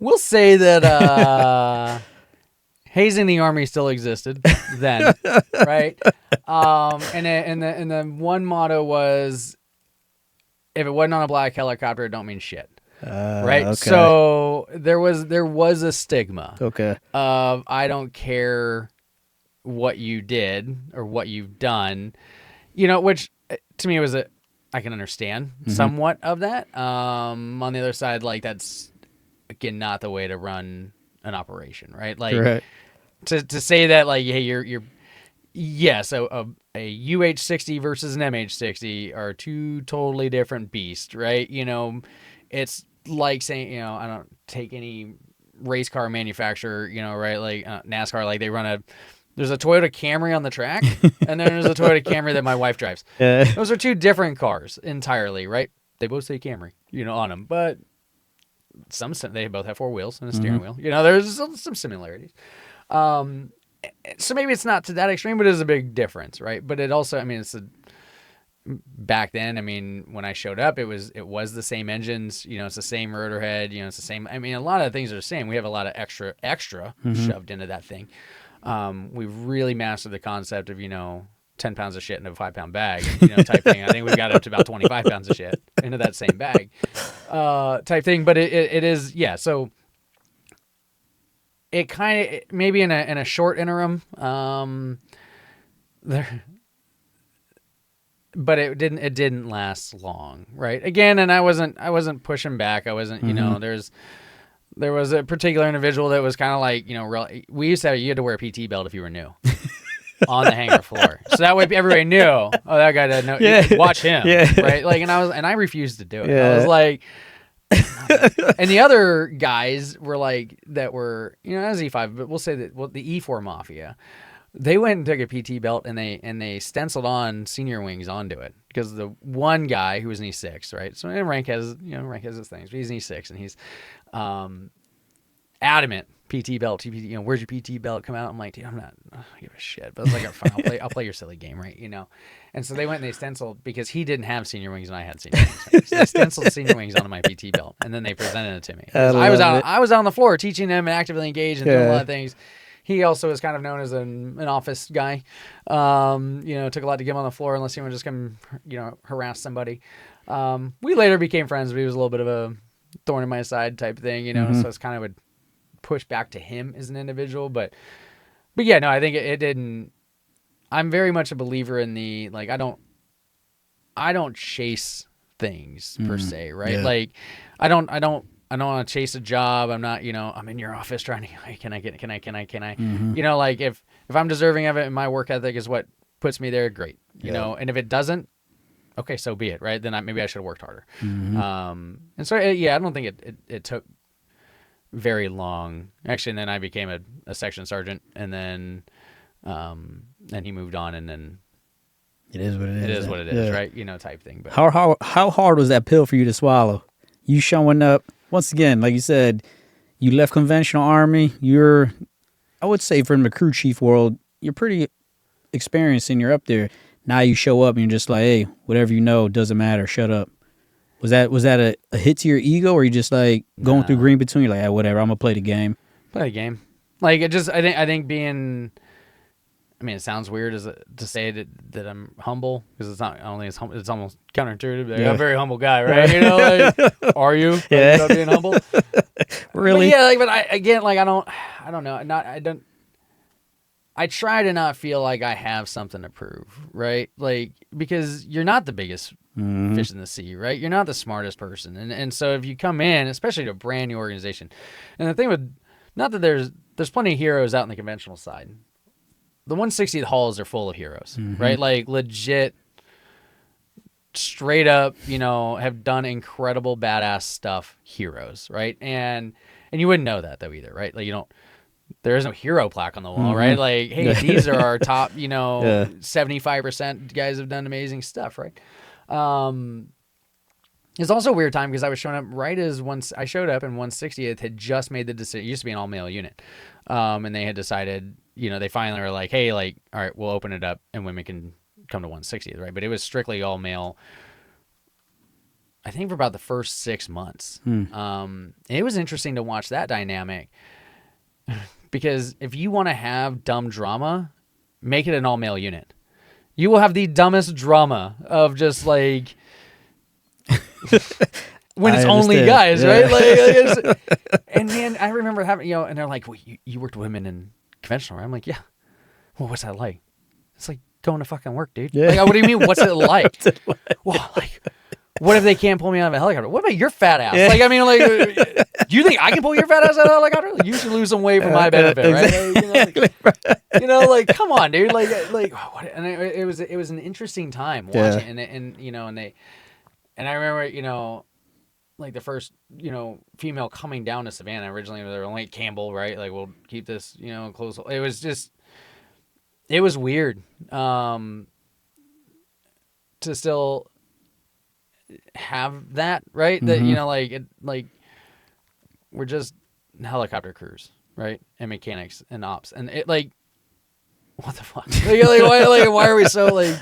We'll say that hazing the Army still existed then, right? And the one motto was, if it wasn't on a black helicopter, it don't mean shit. Right? Okay. So there was a stigma of, I don't care what you did or what you've done, which to me was I can understand somewhat of that. On the other side, like, that's again not the way to run an operation, right? Like, to say that, like, hey, you're yes, a UH-60 versus an MH-60 are two totally different beasts, right? It's like saying, I don't take any race car manufacturer, right? Like NASCAR, like there's a Toyota Camry on the track, and then there's a Toyota Camry that my wife drives. Those are two different cars entirely, right? They both say Camry, on them, but they both have 4 wheels and a steering wheel. There's some similarities. So maybe it's not to that extreme, but it is a big difference, right? But it also, back then, when I showed up, it was the same engines, it's the same rotor head, it's the same. A lot of things are the same. We have a lot of extra shoved into that thing. We've really mastered the concept of, 10 pounds of shit in a 5-pound bag, type thing. I think we've got up to about 25 pounds of shit into that same bag, type thing. But it is, yeah. So it kind of, maybe in a short interim, but it didn't last long, right? Again, and I wasn't pushing back. I wasn't, there was a particular individual that was kind of like, we used to have, you had to wear a PT belt if you were new on the hangar floor. So that way everybody knew, oh, that guy doesn't know. Yeah. Watch him, right? Like, and I refused to do it. Yeah. I was like, and the other guys were like, that were, as E5, but we'll say that, the E4 Mafia, they went and took a PT belt and they stenciled on senior wings onto it, because the one guy who was an E6, right? So rank has his things, but he's an E6 and he's adamant PT belt, where's your PT belt? Come out. I'm like, dude, I don't give a shit. But I was like, fine, I'll play your silly game, right? And so they went and they stenciled, because he didn't have senior wings and I had senior wings. Right? So they stenciled senior wings onto my PT belt, and then they presented it to me. I was out on the floor teaching them and actively engaged and doing a lot of things. He also is kind of known as an office guy. Took a lot to get him on the floor unless he would just come, harass somebody. We later became friends, but he was a little bit of a thorn in my side type thing, so it's kind of would push back to him as an individual. But yeah, no, I think it didn't. I'm very much a believer in the, like, I don't chase things per se, right? Yeah. Like, I don't want to chase a job. I'm not, I'm in your office trying to, hey, can I? Like, if I'm deserving of it and my work ethic is what puts me there, great. And if it doesn't, okay, so be it, right? Then maybe I should have worked harder. And so, yeah, I don't think it took very long. Actually, and then I became a section sergeant, and then he moved on, and then it is what it is. It is what it is, right? Type thing. But how hard was that pill for you to swallow? You showing up, once again, like you said, you left conventional Army. I would say from the crew chief world, you're pretty experienced and you're up there. Now you show up and you're just like, hey, whatever doesn't matter, shut up. Was that a hit to your ego, or you just like going through green between, you're like, hey, whatever, I'm gonna play the game? Play the game. Like, it just, I think being, it sounds weird to say that I'm humble, because it's not only it's almost counterintuitive. Like, I'm a very humble guy, right? Are you? Yeah. About being humble? Really? But yeah, but I don't know. I try to not feel like I have something to prove, right? Like, because you're not the biggest fish in the sea, right? You're not the smartest person. And so if you come in, especially to a brand new organization, and the thing with, not that there's plenty of heroes out in the conventional side. The 160th halls are full of heroes, right? Like legit, straight up, have done incredible badass stuff, heroes, right? And you wouldn't know that though either, right? Like there is no hero plaque on the wall, right? Like, hey, these are our top, 75% guys have done amazing stuff, right? It's also a weird time because I was showing up right as I showed up and 160th had just made the decision. It used to be an all male unit. And they had decided, they finally were like, hey, like, all right, we'll open it up and women can come to 160th, right? But it was strictly all male, I think, for about the first 6 months. It was interesting to watch that dynamic. Because if you want to have dumb drama, make it an all-male unit. You will have the dumbest drama of just like when it's only guys, right? And man, I remember having, and they're like, well, you worked women in conventional, right? I'm like, yeah. Well, what's that like? It's like going to fucking work, dude. Yeah. Like, what do you mean? What's it like? Well, like, what if they can't pull me out of a helicopter? What about your fat ass? Yeah. Like, I mean, like, do you think I can pull your fat ass out of a helicopter? Like, you should lose some weight for my benefit, right? Like, come on, dude. Like, what? And it was an interesting time watching, and I remember, like the first, female coming down to Savannah. Originally, they were only Campbell, right? Like, we'll keep this, close. It was weird, to still have that, right? That we're just helicopter crews, right? And mechanics and ops, and it like, what the fuck? Why are we so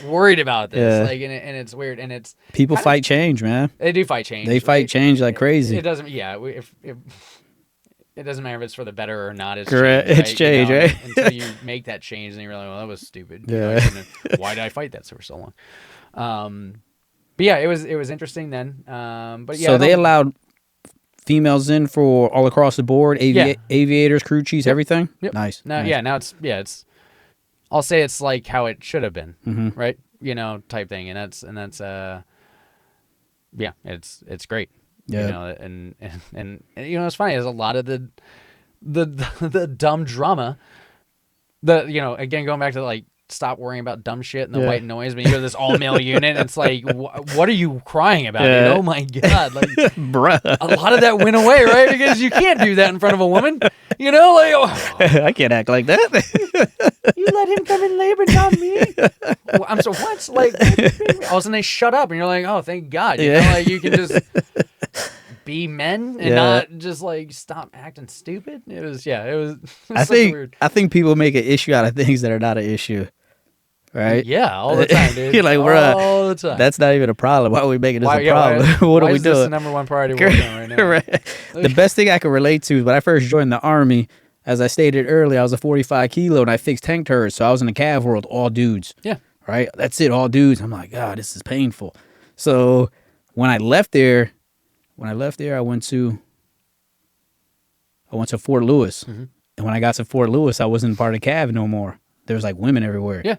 worried about this? Yeah. And it's weird, and it's people fight change, man. They do fight change. They fight change like crazy. It doesn't. Yeah, if it doesn't matter if it's for the better or not. It's correct. Change, right? It's change, right? Until you make that change, and you're like, well, that was stupid. Yeah. Why did I fight that for so long? But yeah, it was interesting then. But yeah, so they allowed females in for all across the board, aviators, crew chiefs, everything. Yep. Nice. Now, nice. yeah, now it's. I'll say it's like how it should have been, right? Type thing, and that's yeah, it's great. Yeah. And it's funny. There's a lot of the dumb drama. Again, going back to like, stop worrying about dumb shit and the white noise. But you go to this all male unit, and it's like, what are you crying about? Dude? Oh my god, like, bruh. A lot of that went away, right? Because you can't do that in front of a woman. I can't act like that. You let him come in labor, not me. Well, I'm so what? Like, all of a sudden they shut up, and you're like, oh, thank God. You can just be men and not just like stop acting stupid. It was I think people make an issue out of things that are not an issue. Right? Yeah, all the time, dude. You're like, bruh, all the time. That's not even a problem. Why are we making this a problem? What are we doing? This the number one priority we're doing right now? Right. The best thing I can relate to is when I first joined the Army, as I stated earlier, I was a 45 kilo and I fixed tank turrets. So I was in the cav world, all dudes. Yeah. Right? That's it, all dudes. I'm like, God, this is painful. So when I left there, I went to Fort Lewis. Mm-hmm. And when I got to Fort Lewis, I wasn't part of cav no more. There was like women everywhere. Yeah.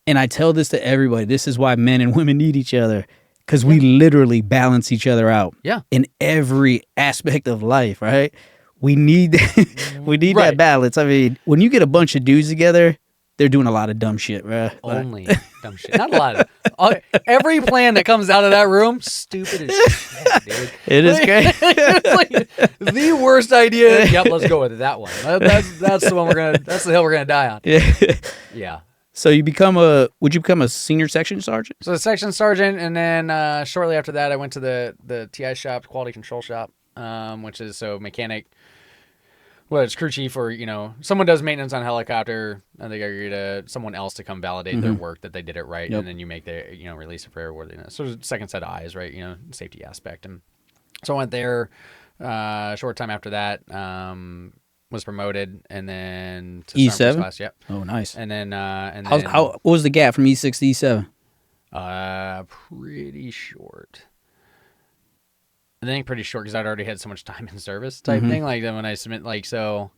And I tell this to everybody. This is why men and women need each other, because we literally balance each other out. Yeah. In every aspect of life, right? We need that balance. I mean, when you get a bunch of dudes together, they're doing a lot of dumb shit, right? Only dumb shit. Not a lot of every plan that comes out of that room, stupid as shit, dude. It is great. It's like the worst idea. Yep, let's go with that one. That's the one that's the hill we're gonna die on. Yeah. Yeah. So would you become a senior section sergeant? So the section sergeant, and then shortly after that, I went to the TI shop, quality control shop, which is mechanic. Well, it's crew chief, or someone does maintenance on a helicopter, and they get someone else to come validate their work that they did it right, and then you make the release it for airworthiness. So second set of eyes, right? Safety aspect, and so I went there. Short time after that. Was promoted, and then to E7 class. Yep. Oh, nice. And then what was the gap from E6 to E7? Pretty short. I think pretty short because I'd already had so much time in service type thing. Like then when I submit, like, so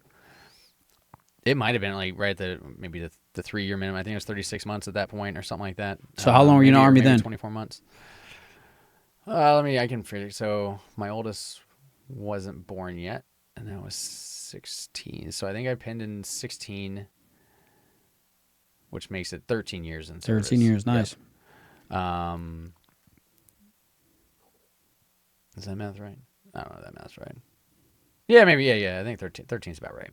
It might have been like right at maybe the 3-year minimum. I think it was 36 months at that point or something like that. So how long were you in the Army then? 24 months. I can figure. So my oldest wasn't born yet, and that was 16. So I think I pinned in 16, which makes it 13 years in service. 13 years, nice. Yep. Is that math right? I don't know if that math's right. Yeah, maybe. Yeah. I think 13 is about right.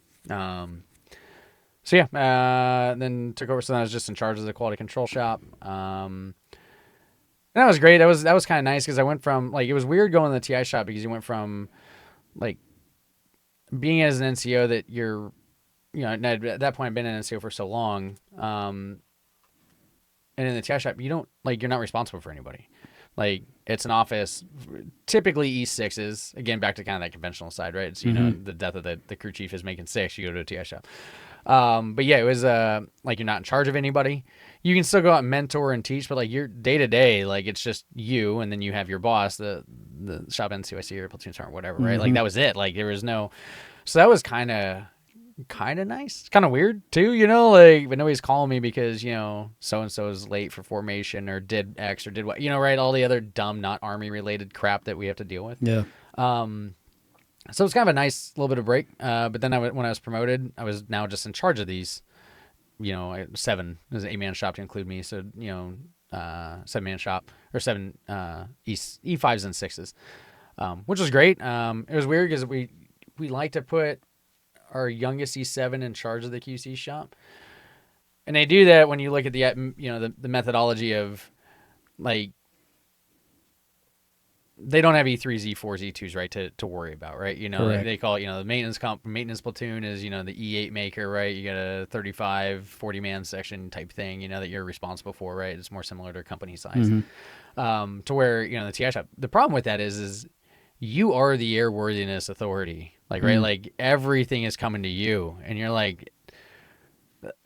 So yeah, then took over. So then I was just in charge of the quality control shop. And that was great. That was kind of nice because I went from like, it was weird going to the TI shop because you went from like being as an NCO that you're, at that point I've been an NCO for so long. And in the TI shop, you're not responsible for anybody. Like it's an office, typically E6s. Again, back to kind of that conventional side, right? It's the death of the crew chief is making 6. You go to a TI shop. But yeah, it was like you're not in charge of anybody. You can still go out and mentor and teach, but like your day to day, like it's just you, and then you have your boss, the shop NCOIC or platoon sergeant, whatever, right? Like that was it. Like there was no, so that was kind of nice, kind of weird too, like, but nobody's calling me because so and so is late for formation or did X or did what, right? All the other dumb, not Army related crap that we have to deal with. Yeah. So it's kind of a nice little bit of break. But then when I was promoted, I was now just in charge of these, 7. There's an 8-man shop to include me. So, 7-man shop or 7 E5s and 6s, which was great. It was weird because we like to put our youngest E7 in charge of the QC shop. And they do that when you look at the methodology of like, they don't have E3s, E4s, E2s, right, to worry about, right? They call it, the maintenance platoon is, the E8 maker, right? You got a 35, 40-man section type thing, that you're responsible for, right? It's more similar to company size. To where, the TI shop, the problem with that is you are the airworthiness authority, like, right? Like everything is coming to you, and you're like,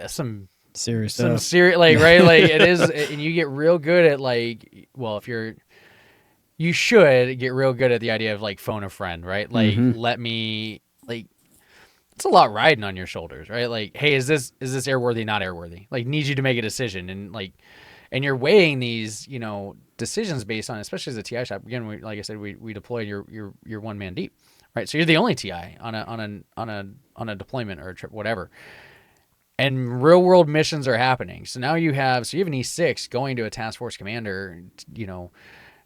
some serious, like, right? Like it is, and you get real good at like, well, you should get real good at the idea of like phone a friend, right? Like let me, like, it's a lot riding on your shoulders, right? Like, hey, is this airworthy, not airworthy? Like need you to make a decision, and you're weighing these, decisions based on, especially as a TI shop. Again, like I said, we deployed your one man deep, right? So you're the only TI on a deployment or a trip, whatever. And real world missions are happening. So now you have an E6 going to a task force commander,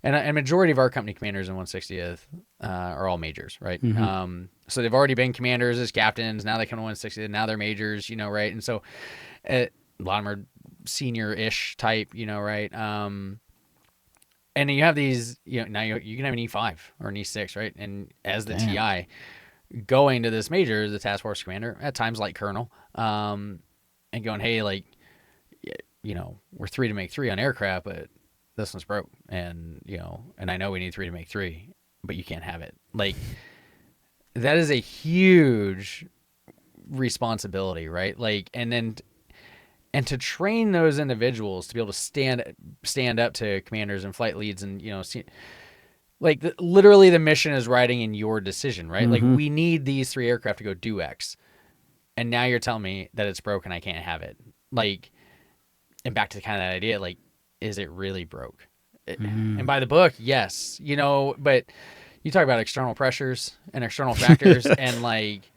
and a majority of our company commanders in 160th are all majors, right? So they've already been commanders as captains. Now they come to 160th. Now they're majors, right? And so a lot of them are senior-ish type, right? And then you have these, now you can have an E5 or an E6, right? And as the TI going to this major, the task force commander, at times like colonel, and going, hey, like, we're 3 to make 3 on aircraft, but this one's broke, and and I know we need 3 to make 3, but you can't have it. Like that is a huge responsibility, right? Like, and to train those individuals to be able to stand up to commanders and flight leads, and like literally the mission is riding in your decision, right? Like we need these 3 aircraft to go do X, and now you're telling me that it's broken, I can't have it. Like, and back to kind of that idea, like, is it really broke? And by the book, yes, but you talk about external pressures and external factors, and like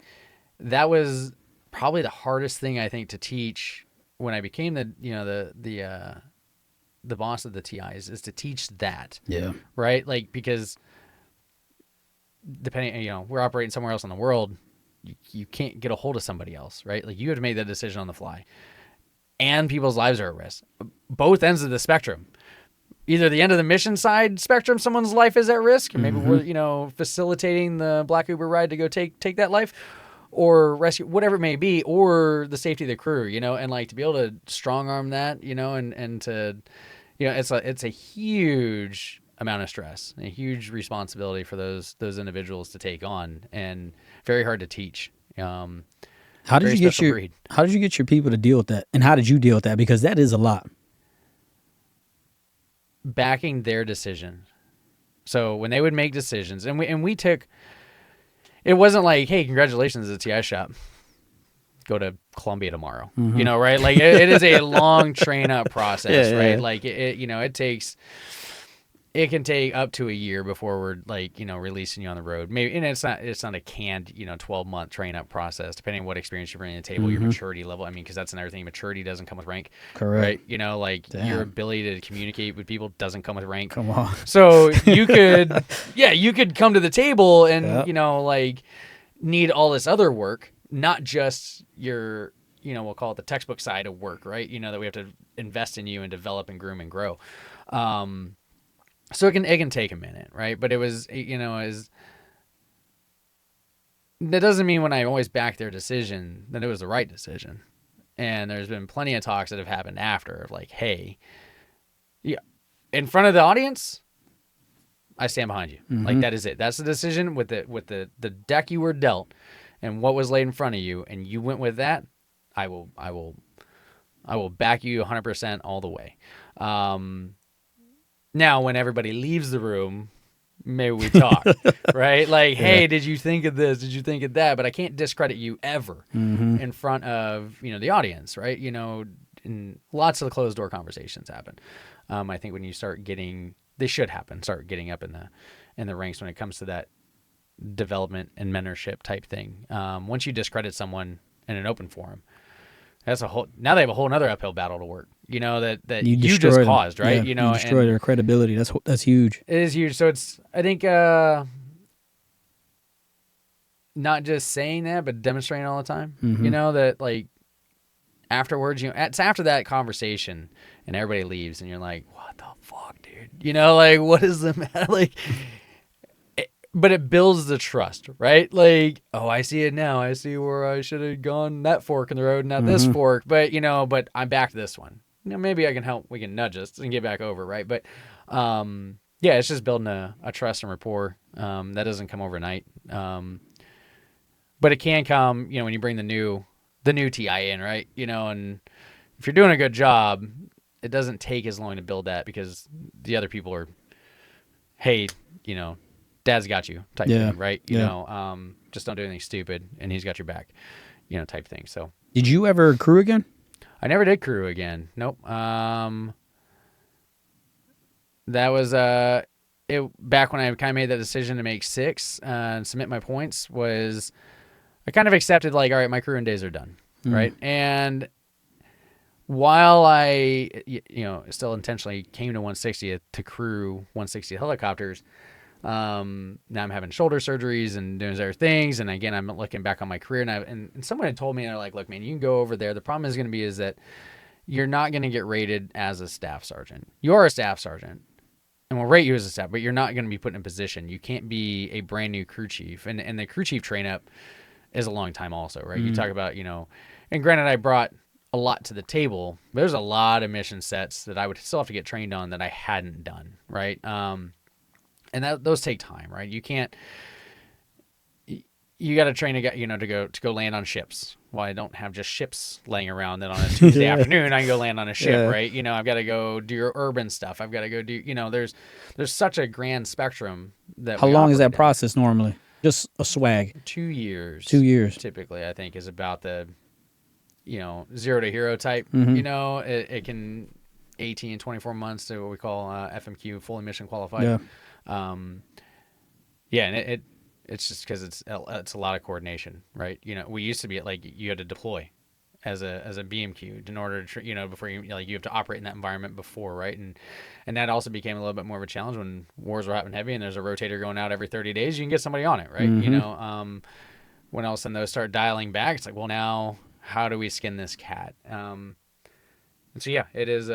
that was probably the hardest thing I think to teach when I became the boss of the TIs, is to teach that. Yeah. Right? Like, because depending, we're operating somewhere else in the world, you can't get a hold of somebody else, right? Like you have to make that decision on the fly. And people's lives are at risk. Both ends of the spectrum. Either the end of the mission side spectrum, someone's life is at risk, and maybe we're, facilitating the black Uber ride to go take that life, or rescue, whatever it may be, or the safety of the crew, and like to be able to strong arm that, and to, it's a huge amount of stress, and a huge responsibility for those individuals to take on, and very hard to teach. How did you get your people to deal with that? And how did you deal with that? Because that is a lot. Backing their decision. So when they would make decisions, and we took, it wasn't like, hey, congratulations, it's a TI shop. go to Columbia tomorrow. You know, right? Like it is a long train up process, right? Like it can take up to a year before we're like, releasing you on the road. Maybe, and it's not a canned, 12-month train up process, depending on what experience you're bringing to the table, your maturity level. I mean, because that's another thing. Maturity doesn't come with rank. Correct. Right? Like your ability to communicate with people doesn't come with rank. Come on. So you could come to the table and, like need all this other work, not just your, we'll call it the textbook side of work, right? That we have to invest in you and develop and groom and grow. So it can take a minute, right? But it was, that doesn't mean when I always back their decision that it was the right decision. And there's been plenty of talks that have happened after of like, hey, yeah, in front of the audience, I stand behind you. Like that is it. That's the decision with the deck you were dealt and what was laid in front of you, and you went with that. I will back you 100% all the way. Now, when everybody leaves the room, maybe we talk, right? Like, hey, did you think of this? Did you think of that? But I can't discredit you ever in front of, the audience, right? And lots of the closed door conversations happen. I think when you start getting, they should happen, start getting up in the ranks when it comes to that development and mentorship type thing. Once you discredit someone in an open forum, now they have a whole nother uphill battle to work, that you just them. caused, right? You destroy their credibility. That's huge. It is huge. So it's, I think, not just saying that, but demonstrating all the time, that like afterwards, it's after that conversation and everybody leaves and you're like, what the fuck, dude? Like, what is the matter? Like, but it builds the trust, right? Like, oh, I see it now. I see where I should have gone that fork in the road, not this fork. But, but I'm back to this one. Maybe I can help. We can nudge us and get back over, right? But, it's just building a trust and rapport. That doesn't come overnight. But it can come, when you bring the new TI in, right? And if you're doing a good job, it doesn't take as long to build that because the other people are, hey, Dad's got you type thing, right? Just don't do anything stupid and he's got your back, type thing. So did you ever crew again? I never did crew again. Nope. That was back when I kind of made that decision to make 6 and submit my points was I kind of accepted like, all right, my crewing days are done. Right. And while I, still intentionally came to 160 to crew 160 helicopters, now I'm having shoulder surgeries and doing other things. And again, I'm looking back on my career and someone had told me, they're like, look, man, you can go over there. The problem is going to be is that you're not going to get rated as a staff sergeant. You are a staff sergeant and we'll rate you as a staff, but you're not going to be put in a position. You can't be a brand new crew chief. And the crew chief train up is a long time also, right? You talk about, and granted, I brought a lot to the table. There's a lot of mission sets that I would still have to get trained on that I hadn't done, right? And those take time, right? You can't. You got to train a guy, to go land on ships. Well, I don't have just ships laying around. Then on a Tuesday afternoon, I can go land on a ship, right? I've got to go do your urban stuff. I've got to go do. There's such a grand spectrum that. How long is that process normally? Just a swag. 2 years. 2 years. Typically, I think is about the, 0 to hero type. It can 18 and 24 months to what we call FMQ, fully mission qualified. Yeah. And it's just because it's a lot of coordination, right? We used to be like you had to deploy as a BMQ in order to before you have to operate in that environment before, right? And that also became a little bit more of a challenge when wars were hot and heavy and there's a rotator going out every 30 days. You can get somebody on it, right? When all of a sudden those start dialing back, it's like, well, now how do we skin this cat? And so it is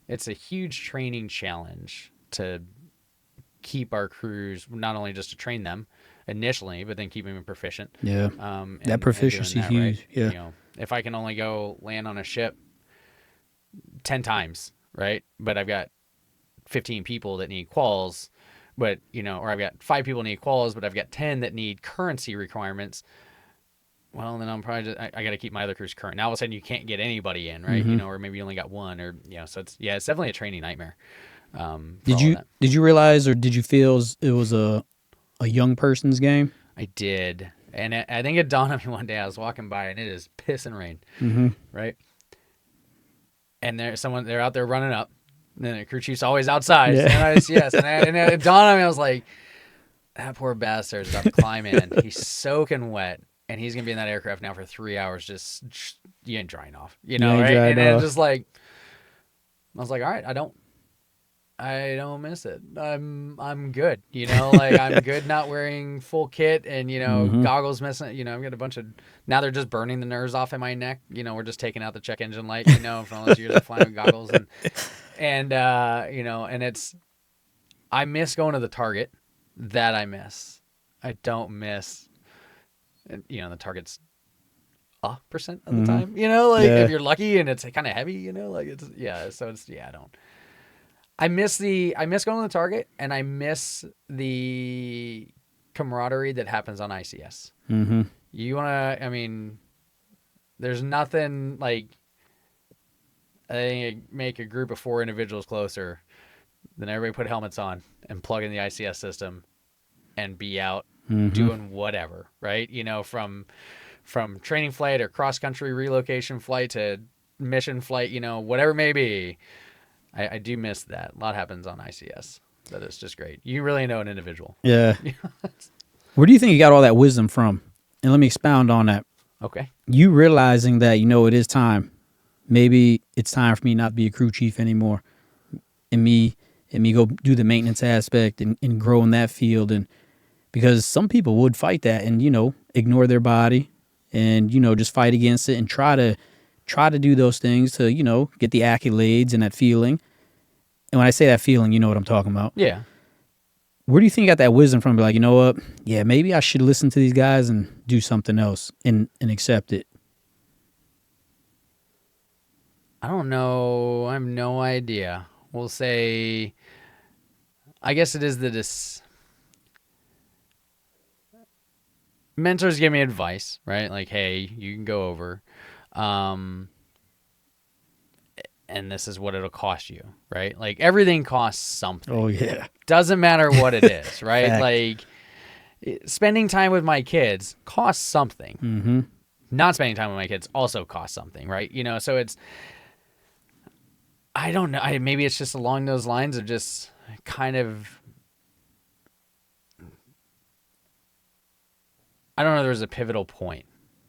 it's a huge training challenge to keep our crews, not only just to train them initially, but then keep them proficient. Yeah. That proficiency huge. Right? Yeah. If I can only go land on a ship 10 times, right? But I've got 15 people that need quals, but or I've got 5 people that need quals, but I've got 10 that need currency requirements. Well, then I'm probably I got to keep my other crews current. Now all of a sudden you can't get anybody in, right? Or maybe you only got one, or so it's definitely a training nightmare. Did you realize or did you feel it was a young person's game? I did. And I think it dawned on me one day. I was walking by, and it is pissing rain, right? And they're out there running up. And then the crew chief's always outside. Yeah. And it dawned on me. I was like, that poor bastard's about to climb in. He's soaking wet, and he's gonna be in that aircraft now for 3 hours. Just you ain't drying off, right? And it's just like, I was like, all right, I don't miss it. I'm good, like I'm good not wearing full kit and goggles missing. I've got a bunch of, now they're just burning the nerves off in my neck. We're just taking out the check engine light, from all those years of flying with goggles and it's, I miss going to the target. That I miss. I don't miss, the target's percent of the time, if you're lucky and it's kind of heavy, I don't. I miss going to the target, and I miss the camaraderie that happens on ICS. Mm-hmm. You want to, there's nothing like, I think it make a group of 4 individuals closer than everybody put helmets on and plug in the ICS system and be out doing whatever, right? From training flight or cross-country relocation flight to mission flight, whatever it may be. I do miss that. A lot happens on ICS. That is just great. You really know an individual. Yeah. Where do you think you got all that wisdom from? And let me expound on that. Okay. You realizing that, it is time. Maybe it's time for me not to be a crew chief anymore. And me go do the maintenance aspect and grow in that field. And because some people would fight that and, ignore their body and, just fight against it and try to do those things to, get the accolades and that feeling. And when I say that feeling, you know what I'm talking about. Yeah. Where do you think you got that wisdom from? Be like, you know what? Yeah, maybe I should listen to these guys and do something else and accept it. I don't know. I have no idea. We'll say, I guess it is mentors give me advice, right? Like, hey, you can go over. And this is what it'll cost you, right? Like everything costs something. Oh yeah. Doesn't matter what it is, right? Fact. Like spending time with my kids costs something. Mm-hmm. Not spending time with my kids also costs something, right? So it's, I don't know. Maybe it's just along those lines of just kind of, I don't know. There was a pivotal point,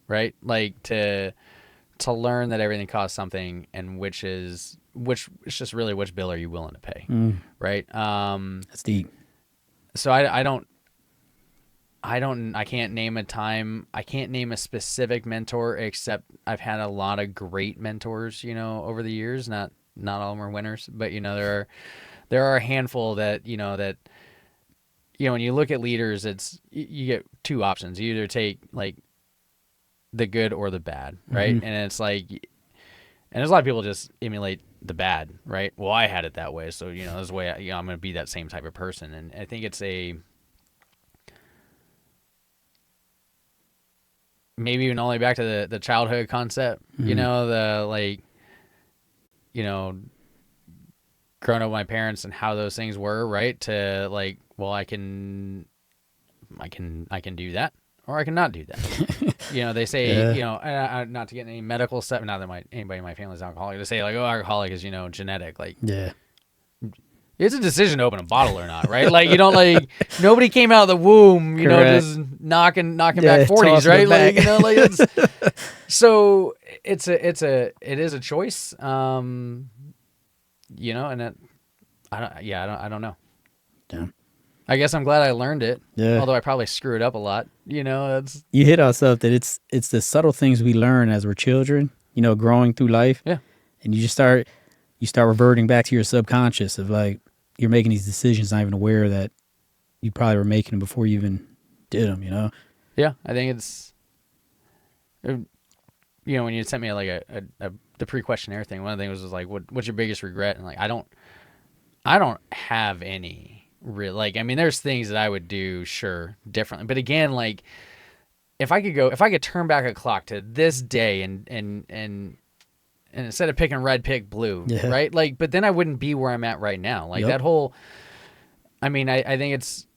right? Like to learn that everything costs something, and which it's just really which bill are you willing to pay, right? That's deep. So I can't name a time. I can't name a specific mentor, except I've had a lot of great mentors, over the years. Not all of them are winners, but there are a handful that when you look at leaders, it's you get 2 options. You either take like the good or the bad, right? Mm-hmm. And it's like, and there's a lot of people just emulate the bad, right? Well, I had it that way, so this way, I'm going to be that same type of person. And I think it's maybe even only back to the childhood concept, Mm-hmm. Growing up with my parents and how those things were, right? To like, well, I can do that, or I can not do that. They say, not to get any medical stuff. Not that anybody in my family is alcoholic. They say like, oh, alcoholic is genetic. Like, Yeah. it's a decision to open a bottle or not, right? Like, you don't nobody came out of the womb, Correct. just knocking back Yeah, 40s, tossing right? it back. It's so it is a choice. And that, I don't know. Yeah. I guess I'm glad I learned it. Yeah. Although I probably screw it up a lot. That's You hit on something that it's the subtle things we learn as we're children, growing through life. Yeah. And you start reverting back to your subconscious of like, you're making these decisions not even aware that you probably were making them before you even did them, Yeah, I think it's, when you sent me like the pre-questionnaire thing, one of the things was like, what's your biggest regret? And like, I don't have any real, there's things that I would do, sure, differently. But again, like if I could turn back a clock to this day and instead of picking red, pick blue, Yeah. right? Like, but then I wouldn't be where I'm at right now. Like Yep. that whole, I think it's,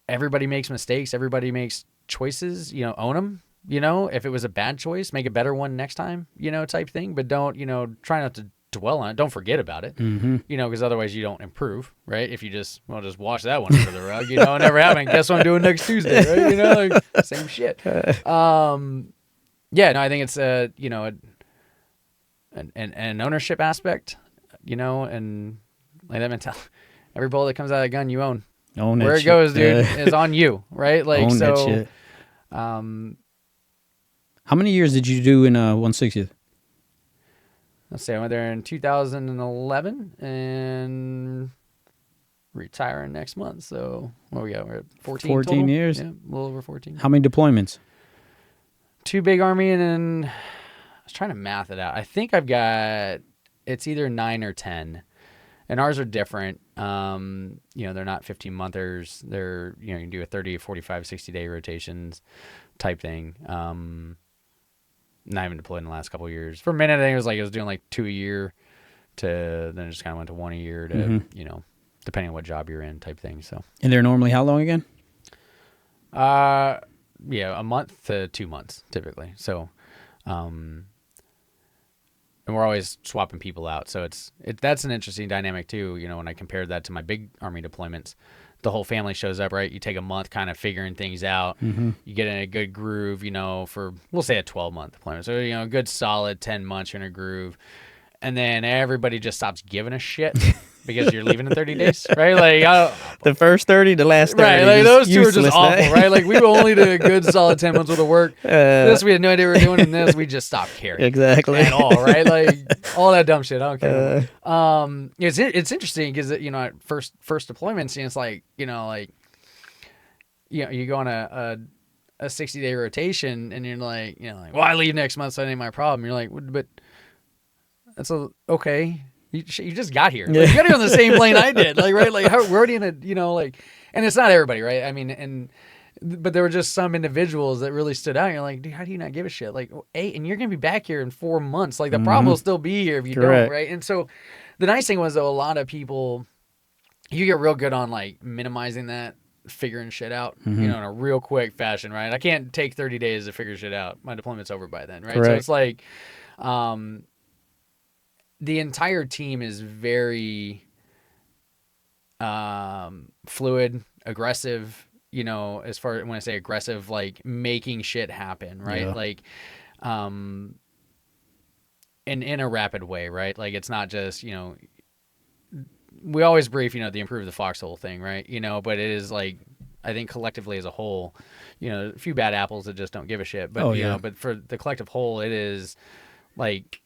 everybody makes mistakes. Everybody makes choices, own them. If it was a bad choice, make a better one next time, type thing. But don't, try not to dwell on it. Don't forget about it, because otherwise you don't improve, right? If you just wash that one under the rug, never happened. Guess what I'm doing next Tuesday, right? Like same shit. Yeah, no, I think it's an ownership aspect, and like that mentality. Every bullet that comes out of the gun, you own. Own that Where it shit. goes, dude, is on you, right? Like Own that so. shit. How many years did you do in 160th? Let's see, I went there in 2011 and retiring next month. So what we got? We're at 14 total? years? Yeah, a little over 14. How many deployments? 2 big Army, and then I was trying to math it out. I think I've got, it's either 9 or 10. And ours are different. They're not 15-monthers. They're, you can do a 30, 45, 60-day rotations type thing. Not even deployed in the last couple of years. For a minute, I think it was doing like 2 a year to then it just kind of went to 1 a year to, depending on what job you're in type thing. So. And they're normally how long again? Yeah, a month to 2 months typically. So, and we're always swapping people out. So that's an interesting dynamic too. When I compared that to my big Army deployments, the whole family shows up, right? You take a month kind of figuring things out. You get in a good groove, for, we'll say a 12-month deployment. So, a good solid 10 months you're in a groove. And then everybody just stops giving a shit because you're leaving in 30 days, right? Like the first 30, the last 30. Right, like those two are just useless, awful, right? Like we only did a good solid 10 months worth of work. This we had no idea we were doing, and this we just stopped caring. Exactly. At all, right? Like all that dumb shit. I don't care. It's interesting because at first deployments, it's like you go on a 60-day rotation, and you're like, well, I leave next month, so that ain't my problem. You're like, but that's okay. You just got here. Like, you got here on the same plane I did. Like, right? Like, we're already in a, and it's not everybody, right? I mean, but there were just some individuals that really stood out. You're like, dude, how do you not give a shit? Like, and you're going to be back here in 4 months. Like, the problem will still be here if you don't, right? And so the nice thing was, though, a lot of people, you get real good on, like, minimizing that, figuring shit out, in a real quick fashion, right? I can't take 30 days to figure shit out. My deployment's over by then, right? Correct. So it's like, the entire team is very fluid, aggressive, as far when I say aggressive, like making shit happen, right? Yeah. Like in a rapid way, right? Like it's not just, we always brief, the improve the foxhole thing, right? But it is like, I think collectively as a whole, a few bad apples that just don't give a shit, but but for the collective whole, it is like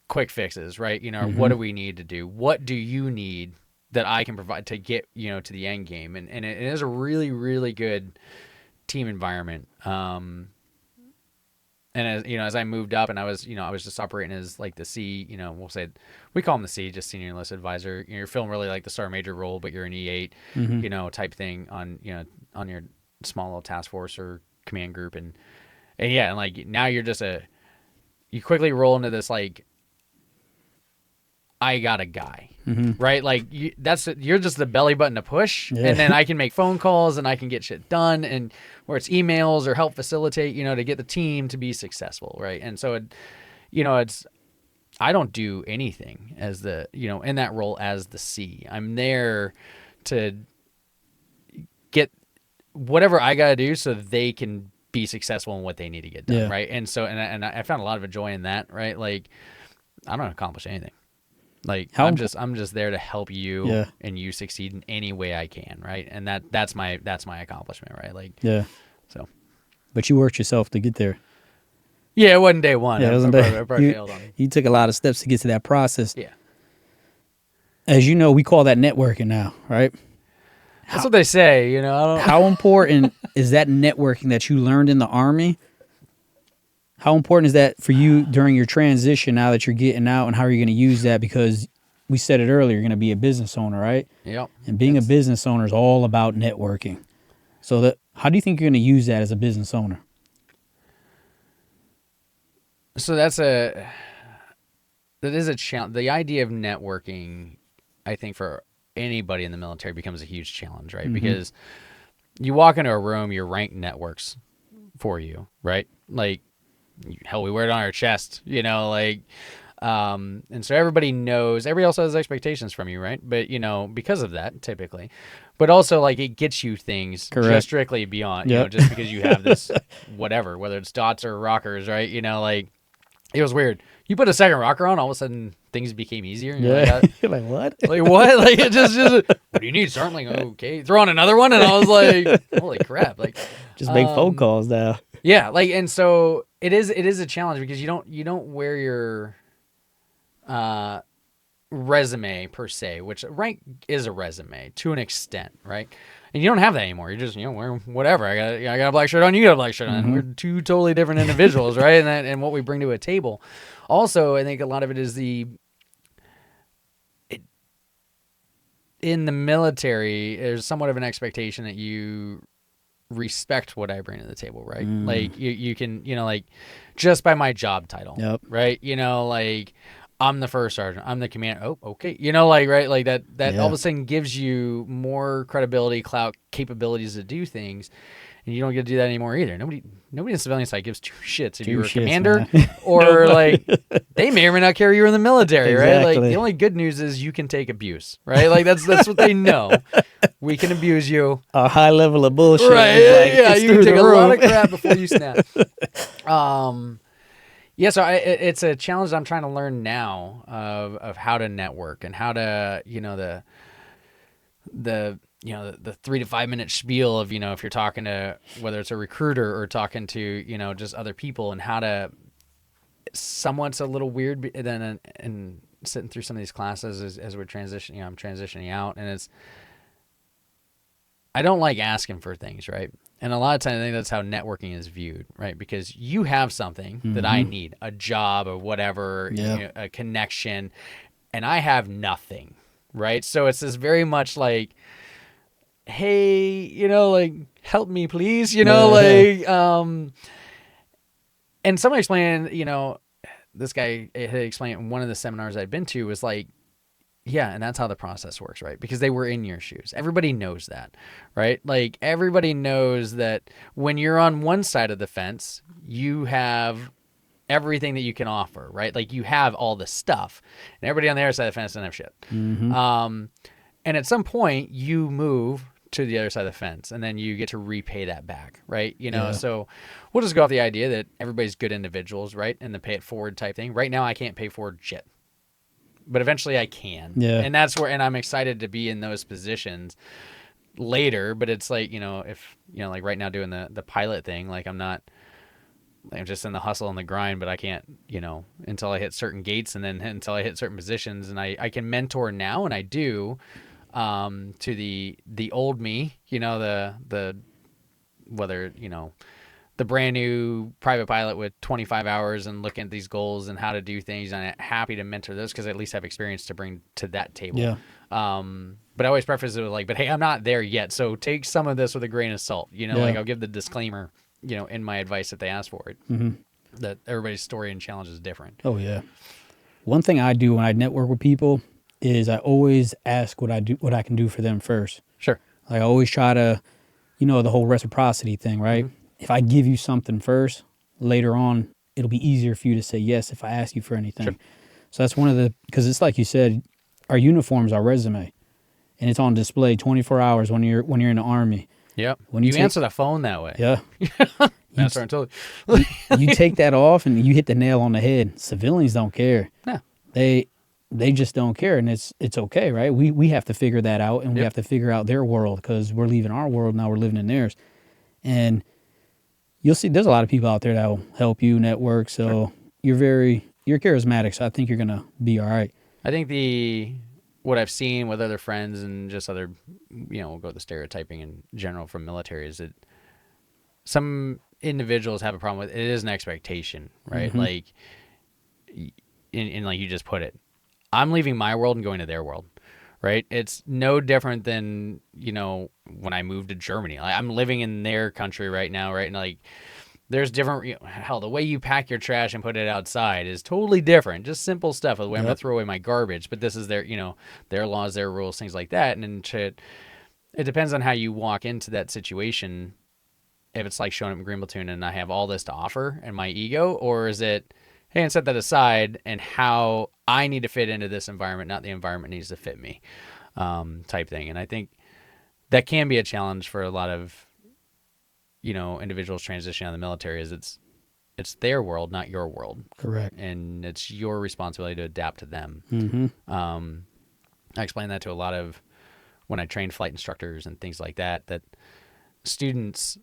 quick fixes, right? What do we need to do? What do you need that I can provide to get, to the end game? And it is a really, really good team environment. And as I moved up and I was just operating as like the C, we'll say, we call him the C, just senior enlisted advisor. You're feeling really like the Sergeant Major role, but you're an E8, type thing on your small little task force or command group. And like now you're just you quickly roll into this, like, I got a guy, right? Like you're just the belly button to push, and then I can make phone calls and I can get shit done, and where it's emails or help facilitate, to get the team to be successful, right? And so, I don't do anything as the, in that role as the C. I'm there to get whatever I got to do so they can be successful in what they need to get done, right? And so, and I found a lot of joy in that, right? Like I don't accomplish anything. Like I'm just there to help you and you succeed in any way I can, right? And that's my accomplishment, right? Like so. But you worked yourself to get there. Yeah, it wasn't day one. Yeah, I probably failed on it. You took a lot of steps to get to that process. Yeah. As you know, we call that networking now, right? That's what they say, How important is that networking that you learned in the Army? How important is that for you during your transition now that you're getting out, and how are you going to use that? Because we said it earlier, you're going to be a business owner, right? Yep. And being a business owner is all about networking. So how do you think you're going to use that as a business owner? So that is a challenge. The idea of networking, I think for anybody in the military becomes a huge challenge, right? Because you walk into a room, your rank networks for you, right? Like, hell, we wear it on our chest, you know, like, and so everybody knows, everybody else has expectations from you, right? But, you know, because of that, typically, but also like it gets you things just strictly beyond, you know, just because you have this whatever, whether it's dots or rockers, right? You know, like, it was weird. You put a second rocker on, all of a sudden things became easier. And you're like, you're like, what? Like, what? Like, it just, what do you need, sir? I'm like, okay. Throw on another one. And I was like, holy crap. Like, just make phone calls now. Yeah. Like, and so it is a challenge because you don't wear your resume per se, which rank is a resume to an extent, right? And you don't have that anymore. You're just, you know, wearing whatever. I got a black shirt on. You got a black shirt on. We're two totally different individuals, right? And what we bring to a table. Also, I think a lot of it is in the military, there's somewhat of an expectation that you respect what I bring to the table, right? Like you can, you know, like just by my job title, right? You know, like I'm the first sergeant, I'm the commander. Oh, okay. You know, like, right. Like that all of a sudden gives you more credibility, clout, capabilities to do things. And you don't get to do that anymore either. Nobody in the civilian side gives two shits if you're a commander or like they may or may not carry you in the military, right? Like the only good news is you can take abuse, right? Like that's what they know. We can abuse you. A high level of bullshit. Right. Yeah, you can take a lot of crap before you snap. Yeah, so it's a challenge I'm trying to learn now of how to network and how to, you know, the 3 to 5 minute spiel of, you know, if you're talking to whether it's a recruiter or talking to, you know, just other people, and how to somewhat's a little weird then and sitting through some of these classes as we're transitioning, you know, I'm transitioning out, and I don't like asking for things, right? And a lot of times I think that's how networking is viewed, right? Because you have something that I need, a job or whatever, you know, a connection, and I have nothing, right? So it's this very much like, hey, you know, like, help me, please, you know, like, and somebody explained, you know, this guy had explained in one of the seminars I'd been to was like, yeah, and that's how the process works, right? Because they were in your shoes. Everybody knows that, right? Like, everybody knows that when you're on one side of the fence, you have everything that you can offer, right? Like, you have all the stuff, and everybody on the other side of the fence doesn't have shit. And at some point, you move to the other side of the fence, and then you get to repay that back, right? You know, so we'll just go off the idea that everybody's good individuals, right? And the pay it forward type thing. Right now, I can't pay forward shit, but eventually I can. And that's where, and I'm excited to be in those positions later, but it's like, you know, if, you know, like right now doing the pilot thing, like I'm just in the hustle and the grind, but I can't, you know, until I hit certain gates, and then until I hit certain positions, and I can mentor now, and I do, to the old me, you know, the whether, you know, the brand new private pilot with 25 hours and looking at these goals and how to do things. And I'm happy to mentor those because I at least have experience to bring to that table. But I always preface it with like, but hey, I'm not there yet. So take some of this with a grain of salt, you know, like I'll give the disclaimer, you know, in my advice if they ask for it, that everybody's story and challenge is different. Oh yeah. One thing I do when I network with people is I always ask what I can do for them first. Sure. Like I always try to, you know, the whole reciprocity thing, right? If I give you something first, later on, it'll be easier for you to say yes if I ask you for anything. Sure. So that's one of because it's like you said, our uniform's our resume, and it's on display 24 hours when you're in the Army. Yep. When you answer the phone that way. Yeah. That's what I told you. You take that off and you hit the nail on the head. Civilians don't care. No. They just don't care, and it's okay, right? We have to figure that out, and we have to figure out their world because we're leaving our world now. We're living in theirs, and you'll see there's a lot of people out there that will help you network. So you're charismatic. So I think you're gonna be all right. I think what I've seen with other friends and just other, you know, we'll go with the stereotyping in general from military is that some individuals have a problem with it is an expectation, right? Like, in like you just put it, I'm leaving my world and going to their world, right? It's no different than, you know, when I moved to Germany. Like, I'm living in their country right now, right? And like, there's different, you know, hell, the way you pack your trash and put it outside is totally different. Just simple stuff. The way I'm going to throw away my garbage, but this is their, you know, their laws, their rules, things like that. And then it depends on how you walk into that situation. If it's like showing up in Green Platoon and I have all this to offer and my ego, or is it, hey, and set that aside and how I need to fit into this environment, not the environment needs to fit me, type thing. And I think that can be a challenge for a lot of, individuals transitioning out of the military. Is it's their world, not your world. Correct. And it's your responsibility to adapt to them. Mm-hmm. I explain that to a lot of when I train flight instructors and things like that, that students,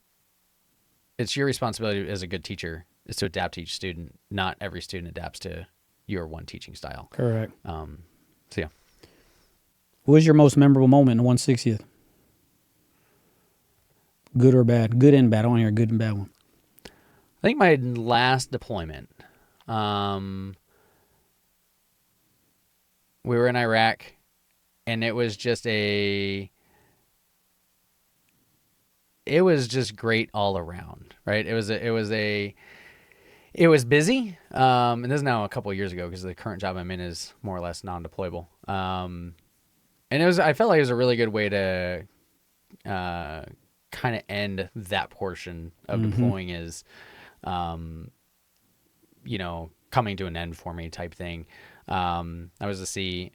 it's your responsibility as a good teacher is to adapt to each student. Not every student adapts to your one teaching style. Correct. So yeah. What was your most memorable moment in the 160th? Good or bad? Good and bad. I want to hear a good and bad one. I think my last deployment, we were in Iraq, and it was just great all around, right? It was busy, and this is now a couple of years ago because the current job I'm in is more or less non-deployable. And I felt like it was a really good way to kind of end that portion of deploying is, coming to an end for me type thing. I was the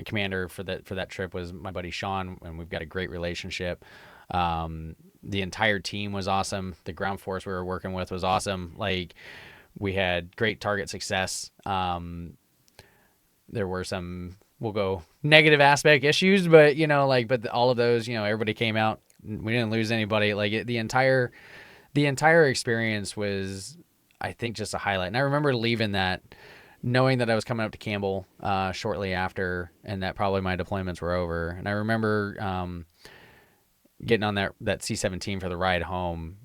commander for that trip was my buddy Sean, and we've got a great relationship. The entire team was awesome. The ground force we were working with was awesome. Like, we had great target success. There were some, we'll go negative aspect issues, but all of those, everybody came out. We didn't lose anybody. Like, the entire experience was, I think, just a highlight. And I remember leaving that, knowing that I was coming up to Campbell shortly after, and that probably my deployments were over. And I remember getting on that C-17 for the ride home,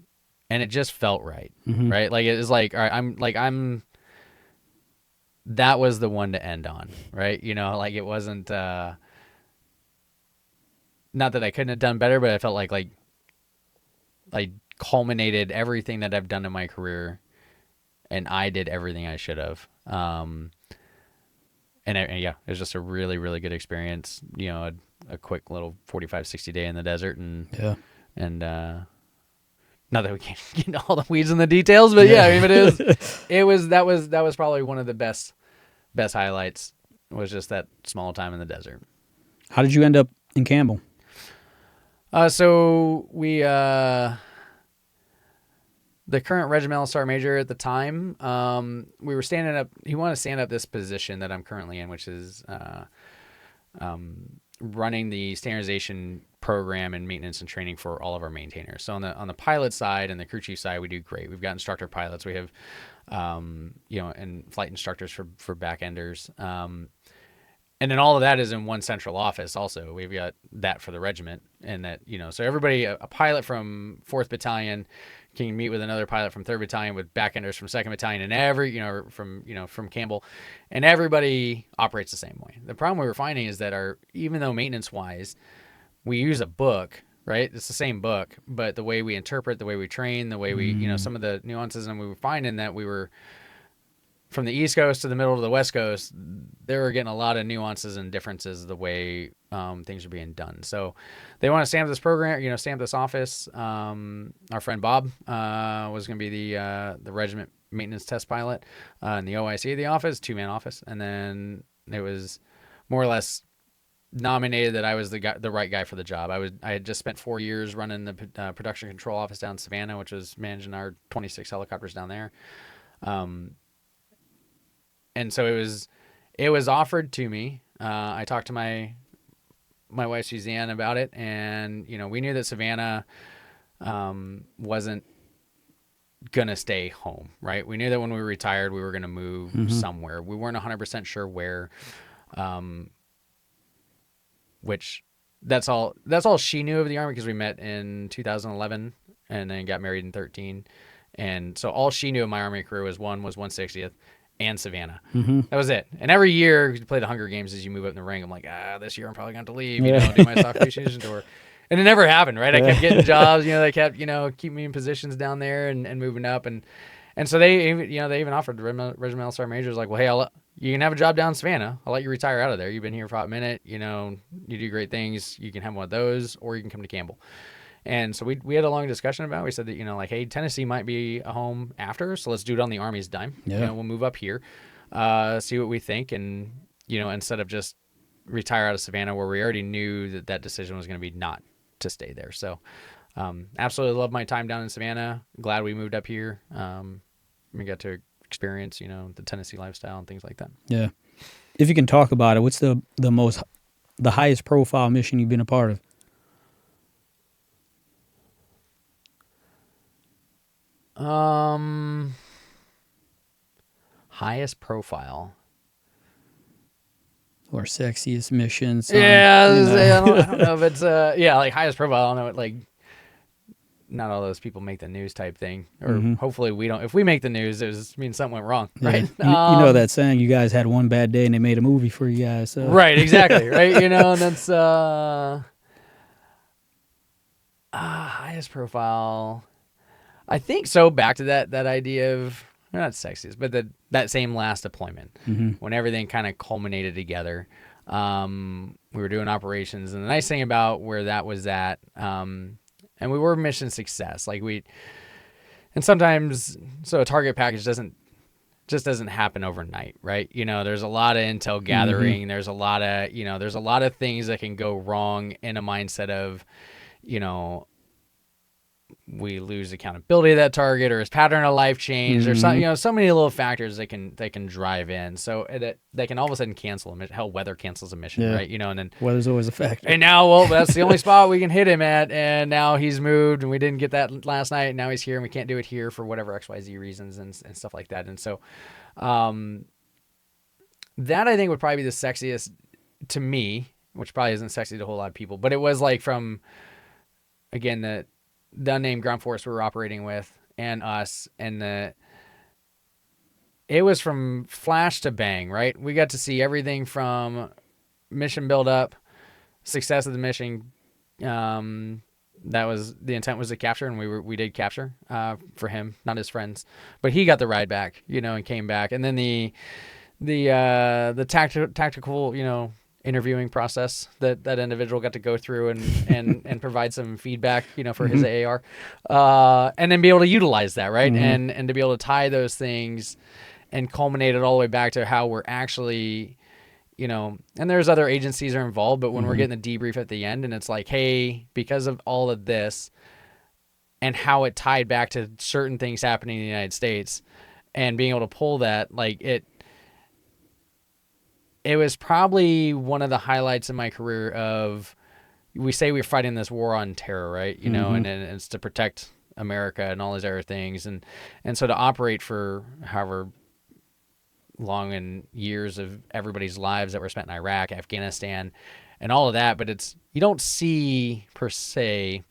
and it just felt right, right? Like, it was like, all right, that was the one to end on, right? Like, it wasn't, not that I couldn't have done better, but I felt like I culminated everything that I've done in my career, and I did everything I should have. And it was just a really, really good experience. A quick little 45, 60 day in the desert, and not that we can't get into all the weeds and the details, but it was probably one of the best highlights, was just that small time in the desert. How did you end up in Campbell? So we, the current regimental sergeant major at the time, we were standing up. He wanted to stand up this position that I'm currently in, which is running the standardization program and maintenance and training for all of our maintainers. So on the pilot side and the crew chief side, we do great. We've got instructor pilots. We have, and flight instructors for back enders. And then all of that is in one central office. Also, we've got that for the regiment, and that, so everybody, a pilot from 4th Battalion can meet with another pilot from 3rd Battalion, with backenders from 2nd Battalion, and from Campbell, and everybody operates the same way. The problem we were finding is that even though maintenance wise, we use a book, right? It's the same book, but the way we interpret, the way we train, the way we, some of the nuances, and we were finding that we were, from the East Coast to the middle to the West Coast, they were getting a lot of nuances and differences the way things are being done. So they want to stamp this program, stamp this office. Our friend Bob was going to be the regiment maintenance test pilot in the OIC of the office, 2-man office. And then it was more or less nominated that I was the right guy for the job. I had just spent 4 years running the production control office down in Savannah, which was managing our 26 helicopters down there. And so it was offered to me. I talked to my wife Suzanne about it, and we knew that Savannah wasn't gonna stay home, right? We knew that when we retired, we were gonna move somewhere. We weren't 100% sure where. Which that's all she knew of the Army, because we met in 2011 and then got married in 2013, and so all she knew of my Army career was 160th. And Savannah. That was it. And every year you play the Hunger Games as you move up in the rank. I'm like, this year I'm probably going to leave, do my stock appreciation tour. And it never happened, right? I kept getting jobs, they kept, keep me in positions down there and moving up. And so they even offered the regimental sergeant majors, like, well, hey, you can have a job down in Savannah. I'll let you retire out of there. You've been here for a minute. You know, you do great things. You can have one of those, or you can come to Campbell. And so we had a long discussion about it. We said that, you know, like, hey, Tennessee might be a home after, so let's do it on the Army's dime. Yeah. You know, we'll move up here, see what we think, and, you know, instead of just retire out of Savannah, where we already knew that that decision was going to be not to stay there. So absolutely love my time down in Savannah. Glad we moved up here. We got to experience, you know, the Tennessee lifestyle and things like that. Yeah. If you can talk about it, what's the highest profile mission you've been a part of? Highest profile. Or sexiest missions? Yeah, I don't know if it's like highest profile. I don't know, like, not all those people make the news type thing, or hopefully we don't. If we make the news, it means something went wrong, right? Yeah. You know that saying, you guys had one bad day and they made a movie for you guys. So. Right, exactly, right. You know, and that's highest profile. I think so. Back to that idea of, not sexiest, but that same last deployment, when everything kind of culminated together. We were doing operations, and the nice thing about where that was at, and we were mission success. Like and sometimes, so a target package doesn't happen overnight, right? You know, there's a lot of intel gathering. There's a lot of things that can go wrong in a mindset of, you know, we lose accountability of that target, or his pattern of life changed, or some, you know, so many little factors that can drive in. So they can all of a sudden cancel a mission. Hell, weather cancels a mission, right? You know, and then weather's always a factor. And now, well, that's the only spot we can hit him at, and now he's moved, and we didn't get that last night, and now he's here, and we can't do it here for whatever XYZ reasons and stuff like that. And so, that I think would probably be the sexiest to me, which probably isn't sexy to a whole lot of people, but it was like from, again, the unnamed ground force we were operating with and us, and it was from flash to bang, right? We got to see everything from mission build up, success of the mission. That was the intent, was to capture, and we did capture for him, not his friends, but he got the ride back, you know, and came back. And then the tactical, you know, interviewing process that individual got to go through and provide some feedback, you know, for his AAR, and then be able to utilize that, right? And to be able to tie those things and culminate it all the way back to how we're actually, you know, and there's other agencies are involved, but when we're getting the debrief at the end, and it's like, hey, because of all of this and how it tied back to certain things happening in the United States, and being able to pull that, like, it was probably one of the highlights in my career of, we say we're fighting this war on terror, right? You know, and it's to protect America and all these other things. And so to operate for however long and years of everybody's lives that were spent in Iraq, Afghanistan, and all of that, but you don't see per se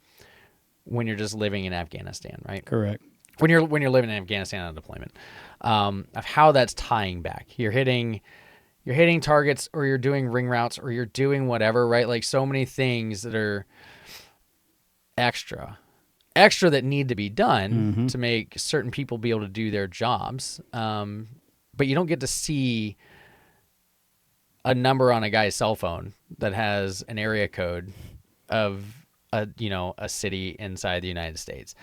when you're just living in Afghanistan, right? Correct. When you're living in Afghanistan on deployment, of how that's tying back. You're hitting targets, or you're doing ring routes, or you're doing whatever, right? Like, so many things that are extra that need to be done to make certain people be able to do their jobs. But you don't get to see a number on a guy's cell phone that has an area code of a city inside the United States.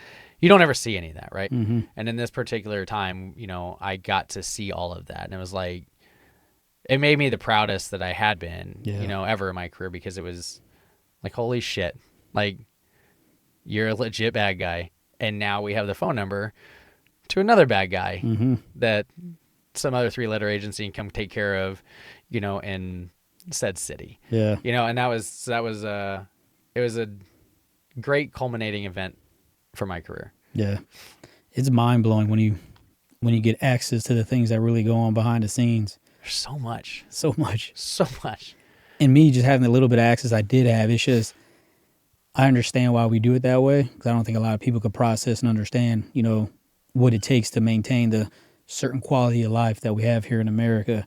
You don't ever see any of that, right? And in this particular time, you know, I got to see all of that, and it was like, it made me the proudest that I had been, you know, ever in my career, because it was like, holy shit, like, you're a legit bad guy, and now we have the phone number to another bad guy that some other 3-letter agency can come take care of, you know, in said city. Yeah. You know, and it was a great culminating event for my career. Yeah. It's mind blowing when you get access to the things that really go on behind the scenes. There's so much. And me just having the little bit of access I did have, it's just, I understand why we do it that way, because I don't think a lot of people could process and understand, you know, what it takes to maintain the certain quality of life that we have here in America.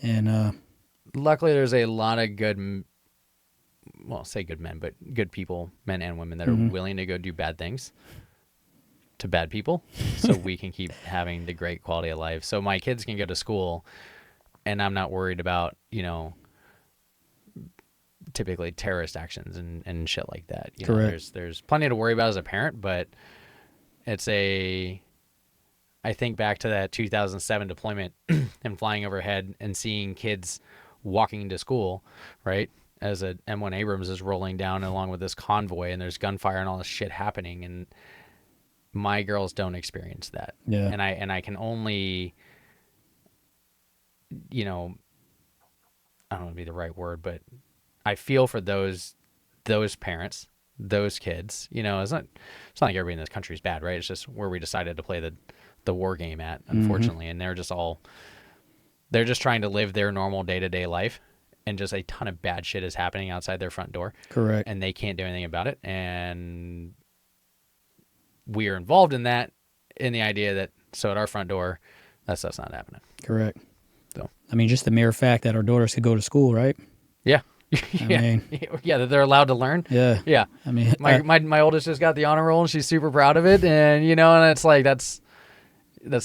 And luckily, there's a lot of good, well, say good men, but good people, men and women, that are willing to go do bad things to bad people, so we can keep having the great quality of life. So my kids can go to school and I'm not worried about, typically terrorist actions and shit like that. Correct. There's plenty to worry about as a parent, but I think back to that 2007 deployment and flying overhead and seeing kids walking to school, right? As a M1 Abrams is rolling down along with this convoy, and there's gunfire and all this shit happening, and my girls don't experience that. Yeah. And I can only, I don't know if it'd be the right word, but I feel for those parents, those kids. It's not like everybody in this country is bad, right? It's just where we decided to play the war game at, unfortunately. And they're just trying to live their normal day-to-day life, and just a ton of bad shit is happening outside their front door. Correct. And they can't do anything about it. And we are involved in that, in the idea that, so at our front door, that stuff's not happening. Correct. So, I mean, just the mere fact that our daughters could go to school, right? Yeah. mean, that they're allowed to learn. Yeah. Yeah. I mean, my oldest just got the honor roll, and she's super proud of it. And, and it's like, that's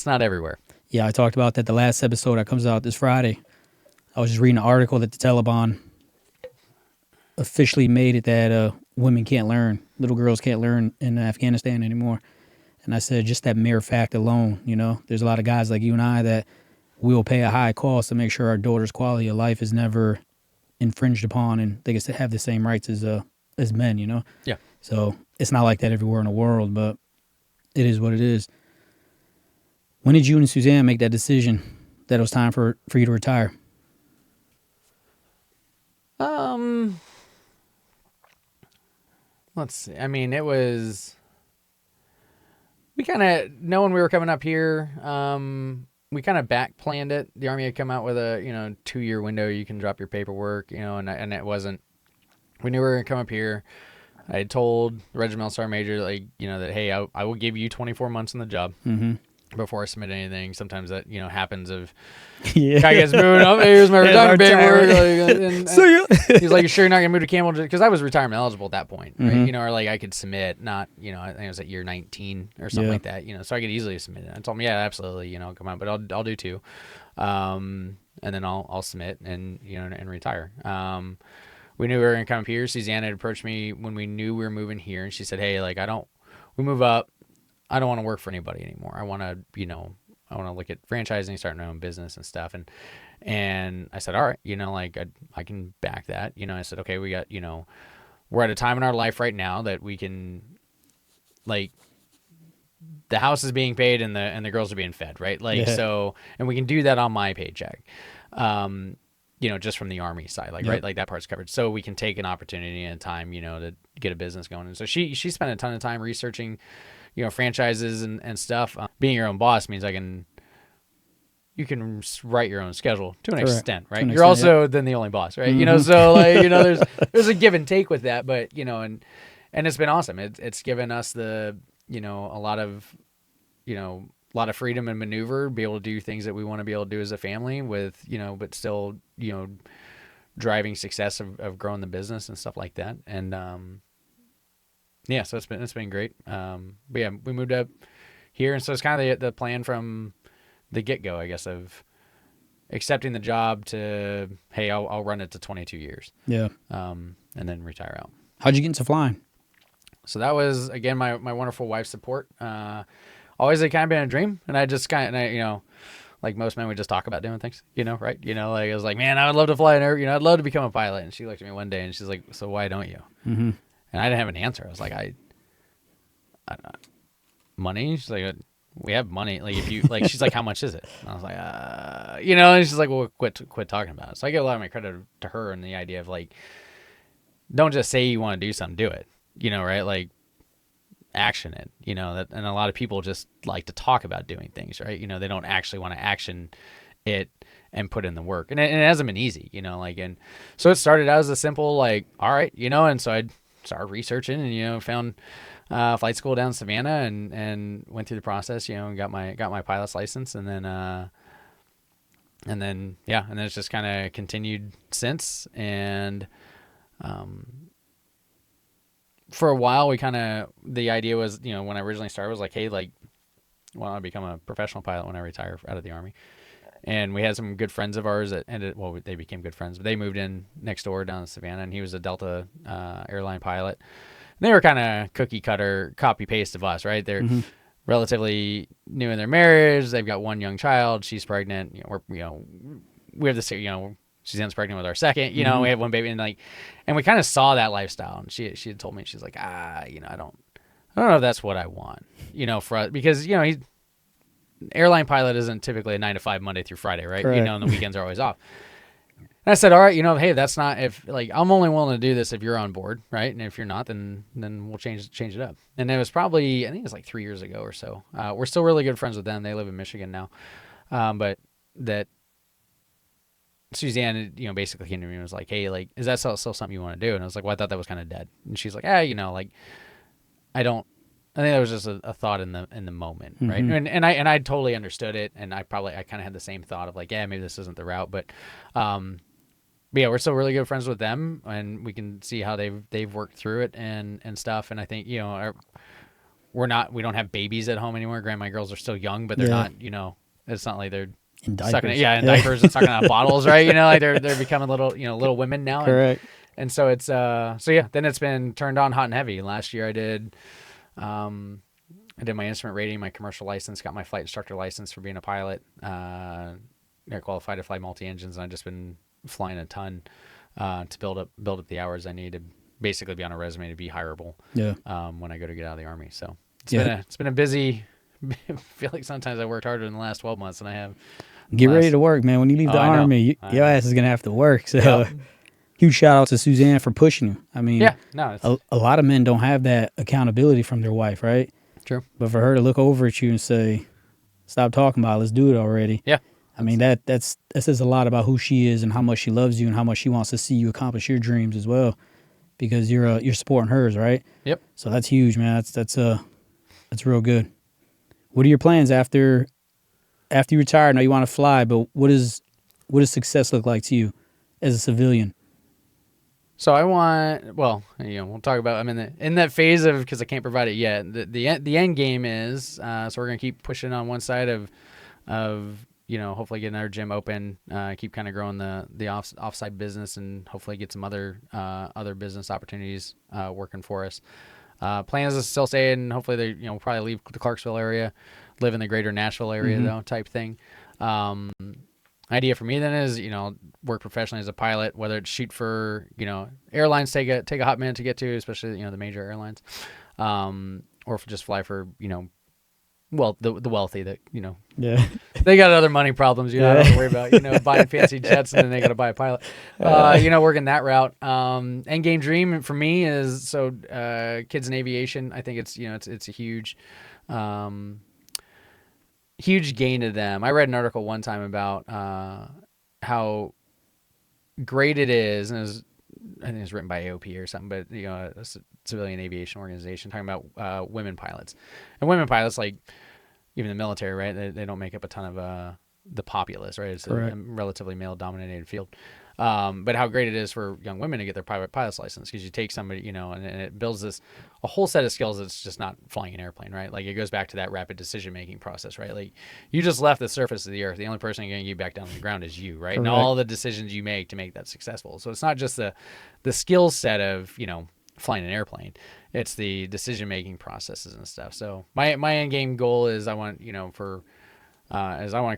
not everywhere. Yeah, I talked about that the last episode that comes out this Friday. I was just reading an article that the Taliban officially made it that women can't learn, little girls can't learn in Afghanistan anymore. And I said, just that mere fact alone, there's a lot of guys like you and I that will pay a high cost to make sure our daughter's quality of life is never infringed upon, and they get to have the same rights as men, Yeah. So it's not like that everywhere in the world, but it is what it is. When did you and Suzanne make that decision that it was time for you to retire? Let's see. I mean, it was, we kind of, knowing we were coming up here, we kind of back planned it. The Army had come out with a, 2-year window. You can drop your paperwork, and it wasn't, we knew we were going to come up here. I had told the regimental sergeant major, that, hey, I will give you 24 months in the job. Mm-hmm. Before I submit anything. Sometimes that, happens of, Yeah. guy gets moving up, here's my retirement paperwork. And So you he's like, you sure you're not going to move to Campbell? Because I was retirement eligible at that point, right? Mhm. Or like I could submit, not, I think it was at year 19 or something Yeah. like that, so I could easily submit it. I told him, yeah, absolutely, come on, but I'll do 2. And then I'll submit and, and retire. We knew we were going to come up here. Suzanne had approached me when we knew we were moving here, and she said, hey, we move up. I don't want to work for anybody anymore. I want to, I want to look at franchising, starting my own business and stuff. And I said, all right, I can back that. I said, okay, we got, we're at a time in our life right now that we can, the house is being paid and the girls are being fed, right? So, and we can do that on my paycheck. Just from the Army side, Yep. right? That part's covered. So we can take an opportunity and time, to get a business going. And so she spent a ton of time researching, franchises and stuff. Being your own boss means you can write your own schedule to an Correct. extent, right? To an You're extent, also then the only boss, right? Mhm. So there's a give and take with that, but and it's been awesome. It's given us the, a lot of freedom and maneuver, be able to do things that we want to be able to do as a family with, but still, driving success of growing the business and stuff like that. And, yeah, so it's been great. But yeah, we moved up here, and so it's kind of the plan from the get-go, I guess, of accepting the job to, hey, I'll run it to 22 years. Yeah. And then retire out. How'd you get into flying? So that was, again, my wonderful wife's support. Always had kind of been a dream, and I just kind of, like most men, we just talk about doing things, right? I was like, man, I would love to fly, and I'd love to become a pilot. And she looked at me one day, and she's like, so why don't you? Mm-hmm. And I didn't have an answer. I was like, I don't know. Money? She's like, we have money. If you she's like, how much is it? And I was like, and she's like, well, quit talking about it. So I give a lot of my credit to her and the idea of don't just say you want to do something, do it, right? Action it, that, and a lot of people just like to talk about doing things, right? They don't actually want to action it and put in the work. And it hasn't been easy, and so it started out as a simple, all right, and so I started researching and, found flight school down in Savannah and went through the process, and got my pilot's license. And then it's just kind of continued since. And, for a while the idea was, when I originally started was hey, why don't I become a professional pilot when I retire out of the Army? And we had some good friends of ours that ended. Well, they became good friends, but they moved in next door down in Savannah, and he was a Delta airline pilot. And they were kind of cookie cutter, copy paste of us, right? They're relatively new in their marriage. They've got one young child. She's pregnant. We have this. Suzanne's pregnant with our second. We have one baby, and we kind of saw that lifestyle. And she had told me, she's like, I don't know if that's what I want, for us, because airline pilot isn't typically a 9 to 5 Monday through Friday, right? Correct. And the weekends are always off. And I said, all right, hey, that's not, if I'm only willing to do this if you're on board, right? And if you're not, then we'll change it up. And it was probably, I think it was like 3 years ago or so. We're still really good friends with them. They live in Michigan now. But that Suzanne, basically came to me and was like, hey, is that still something you want to do? And I was like, well, I thought that was kind of dead. And she's like, I think that was just a thought in the moment, right? And I totally understood it, and I kind of had the same thought of maybe this isn't the route, but yeah, we're still really good friends with them, and we can see how they've worked through it and stuff. And I think we don't have babies at home anymore. Granted, my girls are still young, but they're not. It's not like they're in diapers. Sucking diapers and sucking out bottles, right? They're becoming little women now. Correct. And so it's then it's been turned on hot and heavy. Last year I did my instrument rating, my commercial license, got my flight instructor license for being a pilot. Got qualified to fly multi-engines, and I've just been flying a ton to build up the hours I need to basically be on a resume to be hireable. Yeah. When I go to get out of the Army. So it's been a busy. I feel like sometimes I worked harder in the last 12 months than I have. Get ready to work, man. When you leave the Army, your ass is gonna have to work. So. Huge shout out to Suzanne for pushing you. I mean, a lot of men don't have that accountability from their wife, right? True. But for her to look over at you and say, "Stop talking about it, let's do it already." Yeah. I mean, that says a lot about who she is and how much she loves you and how much she wants to see you accomplish your dreams as well, because you're supporting hers, right? Yep. So that's huge, man. That's real good. What are your plans after you retire? I know you want to fly, but what does success look like to you as a civilian? So we'll talk about, I'm in that phase of, because I can't provide it yet. The end game is, so we're going to keep pushing on one side of hopefully getting our gym open, keep kind of growing the offsite business, and hopefully get some other business opportunities working for us. Plan is to still stay in, hopefully we'll probably leave the Clarksville area, live in the greater Nashville area though, type thing. Idea for me then is, work professionally as a pilot, whether it's shoot for, airlines take a hot minute to get to, especially, the major airlines, or just fly for, the wealthy that, they got other money problems, I don't have to worry about, buying fancy jets, and then they got to buy a pilot, working that route. End game dream for me is, kids in aviation. I think it's, it's a huge gain to them. I read an article one time about how great it is, and I think it's written by AOP or something, but a civilian aviation organization talking about women pilots. And women pilots, like even the military, right? They don't make up a ton of the populace, right? It's a relatively male-dominated field. But how great it is for young women to get their private pilot's license, because you take somebody, and it builds a whole set of skills that's just not flying an airplane, right? Like, it goes back to that rapid decision-making process, right? Like, you just left the surface of the earth. The only person going to get you back down to the ground is you, right? Correct. And all the decisions you make to make that successful. So it's not just the skill set of, flying an airplane. It's the decision-making processes and stuff. So my end game goal is I want to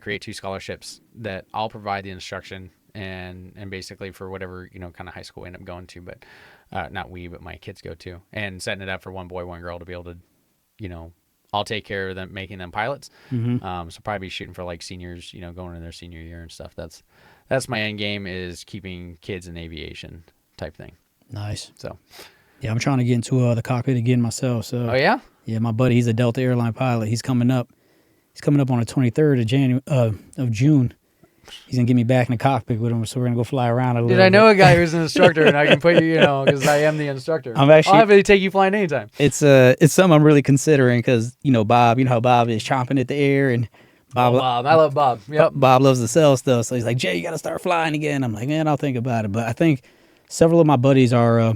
create 2 scholarships that I'll provide the instruction and basically for whatever, kind of high school we end up going to, but not we, but my kids go to, and setting it up for one boy, one girl to be able to, I'll take care of them, making them pilots. So probably be shooting for like seniors, going in their senior year and stuff. That's my end game, is keeping kids in aviation type thing. Nice. So, yeah, I'm trying to get into the cockpit again myself. So, oh yeah, yeah, my buddy, he's a Delta airline pilot. He's coming up on the 23rd of June. He's going to get me back in the cockpit with him, so we're going to go fly around a little bit. I know a guy who's an instructor, and I can put you, because I am the instructor. I'll have to take you flying anytime. It's something I'm really considering, because, Bob, how Bob is chomping at the air, and Bob. I love Bob. Yep. Bob loves to sell stuff, so he's like, Jay, you got to start flying again. I'm like, man, I'll think about it. But I think several of my buddies are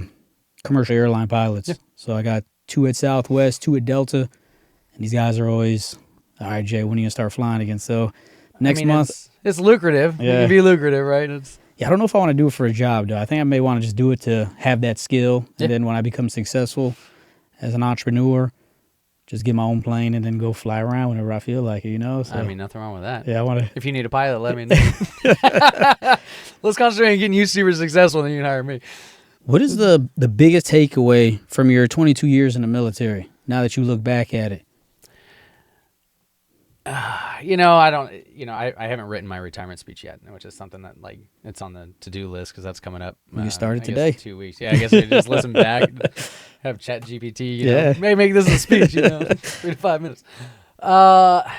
commercial airline pilots. Yeah. So I got 2 at Southwest, 2 at Delta, and these guys are always, all right, Jay, when are you going to start flying again? So next month, it's lucrative. It Yeah. can be lucrative, right? It's Yeah, I don't know if I want to do it for a job, though. I think I may want to just do it to have that skill. Yeah. And then when I become successful as an entrepreneur, just get my own plane and then go fly around whenever I feel like it, you know? So, I mean, nothing wrong with that. yeah, I want to. If you need a pilot, let me know. Let's concentrate on getting you super successful, and then you can hire me. What is the biggest takeaway from your 22 years in the military now that you look back at it? I don't. I haven't written my retirement speech yet, which is something that like it's on the to-do list because that's coming up. We can start it I guess today. 2 weeks. Yeah, I guess we just listen back, have Chat GPT. Yeah. Maybe make this a speech. 3 to 5 minutes. I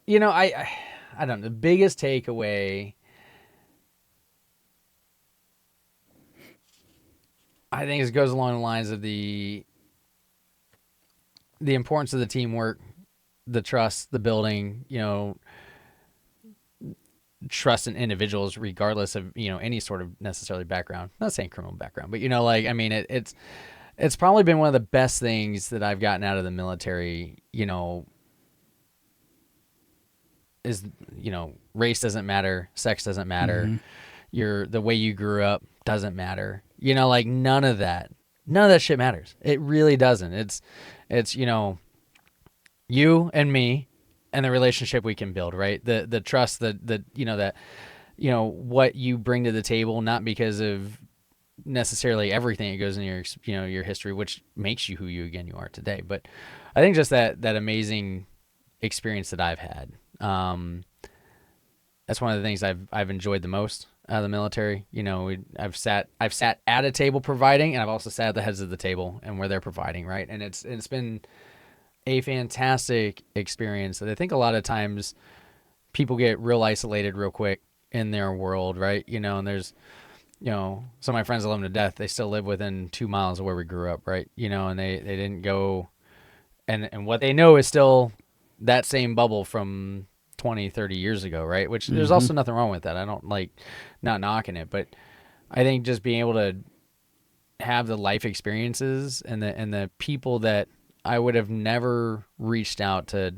don't know. The biggest takeaway, I think, it goes along the lines of the importance of the teamwork, the trust, the building, trust in individuals regardless of, any sort of necessarily background. I'm not saying criminal background, but it's probably been one of the best things that I've gotten out of the military, is, race doesn't matter, sex doesn't matter. The way you grew up doesn't matter. None of that shit matters. It really doesn't. It's you and me and the relationship we can build, right? The trust that what you bring to the table, not because of necessarily everything that goes in your history, which makes you who you are today. But I think just that amazing experience that I've had. That's one of the things I've enjoyed the most out of the military. I've sat at a table providing, and I've also sat at the heads of the table and where they're providing, right? And it's been a fantastic experience that I think a lot of times people get real isolated real quick in their world, right? And there's, some of my friends I love them to death. They still live within 2 miles of where we grew up, right? And they didn't go, and what they know is still that same bubble from 20, 30 years ago, right? Which there's also nothing wrong with that. I don't not knocking it, but I think just being able to have the life experiences and the people that I would have never reached out to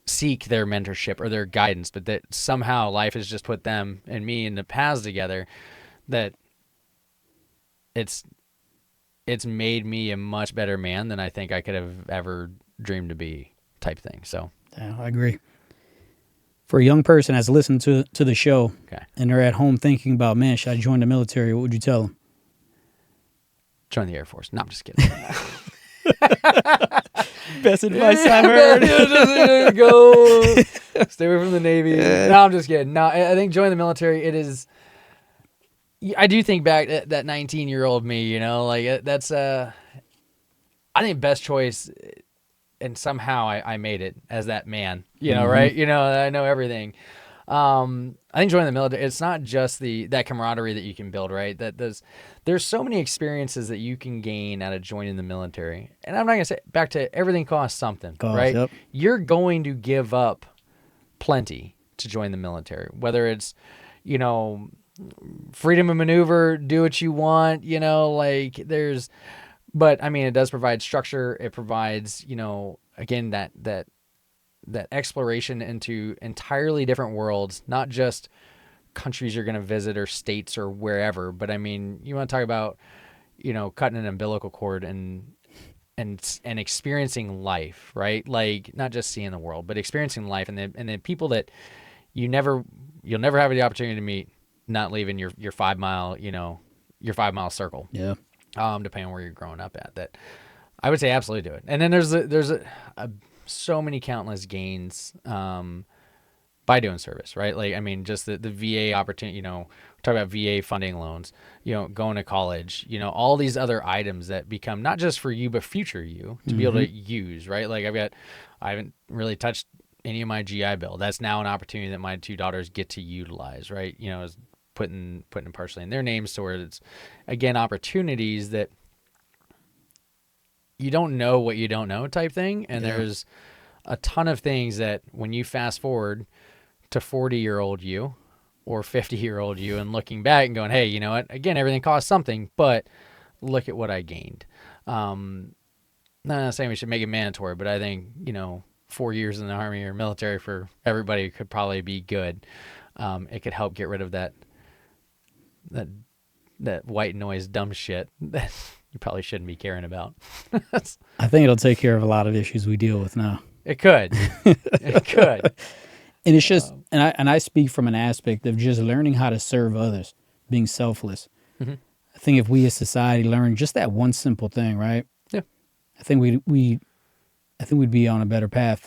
seek their mentorship or their guidance, but that somehow life has just put them and me in the paths together, that it's made me a much better man than I think I could have ever dreamed to be, type thing. So Yeah, I agree. For a young person that's listened to the show, okay, and they're at home thinking about, man, should I join the military? What would you tell them? join the Air Force. No, I'm just kidding. Best advice I've heard. Go stay away from the Navy. No, I'm just kidding. No, I think join the military. It is. I do think back at that 19-year-old me. That's I think best choice, and somehow I made it as that man. Right? I know everything. I think joining the military, it's not just that camaraderie that you can build, right? That there's so many experiences that you can gain out of joining the military. And I'm not going to say back to everything costs something, right? Yep. You're going to give up plenty to join the military, whether it's, freedom of maneuver, do what you want, but I mean, it does provide structure. It provides, again, that exploration into entirely different worlds, not just countries you're going to visit or states or wherever. But I mean, you want to talk about, cutting an umbilical cord and experiencing life, right? Like not just seeing the world, but experiencing life, and the people that you'll never have the opportunity to meet, not leaving your 5 mile, your 5 mile circle. Yeah. Depending on where you're growing up at, that I would say absolutely do it. And then there's so many countless gains by doing service, right? Like, I mean, just the VA opportunity, talk about VA funding loans, going to college, all these other items that become not just for you, but future you to be able to use, right? Like I haven't really touched any of my GI Bill. That's now an opportunity that my 2 daughters get to utilize, right? Is putting partially in their names, so where it's, again, opportunities that you don't know what you don't know type thing. And there's a ton of things that when you fast forward to 40-year-old you or 50-year-old you and looking back and going, hey, you know what? Again, everything costs something, but look at what I gained. Not saying we should make it mandatory, but I think, 4 years in the Army or military for everybody could probably be good. It could help get rid of that white noise dumb shit that you probably shouldn't be caring about. I think it'll take care of a lot of issues we deal with now. It could. It could. And it's just, and I speak from an aspect of just learning how to serve others, being selfless. Mm-hmm. I think if we as society learn just that one simple thing, right? Yeah. I think we'd be on a better path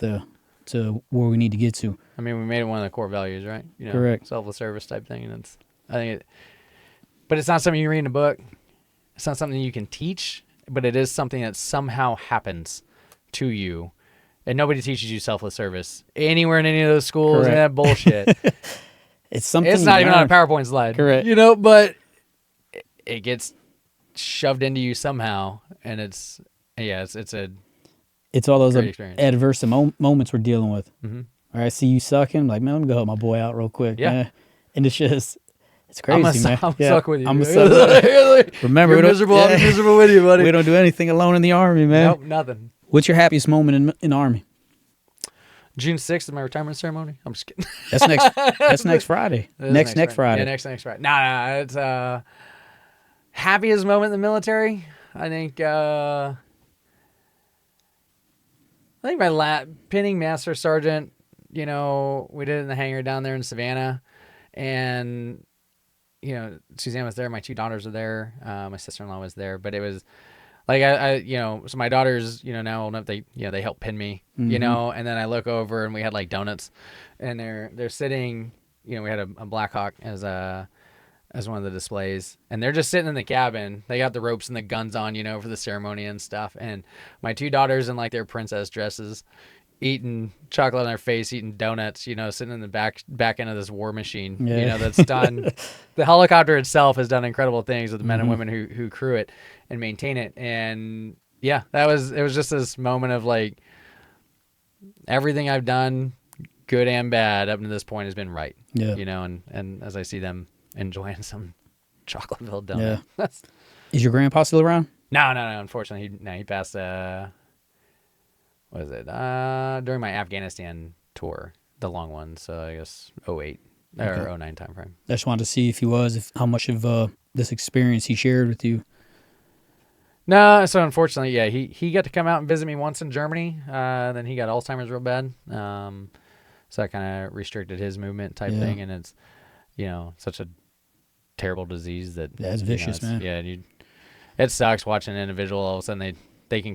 to where we need to get to. I mean, we made it one of the core values, right? You know, correct. Selfless service type thing, and but it's not something you read in a book. It's not something you can teach, but it is something that somehow happens to you. And nobody teaches you selfless service anywhere in any of those schools. And that bullshit. It's something. It's not even on a PowerPoint slide. Correct. You know, but it gets shoved into you somehow, and it's all those adverse moments we're dealing with. Mm-hmm. Or I see you sucking, I'm like, man, let me go help my boy out real quick. Yeah. Man. And it's just, it's crazy, man. I'm stuck with you. I'm stuck with you. Remember, you're miserable. I'm miserable with you, buddy. We don't do anything alone in the Army, man. Nope, nothing. What's your happiest moment in the Army? June 6th is my retirement ceremony. I'm just kidding. That's next Friday. Next Friday. Yeah, next Friday. Nah, it's happiest moment in the military. I think my pinning master sergeant, you know, we did it in the hangar down there in Savannah, and you know, Suzanne was there, my 2 daughters were there, my sister-in-law was there, but it was like I you know, so my daughters, you know, now old enough, they help pin me, you know, and then I look over and we had like donuts, and they're sitting, you know, we had a Black Hawk as one of the displays, and they're just sitting in the cabin. They got the ropes and the guns on, you know, for the ceremony and stuff. And my 2 daughters in like their princess dresses, eating chocolate on their face, eating donuts, you know, sitting in the back end of this war machine, you know, that's done. The helicopter itself has done incredible things with the men and women who crew it and maintain it. And yeah, it was just this moment of like, everything I've done, good and bad, up to this point has been right. Yeah. You know, and as I see them enjoying some chocolate-filled donut. Yeah. Is your grandpa still around? No. Unfortunately, he passed. What is it? During my Afghanistan tour, the long one. So I guess 08 or 09 time frame. I just wanted to see how much of this experience he shared with you. No, so unfortunately, yeah, he got to come out and visit me once in Germany. Then he got Alzheimer's real bad. So that kind of restricted his movement type thing, and it's, you know, such a terrible disease that it's vicious, man. Yeah, it sucks watching an individual all of a sudden they can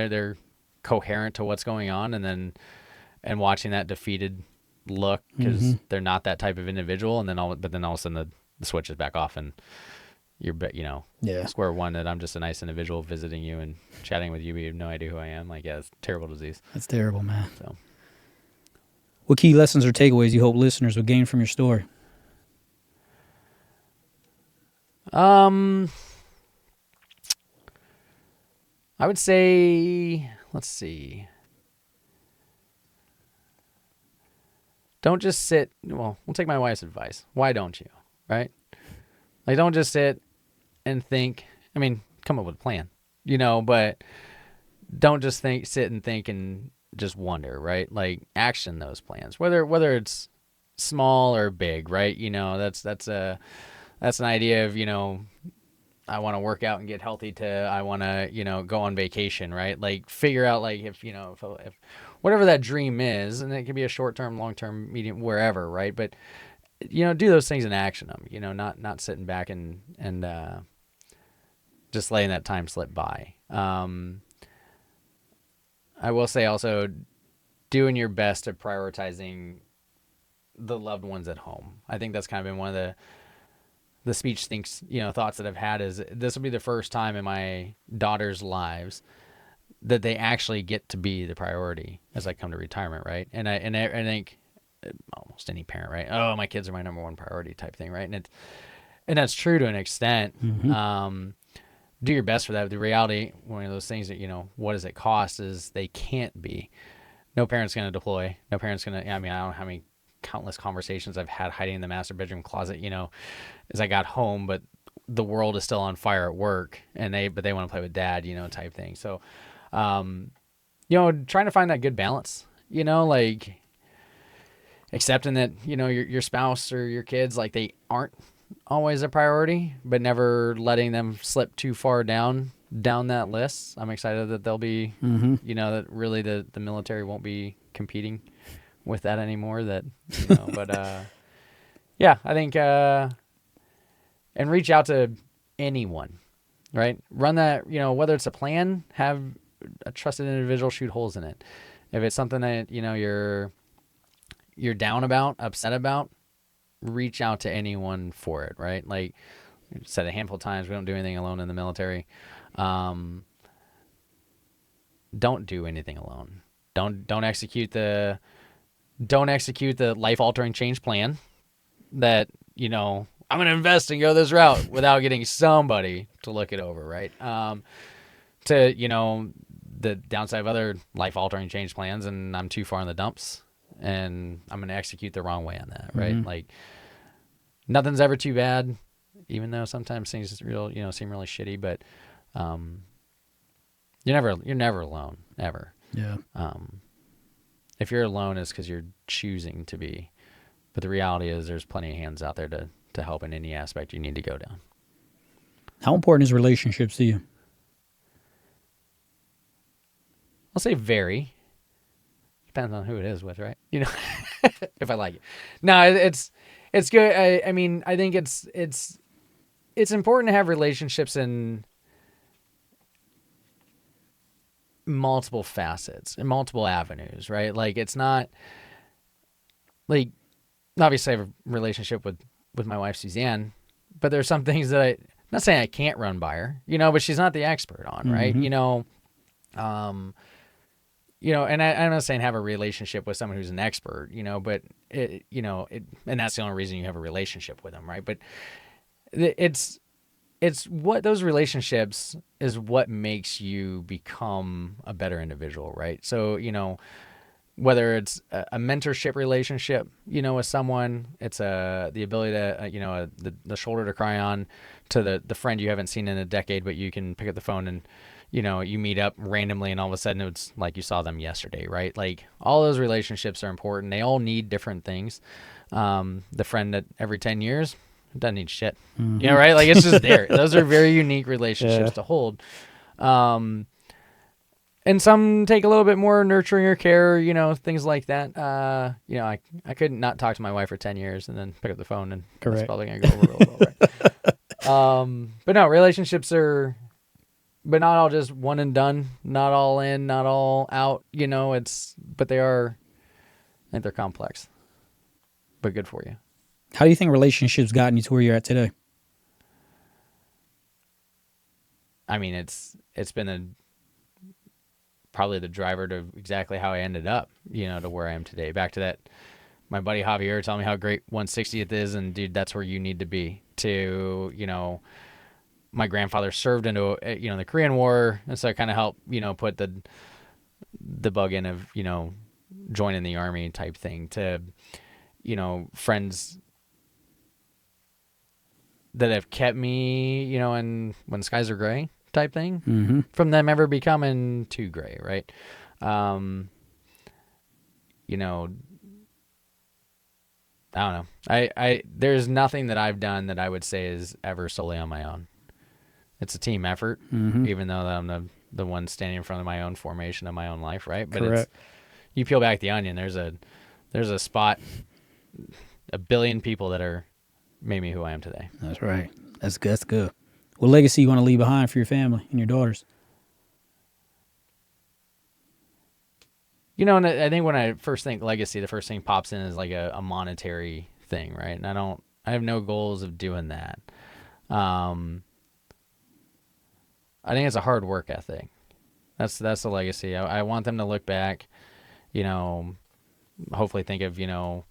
they're coherent to what's going on, and watching that defeated look because they're not that type of individual, and then all of a sudden the switch is back off and you're square one, that I'm just a nice individual visiting you and chatting with you, but you have no idea who I am. Like, yeah, it's a terrible disease. That's terrible, man. So, what key lessons or takeaways you hope listeners will gain from your story? I would say, let's see. Don't just sit. Well, we'll take my wife's advice. Why don't you? Right? Like, don't just sit and think. I mean, come up with a plan, you know, but don't just sit and think and just wonder, right? Like, action those plans, whether it's small or big, right? You know, that's an idea of, you know, I want to work out and get healthy to I want to, you know, go on vacation, right? Like, figure out, like, if, you know, if whatever that dream is, and it can be a short-term, long-term, medium, wherever, right? But, you know, do those things and action them, you know, not sitting back and just letting that time slip by. I will say also, doing your best at prioritizing the loved ones at home. I think that's kind of been one of the speech thoughts that I've had, is this will be the first time in my daughter's lives that they actually get to be the priority as I come to retirement, right? And I think almost any parent, right? Oh, my kids are my number one priority type thing, right? And that's true to an extent. Do your best for that. The reality, one of those things that, you know, what does it cost, is they can't be. No parent's going to deploy. No parent's going to, I mean, I don't know how many countless conversations I've had hiding in the master bedroom closet, you know, as I got home, but the world is still on fire at work, and they want to play with dad, you know, type thing. So, you know, trying to find that good balance you know, like accepting that, you know, your spouse or your kids, like they aren't always a priority, but never letting them slip too far down that list. I'm excited that they'll be, you know, that really the military won't be competing with that anymore. That, you know, but yeah, I think and reach out to anyone, right? Run that, you know, whether it's a plan, have a trusted individual shoot holes in it. If it's something that, you know, you're down about, upset about, reach out to anyone for it, right? Like I've said a handful of times, we don't do anything alone in the military. Don't do anything alone. Don't execute the life-altering change plan that, you know, I'm going to invest and go this route without getting somebody to look it over, right? To, you know, the downside of other life-altering change plans, and I'm too far in the dumps and I'm going to execute the wrong way on that, right? Like nothing's ever too bad, even though sometimes things seem really shitty, but you're never alone, ever. Yeah. If you're alone, it's because you're choosing to be. But the reality is there's plenty of hands out there to help in any aspect you need to go down. How important is relationships to you? I'll say very. Depends on who it is with, right? You know, if I like it. No, it's good. I mean, I think it's important to have relationships in multiple facets and multiple avenues, right? Like it's not like, obviously I have a relationship with my wife, Suzanne, but there's some things that I'm not saying I can't run by her, you know, but she's not the expert on, right? You know, you know, and I'm not saying have a relationship with someone who's an expert, you know, but and that's the only reason you have a relationship with them, right? But it's what those relationships is what makes you become a better individual, right? So, you know, whether it's a mentorship relationship, you know, with someone, it's the ability to, you know, the shoulder to cry on, to the friend you haven't seen in a decade, but you can pick up the phone and, you know, you meet up randomly and all of a sudden it's like you saw them yesterday, right? Like all those relationships are important. They all need different things. The friend that every 10 years doesn't need shit, you know, right? Like it's just there. Those are very unique relationships to hold. And some take a little bit more nurturing or care, you know, things like that. You know, I couldn't not talk to my wife for 10 years and then pick up the phone and it's probably going to go over real well, right? But no, relationships are, but not all just one and done, not all in, not all out, you know, but they are, I think they're complex, but good for you. How do you think relationships gotten you to where you're at today? I mean, it's been probably the driver to exactly how I ended up, you know, to where I am today. Back to that, my buddy Javier telling me how great 160th is, and dude, that's where you need to be. To, you know, my grandfather served into, you know, the Korean War, and so I kind of helped, you know, put the bug in of, you know, joining the Army type thing. To, you know, friends that have kept me, you know, and when skies are gray type thing, from them ever becoming too gray, right? You know, I don't know. I there's nothing that I've done that I would say is ever solely on my own. It's a team effort, even though I'm the one standing in front of my own formation of my own life, right? But Correct. You peel back the onion, there's a spot, a billion people that are made me who I am today. That's right. That's good. That's good. What legacy you want to leave behind for your family and your daughters? You know, and I think when I first think legacy, the first thing pops in is like a monetary thing, right? And I have no goals of doing that. I think it's a hard work ethic. That's the legacy. I want them to look back, you know, hopefully think of, you know,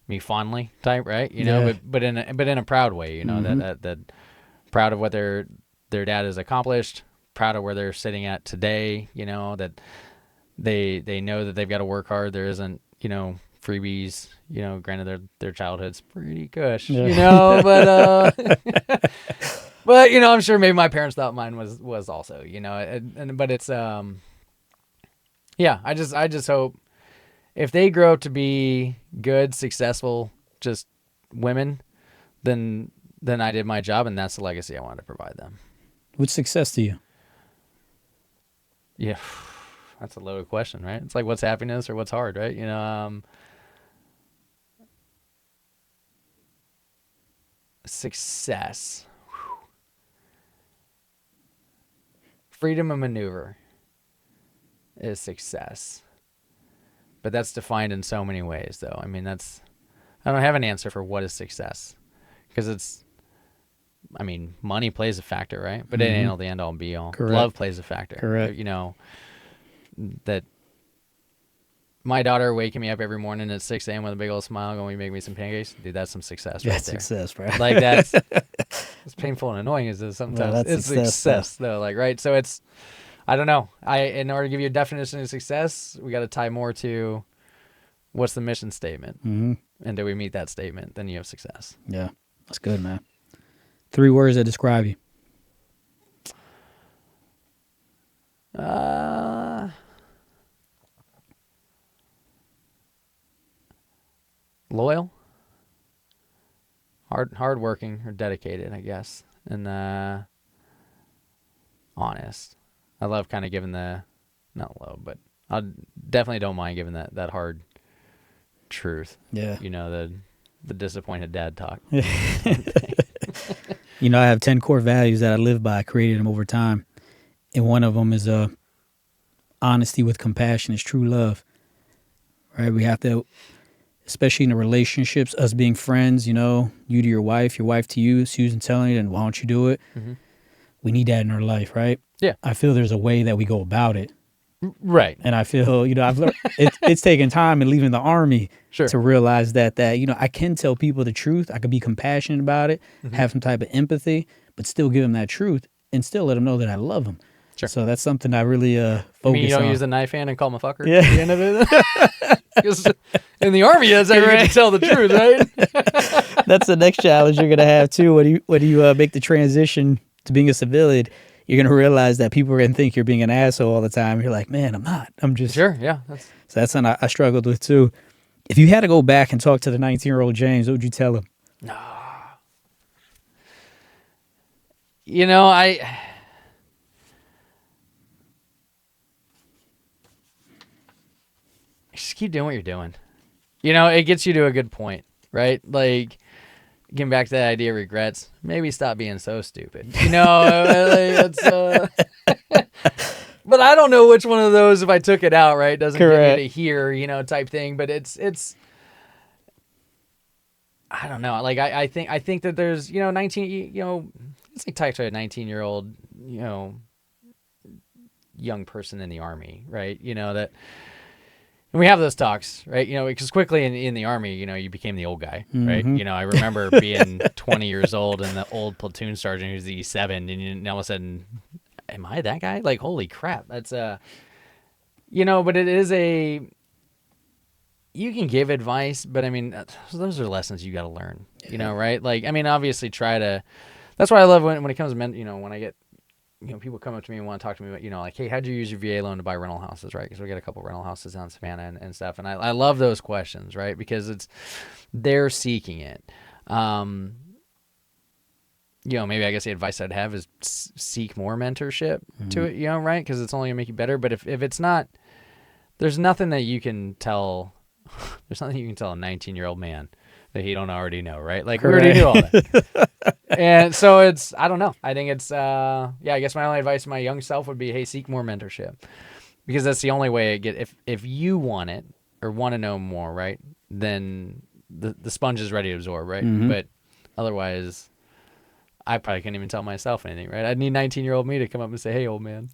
me fondly type, right? You know, but in a proud way, you know, that proud of what their dad has accomplished, proud of where they're sitting at today, you know, that they know that they've got to work hard. There isn't, you know, freebies, you know, granted their childhood's pretty cush, you know, but but you know, I'm sure maybe my parents thought mine was also, you know, but it's yeah, I just hope if they grow up to be good, successful, just women, then I did my job, and that's the legacy I wanted to provide them. What's success to you? Yeah, that's a loaded question, right? It's like, what's happiness or what's hard, right? Success. Freedom of maneuver is success. But that's defined in so many ways, though. I mean, I don't have an answer for what is success. Because money plays a factor, right? But it ain't all the end all and be all. Correct. Love plays a factor. Correct. That my daughter waking me up every morning at 6 a.m. with a big old smile going, "Will you make me some pancakes?" Dude, that's some success right there. That's success, bro. Like, that's as painful and annoying as it is sometimes. Well, that's it's success, though. Like, right? So it's, I don't know. In order to give you a definition of success, we got to tie more to what's the mission statement. Mm-hmm. And do we meet that statement? Then you have success. Yeah, that's good, man. 3 words that describe you. Loyal, hardworking, or dedicated, I guess, and honest. I love kind of giving not love, but I definitely don't mind giving that hard truth. Yeah. The disappointed dad talk. I have 10 core values that I live by. I created them over time. And one of them is honesty with compassion is true love. Right? We have to, especially in the relationships, us being friends, you to your wife to you, Susan telling you, then why don't you do it? Mm-hmm. We need that in our life, right? Yeah. I feel there's a way that we go about it. Right. And I feel, I've learned it's taken time and leaving the Army Sure. to realize that I can tell people the truth. I can be compassionate about it, have some type of empathy, but still give them that truth and still let them know that I love them. Sure. So that's something I really focus on. You don't use the knife hand and call him a fucker Yeah. at the end of it? Because in the Army, that's how you get to tell the truth, right? That's the next challenge you're going to have too. When you make the transition to being a civilian, you're going to realize that people are going to think you're being an asshole all the time. You're like, man, I'm not. I'm just... Sure, yeah. So that's something I struggled with too. If you had to go back and talk to the 19-year-old James, what would you tell him? Just keep doing what you're doing. It gets you to a good point, right? Like, getting back to that idea of regrets, maybe stop being so stupid. But I don't know which one of those, if I took it out, right, doesn't Correct. get me to here, type thing. But it's I don't know. Like, I think that there's, 19, it's like talk to a 19-year-old, young person in the Army, right? That. And we have those talks, right? Because quickly in the Army, you became the old guy, right? Mm-hmm. I remember being 20 years old and the old platoon sergeant who's the E7, and all of a sudden, am I that guy? Like, holy crap. That's, but it is you can give advice, but those are lessons you got to learn, right? Like, obviously that's why I love when it comes to men, when I get, people come up to me and want to talk to me about, like, hey, how'd you use your VA loan to buy rental houses, right? Because we got a couple rental houses down in Savannah and stuff. And I love those questions, right? Because they're seeking it. Maybe I guess the advice I'd have is seek more mentorship to it, right? Because it's only gonna make you better. But if it's not, there's nothing that you can tell. There's nothing you can tell a 19-year-old man that he don't already know, right? Like, we already knew all that. And so I don't know. I think it's, I guess my only advice to my young self would be, hey, seek more mentorship. Because that's the only way if you want it or want to know more, right, then the sponge is ready to absorb, right? Mm-hmm. But otherwise, I probably couldn't even tell myself anything, right? I'd need 19-year-old me to come up and say, hey, old man,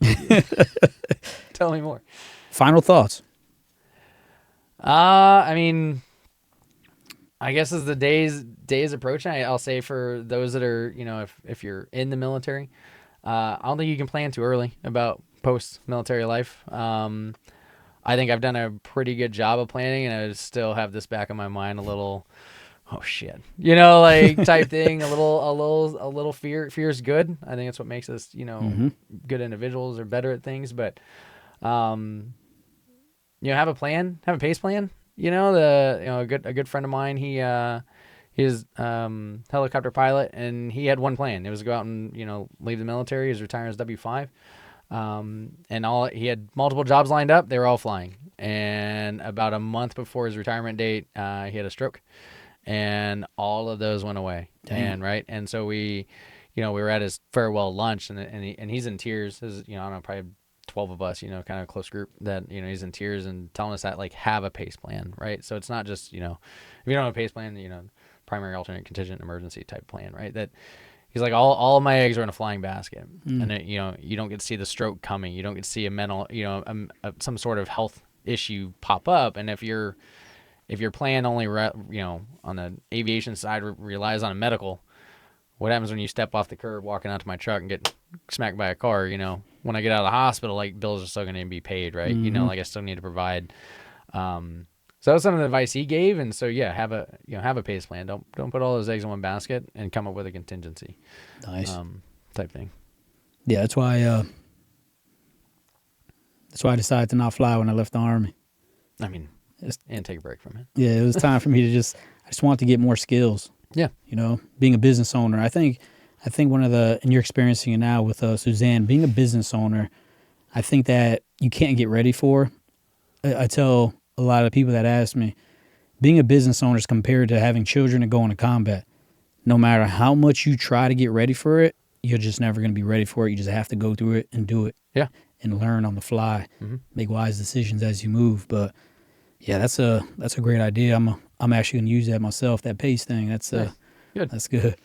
tell me more. Final thoughts. I guess as the days approaching, I'll say for those that are, if you're in the military, I don't think you can plan too early about post-military life. I think I've done a pretty good job of planning, and I still have this back in my mind a little, oh shit, like type thing, a little fear. Fear is good. I think that's what makes us, good individuals or better at things. But have a plan, have a pace plan. A good friend of mine, he's helicopter pilot, and he had one plan. It was to go out and leave the military. He was retiring as W-5, and he had multiple jobs lined up. They were all flying, and about a month before his retirement date, he had a stroke, and all of those went away. Damn. And so we were at his farewell lunch, and he's in tears. I don't know, probably 12 of us, kind of a close group, that, he's in tears and telling us that, like, have a pace plan, right? So it's not just, if you don't have a pace plan, primary, alternate, contingent, emergency type plan, right? That he's like, all of my eggs are in a flying basket. And it, you don't get to see the stroke coming. You don't get to see a mental, some sort of health issue pop up. And if your plan only, on the aviation side relies on a medical, what happens when you step off the curb walking out to my truck and get smacked by a car? When I get out of the hospital, like, bills are still going to be paid, right? Like, I still need to provide. So that was some of the advice he gave, and so yeah, have a pace plan. Don't put all those eggs in one basket, and come up with a contingency. Nice. Type thing. Yeah, that's why I decided to not fly when I left the Army. I mean, and take a break from it. Yeah, it was time for me to I just wanted to get more skills. Yeah. Being a business owner, I think one of and you're experiencing it now with Suzanne, being a business owner, I think that you can't get ready for. I tell a lot of people that ask me, being a business owner is compared to having children and going to combat. No matter how much you try to get ready for it, you're just never going to be ready for it. You just have to go through it and do it. Yeah. And learn on the fly, make wise decisions as you move. But yeah, that's a great idea. I'm actually going to use that myself. That pace thing. That's good. That's good.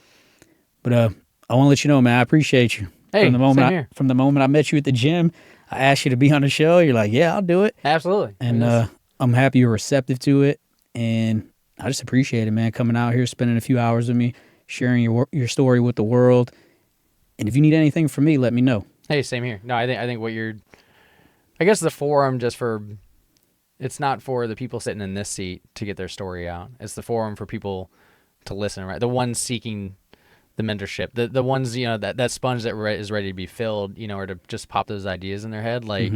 But I want to let you know, man, I appreciate you. Hey, from the moment I met you at the gym, I asked you to be on the show. You're like, yeah, I'll do it. Absolutely. And I'm happy you're receptive to it, and I just appreciate it, man, coming out here, spending a few hours with me, sharing your story with the world. And if you need anything from me, let me know. Hey, same here. No, I think I guess the forum it's not for the people sitting in this seat to get their story out. It's the forum for people to listen, right? The ones seeking the mentorship, the ones, that sponge that is ready to be filled, or to just pop those ideas in their head. Like,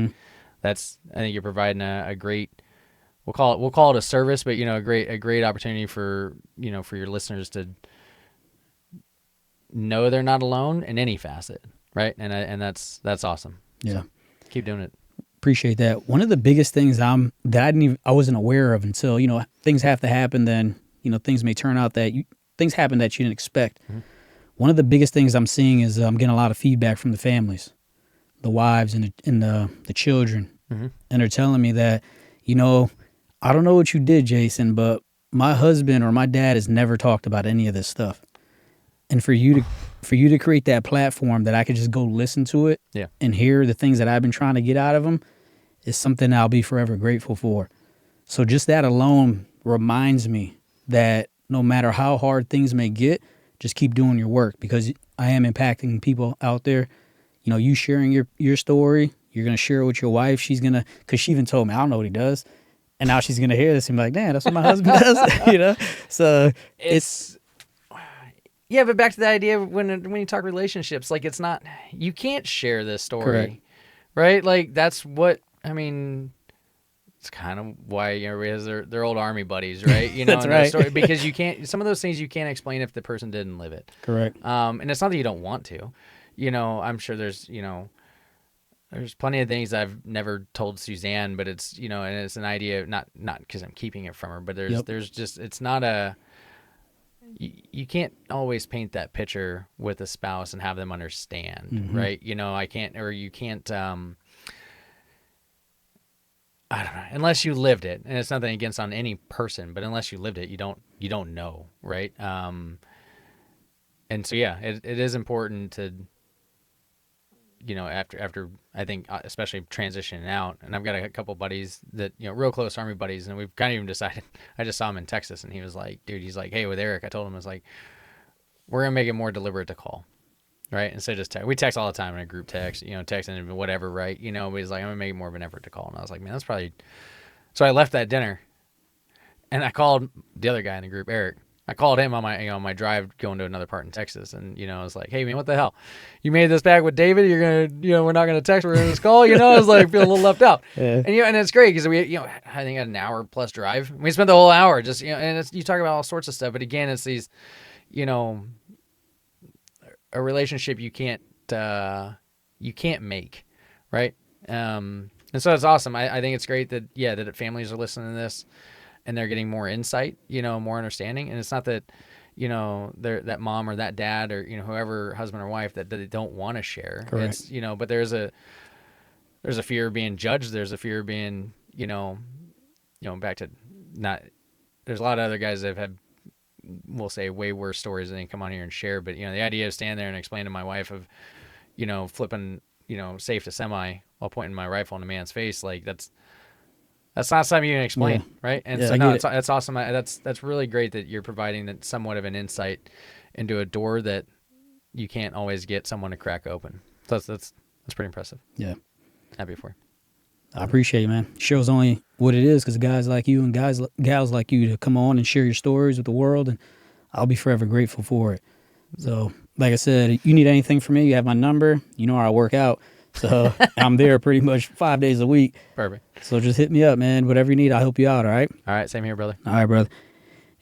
I think you're providing a great, we'll call it a service, but a great opportunity for your listeners to know they're not alone in any facet, right? And that's awesome. Yeah, so keep doing it. Appreciate that. One of the biggest things I wasn't aware of until things have to happen. Then things may turn out that things happen that you didn't expect. One of the biggest things I'm seeing is I'm getting a lot of feedback from the families, the wives and the children, and they're telling me that I don't know what you did, Jason, but my husband or my dad has never talked about any of this stuff. And for you to create that platform that I could just go listen to it and hear the things that I've been trying to get out of them is something I'll be forever grateful for. So just that alone reminds me that no matter how hard things may get, just keep doing your work, because I am impacting people out there. You sharing your story, you're going to share it with your wife. Because she even told me, I don't know what he does. And now she's going to hear this and be like, damn, that's what my husband does. So it's... Yeah, but back to the idea when you talk relationships, like, it's not, you can't share this story, correct, right? Like, that's what, it's kind of why everybody has their old Army buddies, right? That's right. Story, because you can't, some of those things you can't explain if the person didn't live it. Correct. And it's not that you don't want to. I'm sure there's plenty of things I've never told Suzanne, but it's, and it's an idea, not because I'm keeping it from her, but there's just, it's not you can't always paint that picture with a spouse and have them understand, right? I can't, or you can't, I don't know, unless you lived it, and it's nothing against on any person, but unless you lived it, you don't know, right? And so yeah, it is important to, after I think especially transitioning out, and I've got a couple buddies that real close Army buddies, and we've kind of even decided. I just saw him in Texas, and he was like, dude, he's like, hey, with Eric, I told him, I was like, we're gonna make it more deliberate to call. Right, instead of just text. We text all the time in a group text, texting and whatever, right? But he's like, I'm gonna make it more of an effort to call, and I was like, man, that's probably. So I left that dinner, and I called the other guy in the group, Eric, I called him on my drive going to another part in Texas, and I was like, "Hey man, what the hell? You made this back with David? You're gonna we're not gonna text. We're gonna just call." I was like feeling a little left out. Yeah. And it's great because we I think had an hour plus drive. We spent the whole hour just and you talk about all sorts of stuff, but again, it's these a relationship you can't make, right? And so it's awesome. I think it's great that that families are listening to this. And they're getting more insight, more understanding. And it's not that, they're that mom or that dad or, whoever, husband or wife that they don't want to share. Correct. It's, but there's a fear of being judged. There's a fear of being, back to there's a lot of other guys that have had, we'll say, way worse stories than they come on here and share. But, the idea of standing there and explaining to my wife of, flipping, safe to semi while pointing my rifle in a man's face, like that's not something you can explain, right? And so that's awesome. That's really great that you're providing that somewhat of an insight into a door that you can't always get someone to crack open. So that's pretty impressive. Yeah, happy for you. I appreciate it, man. Shows only what it is because guys like you and gals like you to come on and share your stories with the world, and I'll be forever grateful for it. So, like I said, you need anything from me, you have my number. You know where I work out. So I'm there pretty much 5 days a week. Perfect. So just hit me up, man. Whatever you need, I'll help you out, all right? All right, same here, brother. All right, brother.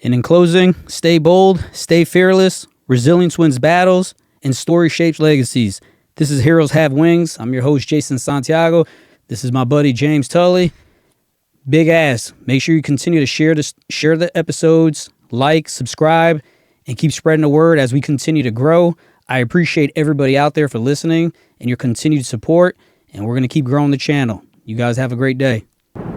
And in closing, stay bold, stay fearless, resilience wins battles, and story shapes legacies. This is Heroes Have Wings. I'm your host, Jason Santiago. This is my buddy, James Tully. Big ass. Make sure you continue to share the episodes, like, subscribe, and keep spreading the word as we continue to grow. I appreciate everybody out there for listening and your continued support, and we're going to keep growing the channel. You guys have a great day.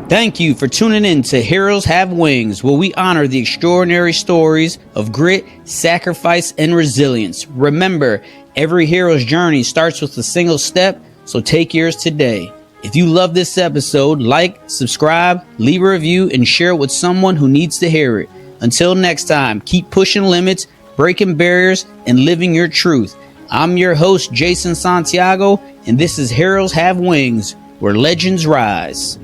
Thank you for tuning in to Heroes Have Wings, where we honor the extraordinary stories of grit, sacrifice, and resilience. Remember, every hero's journey starts with a single step, so take yours today. If you love this episode, like, subscribe, leave a review, and share it with someone who needs to hear it. Until next time, keep pushing limits, breaking barriers, and living your truth. I'm your host, Jason Santiago, and this is Heroes Have Wings, where legends rise.